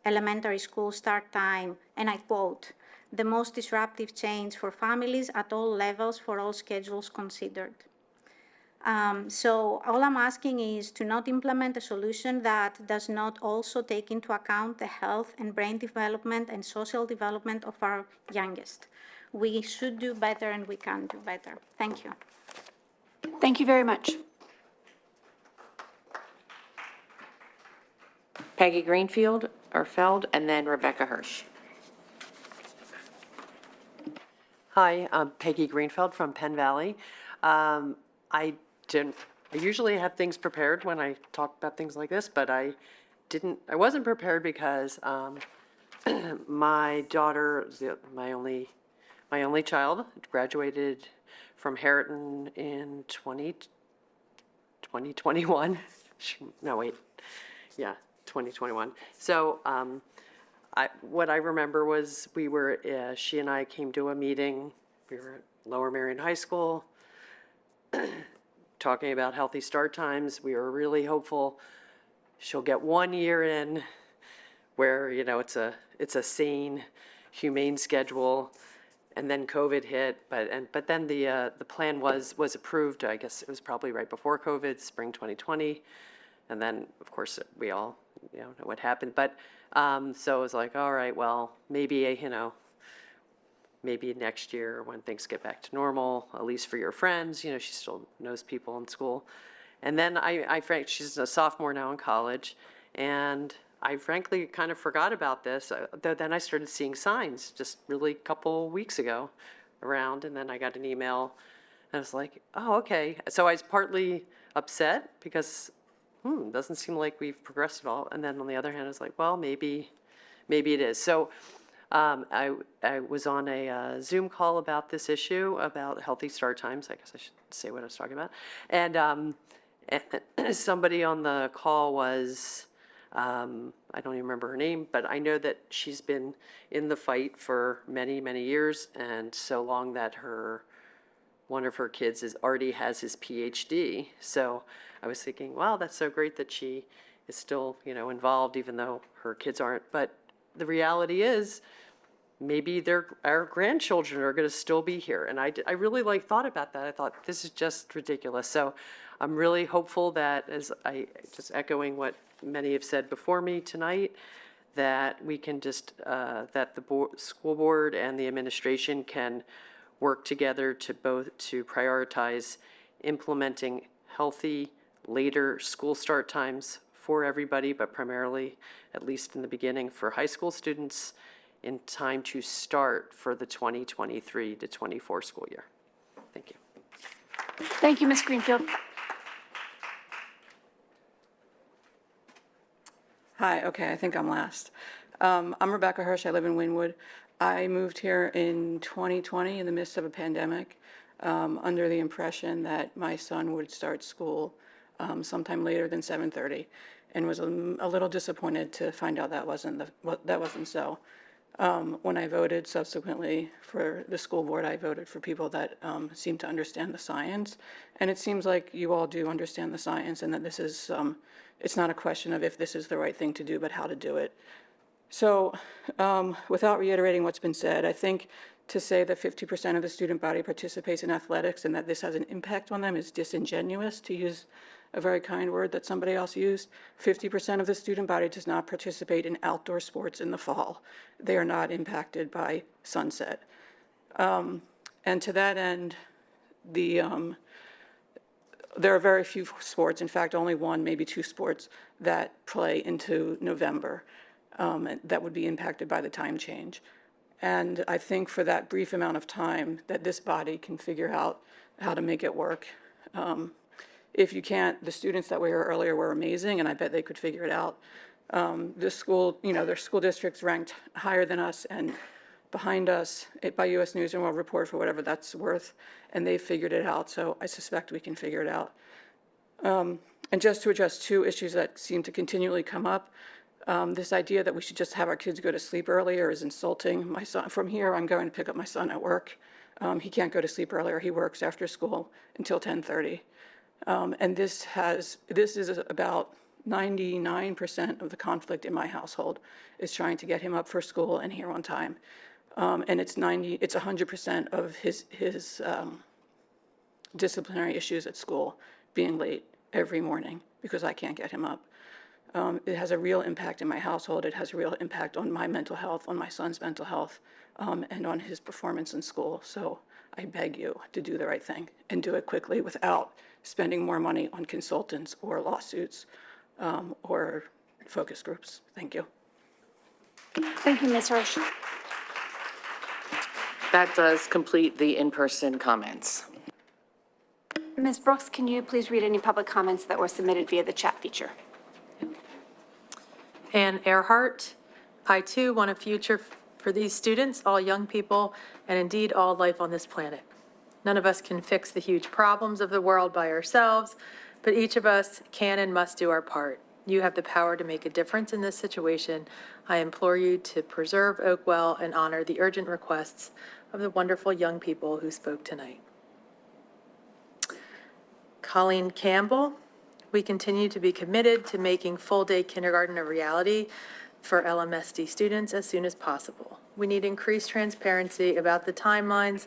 elementary school start time, and I quote, "the most disruptive change for families at all levels for all schedules considered." So all I'm asking is to not implement a solution that does not also take into account the health and brain development and social development of our youngest. We should do better and we can do better. Thank you. Thank you very much. Peggy Greenfield, or Feld, and then Rebecca Hirsch. Hi, I'm Peggy Greenfeld from Penn Valley. I usually have things prepared when I talk about things like this, but I wasn't prepared because my daughter, my only child, graduated from Harriton in 2021. No, wait. Yeah, 2021. So what I remember was she and I came to a meeting. We were at Lower Merion High School talking about healthy start times. We were really hopeful she'll get 1 year in where, it's a sane, humane schedule. And then COVID hit, but then the plan was approved. I guess it was probably right before COVID, spring 2020. And then, of course, we all know what happened. But so it was like, all right, well, maybe maybe next year when things get back to normal, at least for your friends. She still knows people in school. And then she's a sophomore now in college, and I frankly kind of forgot about this. Then I started seeing signs just really a couple weeks ago around, and then I got an email, and I was like, oh, okay. So I was partly upset because it doesn't seem like we've progressed at all. And then on the other hand, I was like, well, maybe it is. So I was on a Zoom call about this issue, about healthy start times. I guess I should say what I was talking about. And somebody on the call was, I don't even remember her name, but I know that she's been in the fight for many, many years, and so long that one of her kids already has his PhD. So I was thinking, wow, that's so great that she is still, involved, even though her kids aren't. But the reality is, maybe our grandchildren are going to still be here. And I really thought about that. I thought, this is just ridiculous. So I'm really hopeful that, just echoing what many have said before me tonight, that we can that the school board and the administration can work together to prioritize implementing healthy later school start times for everybody, but primarily, at least in the beginning, for high school students in time to start for the 2023 to 24 school year. Thank you. Thank you, Ms. Greenfield. Hi, okay, I think I'm last. I'm Rebecca Hirsch, I live in Wynwood. I moved here in 2020 in the midst of a pandemic, under the impression that my son would start school sometime later than 7:30, and was a little disappointed to find out that wasn't so. When I voted subsequently for the school board, I voted for people that seem to understand the science, and it seems like you all do understand the science, and that this is, it's not a question of if this is the right thing to do, but how to do it. So without reiterating what's been said, I think to say that 50% of the student body participates in athletics and that this has an impact on them is disingenuous, to use a very kind word that somebody else used. 50% of the student body does not participate in outdoor sports in the fall. They are not impacted by sunset. And to that end, there are very few sports, in fact, only one, maybe two sports that play into November that would be impacted by the time change. And I think for that brief amount of time that this body can figure out how to make it work. If you can't, the students that were here earlier were amazing, and I bet they could figure it out. This school, their school district's ranked higher than us and behind us by U.S. News and World Report for whatever that's worth, and they've figured it out, so I suspect we can figure it out. And just to address two issues that seem to continually come up, this idea that we should just have our kids go to sleep earlier is insulting. My son, from here, I'm going to pick up my son at work. He can't go to sleep earlier. He works after school until 10:30. And this is about 99% of the conflict in my household is trying to get him up for school and here on time. And it's 100% of his disciplinary issues at school being late every morning because I can't get him up. It has a real impact in my household. It has a real impact on my mental health, on my son's mental health, and on his performance in school. So I beg you to do the right thing and do it quickly without spending more money on consultants or lawsuits or focus groups. Thank you. Thank you, Ms. Hirsch. That does complete the in-person comments. Ms. Brooks, can you please read any public comments that were submitted via the chat feature? Ann Earhart, I too want a future for these students, all young people, and indeed all life on this planet. None of us can fix the huge problems of the world by ourselves, but each of us can and must do our part. You have the power to make a difference in this situation. I implore you to preserve Oakwell and honor the urgent requests of the wonderful young people who spoke tonight. Colleen Campbell, we continue to be committed to making full-day kindergarten a reality for Lmsd students as soon as possible. We need increased transparency about the timelines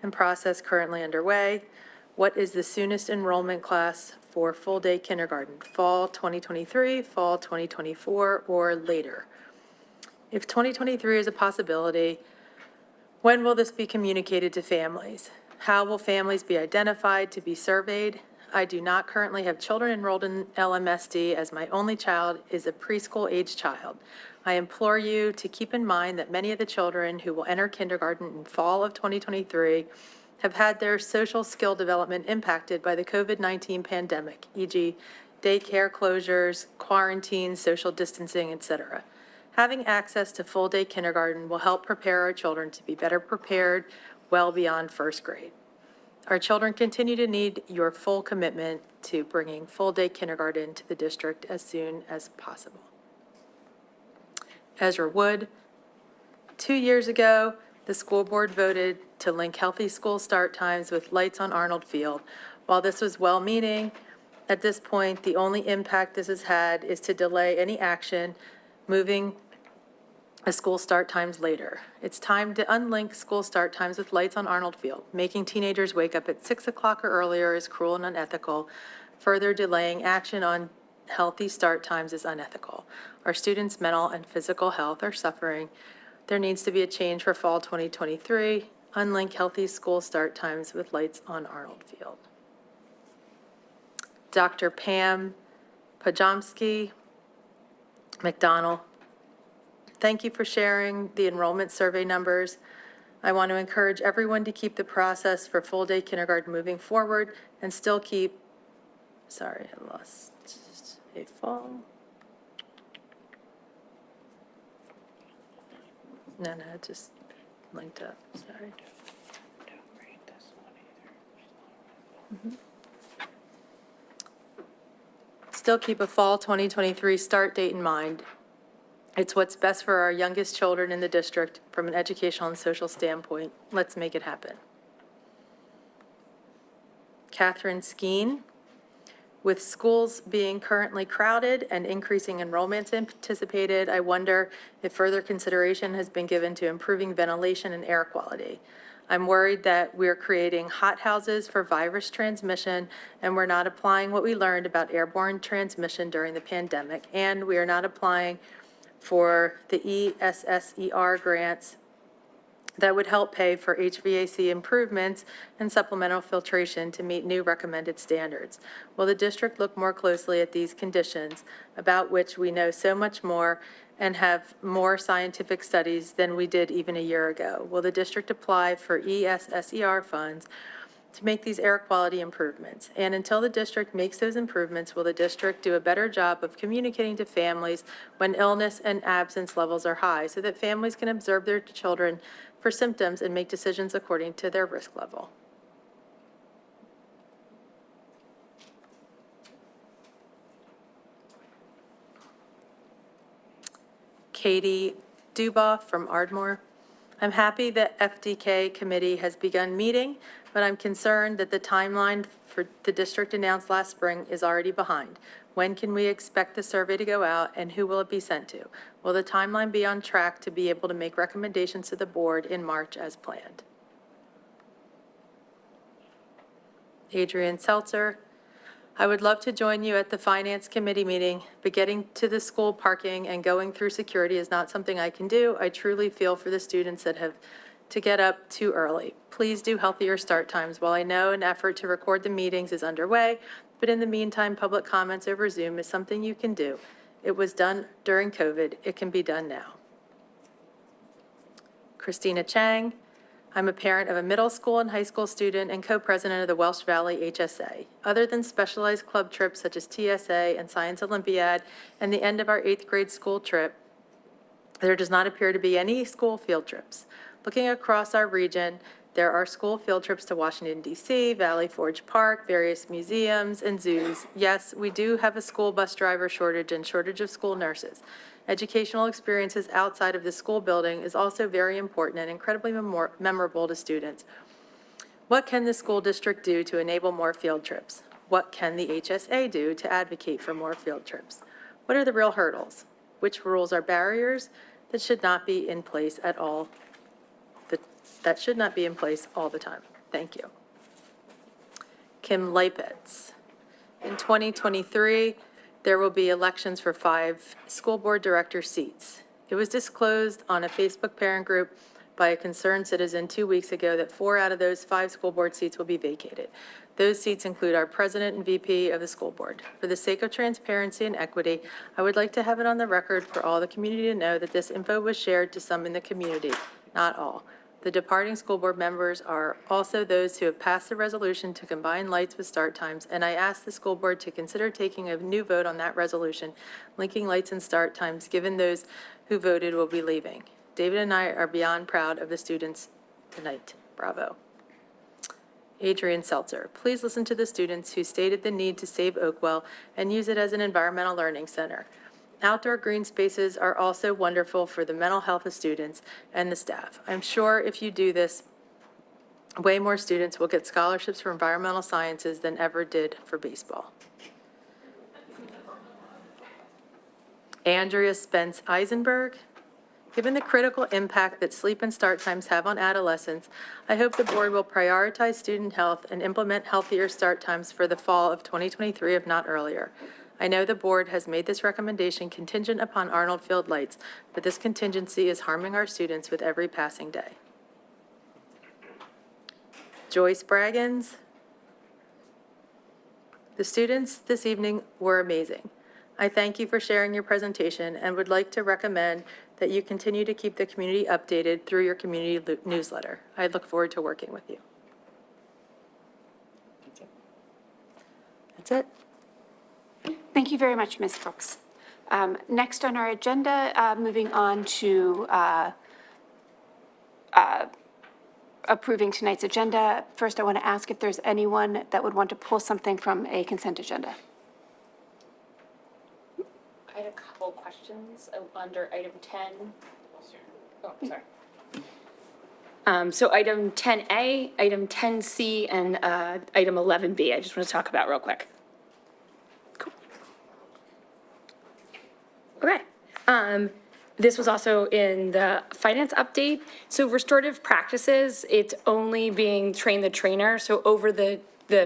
and process currently underway. What is the soonest enrollment class for full-day kindergarten? Fall 2023, fall 2024, or later? If 2023 is a possibility, when will this be communicated to families? How will families be identified to be surveyed? I do not currently have children enrolled in LMSD, as my only child is a preschool-age child. I implore you to keep in mind that many of the children who will enter kindergarten in fall of 2023 have had their social skill development impacted by the COVID-19 pandemic, e.g. daycare closures, quarantines, social distancing, etc. Having access to full-day kindergarten will help prepare our children to be better prepared well beyond first grade. Our children continue to need your full commitment to bringing full-day kindergarten to the district as soon as possible. Ezra Wood, 2 years ago, the school board voted to link healthy school start times with lights on Arnold Field. While this was well-meaning, at this point, the only impact this has had is to delay any action moving the school start times later. It's time to unlink school start times with lights on Arnold Field. Making teenagers wake up at 6 o'clock or earlier is cruel and unethical. Further delaying action on healthy start times is unethical. Our students' mental and physical health are suffering. There needs to be a change for fall 2023. Unlink healthy school start times with lights on Arnold Field. Dr. Pam Pajomsky McDonald, thank you for sharing the enrollment survey numbers. I want to encourage everyone to keep the process for full-day kindergarten moving forward and still keep, sorry, I lost a fall. No, it just linked up, sorry. Still keep a fall 2023 start date in mind. It's what's best for our youngest children in the district from an educational and social standpoint. Let's make it happen. Catherine Skeen, with schools being currently crowded and increasing enrollments anticipated, I wonder if further consideration has been given to improving ventilation and air quality. I'm worried that we're creating hothouses for virus transmission, and we're not applying what we learned about airborne transmission during the pandemic, and we are not applying for the ESSER grants that would help pay for HVAC improvements and supplemental filtration to meet new recommended standards. Will the district look more closely at these conditions, about which we know so much more and have more scientific studies than we did even a year ago? Will the district apply for ESSER funds to make these air quality improvements? And until the district makes those improvements, will the district do a better job of communicating to families when illness and absence levels are high so that families can observe their children for symptoms and make decisions according to their risk level? Katie Duboff from Ardmore. I'm happy that FDK committee has begun meeting, but I'm concerned that the timeline for the district announced last spring is already behind. When can we expect the survey to go out, and who will it be sent to? Will the timeline be on track to be able to make recommendations to the board in March as planned? Adrian Seltzer. I would love to join you at the Finance Committee meeting, but getting to the school parking and going through security is not something I can do. I truly feel for the students that have to get up too early. Please do healthier start times. While I know an effort to record the meetings is underway, but in the meantime, public comments over Zoom is something you can do. It was done during COVID. It can be done now. Christina Chang. I'm a parent of a middle school and high school student and co-president of the Welsh Valley HSA. Other than specialized club trips such as TSA and Science Olympiad and the end of our 8th grade school trip, there does not appear to be any school field trips. Looking across our region, there are school field trips to Washington, D.C., Valley Forge Park, various museums, and zoos. Yes, we do have a school bus driver shortage and shortage of school nurses. Educational experiences outside of the school building is also very important and incredibly memorable to students. What can the school district do to enable more field trips? What can the HSA do to advocate for more field trips? What are the real hurdles? Which rules are barriers that should not be in place at all? That should not be in place all the time. Thank you. Kim Lipitz. In 2023, there will be elections for 5 school board director seats. It was disclosed on a Facebook parent group by a concerned citizen 2 weeks ago that 4 out of those 5 school board seats will be vacated. Those seats include our president and VP of the school board. For the sake of transparency and equity, I would like to have it on the record for all the community to know that this info was shared to some in the community, not all. The departing school board members are also those who have passed the resolution to combine lights with start times, and I ask the school board to consider taking a new vote on that resolution, linking lights and start times, given those who voted will be leaving. David and I are beyond proud of the students tonight. Bravo. Adrian Seltzer, please listen to the students who stated the need to save Oakwell and use it as an environmental learning center. Outdoor green spaces are also wonderful for the mental health of students and the staff. I'm sure if you do this, way more students will get scholarships for environmental sciences than ever did for baseball. Andrea Spence Eisenberg, given the critical impact that sleep and start times have on adolescents, I hope the board will prioritize student health and implement healthier start times for the fall of 2023, if not earlier. I know the board has made this recommendation contingent upon Arnold Field lights, but this contingency is harming our students with every passing day. Joyce Braggins. The students this evening were amazing. I thank you for sharing your presentation and would like to recommend that you continue to keep the community updated through your community newsletter. I look forward to working with you. That's it. Thank you very much, Ms. Brooks. Next on our agenda, moving on to approving tonight's agenda. First, I want to ask if there's anyone that would want to pull something from a consent agenda. I had a couple questions under item 10. Oh, sorry. So item 10A, item 10C, and item 11B, I just want to talk about real quick. Cool. Okay. This was also in the finance update. So restorative practices, it's only being train the trainer. So over the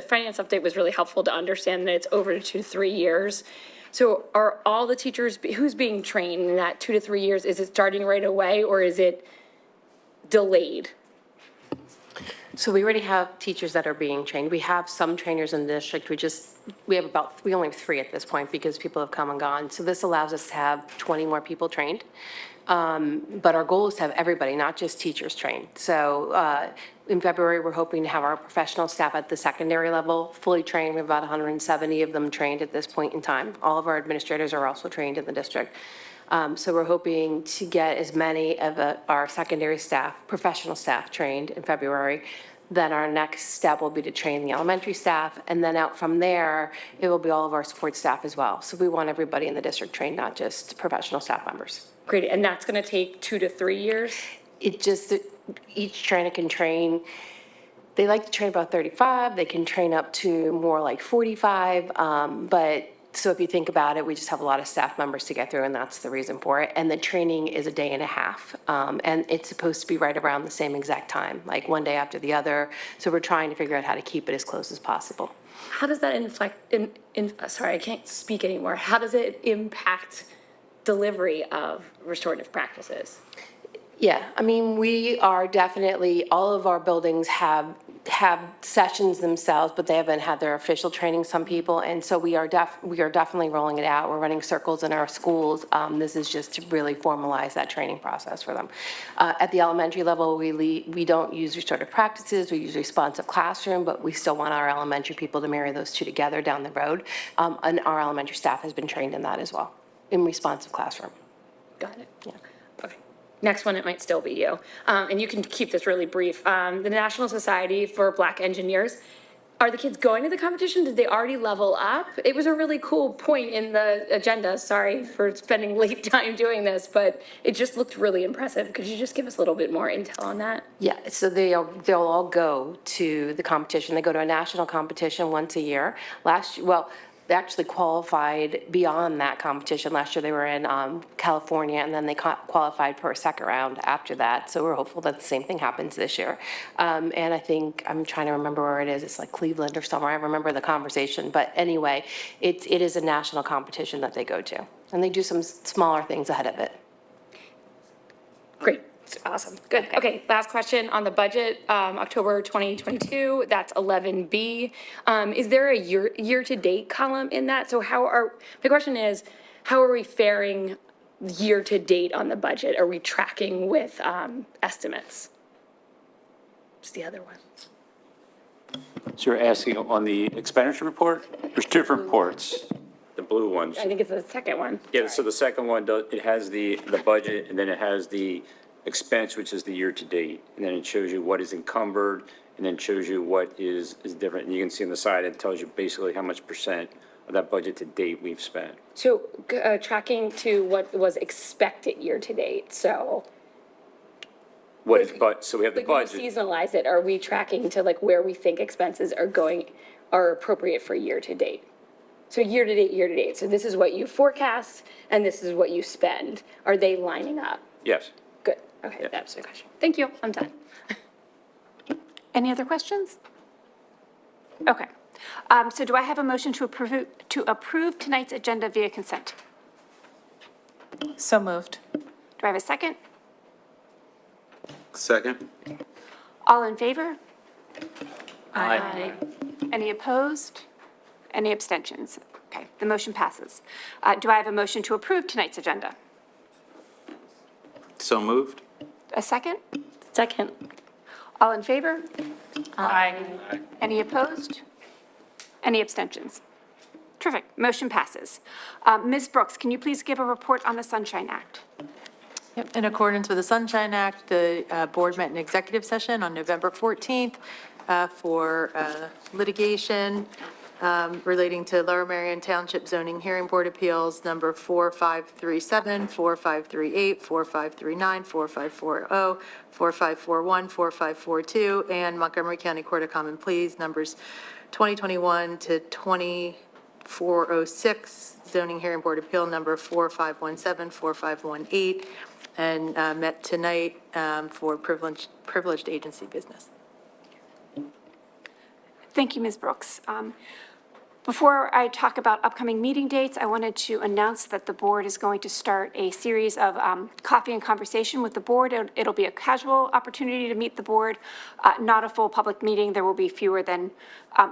finance update was really helpful to understand that it's over 2 to 3 years. So are all the teachers, who's being trained in that 2 to 3 years? Is it starting right away or is it delayed? So we already have teachers that are being trained. We have some trainers in the district. We only have 3 at this point because people have come and gone. So this allows us to have 20 more people trained. But our goal is to have everybody, not just teachers trained. So in February, we're hoping to have our professional staff at the secondary level fully trained. We have about 170 of them trained at this point in time. All of our administrators are also trained in the district. So we're hoping to get as many of our secondary staff, professional staff trained in February. Then our next step will be to train the elementary staff. And then out from there, it will be all of our support staff as well. So we want everybody in the district trained, not just professional staff members. Great, and that's going to take 2 to 3 years? Each trainer can train, they like to train about 35. They can train up to more like 45. But So if you think about it, we just have a lot of staff members to get through, and that's the reason for it. And the training is a day and a half, and it's supposed to be right around the same exact time, like one day after the other. So we're trying to figure out how to keep it as close as possible. How does that sorry, I can't speak anymore. How does it impact delivery of restorative practices? Yeah, I mean, we are definitely, all of our buildings have sessions themselves, but they haven't had their official training, some people, and so we are definitely rolling it out. We're running circles in our schools. This is just to really formalize that training process for them. At the elementary level, we don't use restorative practices, we use responsive classroom, but we still want our elementary people to marry those two together down the road. And our elementary staff has been trained in that as well, in responsive classroom. Got it. Yeah. Okay. Next one, it might still be you. And you can keep this really brief. The National Society for Black Engineers, are the kids going to the competition? Did they already level up? It was a really cool point in the agenda. Sorry for spending late time doing this, but it just looked really impressive. Could you just give us a little bit more intel on that? Yeah, so they'll all go to the competition. They go to a national competition once a year. They actually qualified beyond that competition. Last year they were in California, and then they qualified for a second round after that. So we're hopeful that the same thing happens this year. And I think, I'm trying to remember where it is. It's like Cleveland or somewhere. I remember the conversation. But anyway, it is a national competition that they go to. And they do some smaller things ahead of it. Great. Awesome. Good. Okay. Last question on the budget, October 2022, that's 11B. Is there a year-to-date column in that? So my question is, how are we faring year-to-date on the budget? Are we tracking with estimates? It's the other one. So you're asking on the expenditure report? There's different reports, the blue ones. I think it's the second one. Yeah, so the second one, it has the budget, and then it has the expense, which is the year-to-date. And then it shows you what is encumbered, and then shows you what is different. And you can see on the side, it tells you basically how much percent of that budget to date we've spent. So tracking to what was expected year-to-date, so. So we have the Like when we budget. seasonalize it, are we tracking to like where we think expenses are appropriate for year-to-date? So year-to-date. So this is what you forecast, and this is what you spend. Are they lining up? Yes. Good. Okay, that's the question. Thank you. I'm done. Any other questions? Okay. So do I have a motion to approve tonight's agenda via consent? So moved. Do I have a second? Second. All in favor? Aye. Any opposed? Any abstentions? Okay, the motion passes. Do I have a motion to approve tonight's agenda? So moved. A second? Second. All in favor? Aye. Any opposed? Any abstentions? Terrific, motion passes. Ms. Brooks, can you please give a report on the Sunshine Act? Yep. In accordance with the Sunshine Act, the board met in executive session on November 14th for litigation relating to Lower Merion Township Zoning Hearing Board Appeals number 4537, 4538, 4539, 4540, 4541, 4542, and Montgomery County Court of Common Pleas numbers 2021 to 2406, Zoning Hearing Board Appeal number 4517, 4518, and met tonight for privileged agency business. Thank you, Ms. Brooks. Before I talk about upcoming meeting dates, I wanted to announce that the board is going to start a series of coffee and conversation with the board. It'll be a casual opportunity to meet the board, not a full public meeting. There will be fewer than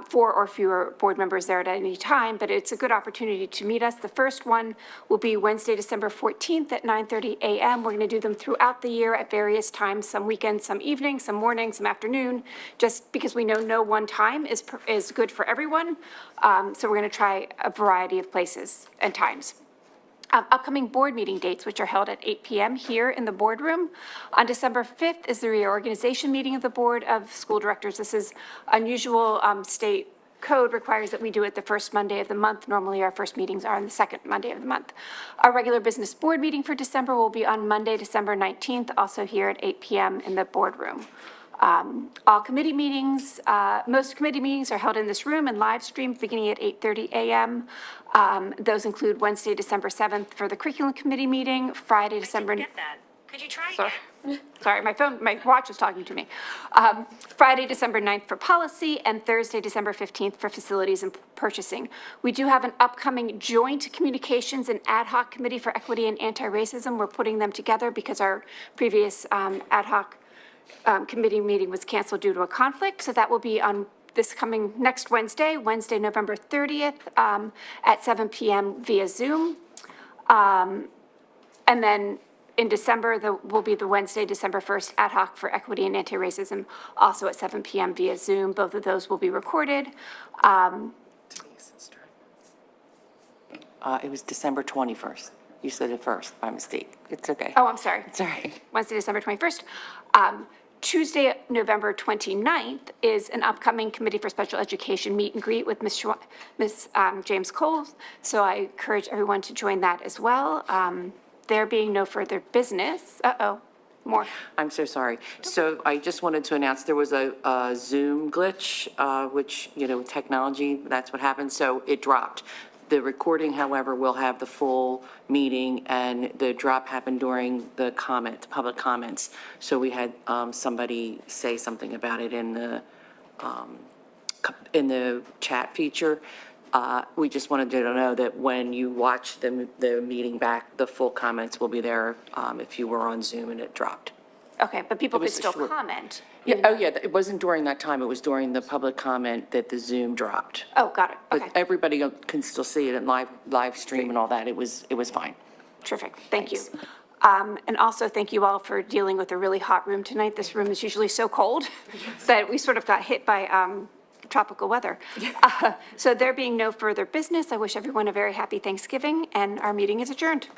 4 or fewer board members there at any time, but it's a good opportunity to meet us. The first one will be Wednesday, December 14th at 9:30 a.m. We're going to do them throughout the year at various times, some weekends, some evenings, some mornings, some afternoon, just because we know no one time is good for everyone. So we're going to try a variety of places and times. Upcoming board meeting dates, which are held at 8 p.m. here in the boardroom. On December 5th is the reorganization meeting of the Board of School Directors. This is unusual. State code requires that we do it the first Monday of the month. Normally, our first meetings are on the second Monday of the month. Our regular business board meeting for December will be on Monday, December 19th, also here at 8 p.m. in the boardroom. All committee meetings, most committee meetings are held in this room and live streamed beginning at 8:30 a.m. Those include Wednesday, December 7th for the curriculum committee meeting, Friday, December. Could you try Sorry. Sorry, my watch is talking to me. Friday, December 9th for policy, and Thursday, December 15th for facilities and purchasing. We do have an upcoming joint communications and ad hoc committee for equity and anti-racism. We're putting them together because our previous ad hoc committee meeting was canceled due to a conflict. So that will be on this coming next Wednesday, November 30th at 7 p.m. via Zoom. And then in December, will be the Wednesday, December 1st, ad hoc for equity and anti-racism, also at 7 p.m. via Zoom. Both of those will be recorded. It was December 21st. You said it first by mistake. It's okay. Oh, I'm sorry. It's all right. Wednesday, December 21st. Tuesday, November 29th is an upcoming Committee for Special Education meet and greet with Ms. James Cole. So I encourage everyone to join that as well. There being no further business, more. I'm so sorry. So I just wanted to announce there was a Zoom glitch, which, with technology, that's what happened. So it dropped. The recording, however, will have the full meeting, and the drop happened during the public comments. So we had somebody say something about it in the chat feature. We just wanted you to know that when you watch the meeting back, the full comments will be there if you were on Zoom and it dropped. Okay, but people It was could still short. comment. Yeah, it wasn't during that time. It was during the public comment that the Zoom dropped. Oh, got it. Okay, But everybody can still see it in live stream and all that. It was fine. terrific. Thank you. And also, thank you all for dealing with a really hot room tonight. This room is usually so cold that we sort of got hit by tropical weather. So there being no further business, I wish everyone a very happy Thanksgiving, and our meeting is adjourned.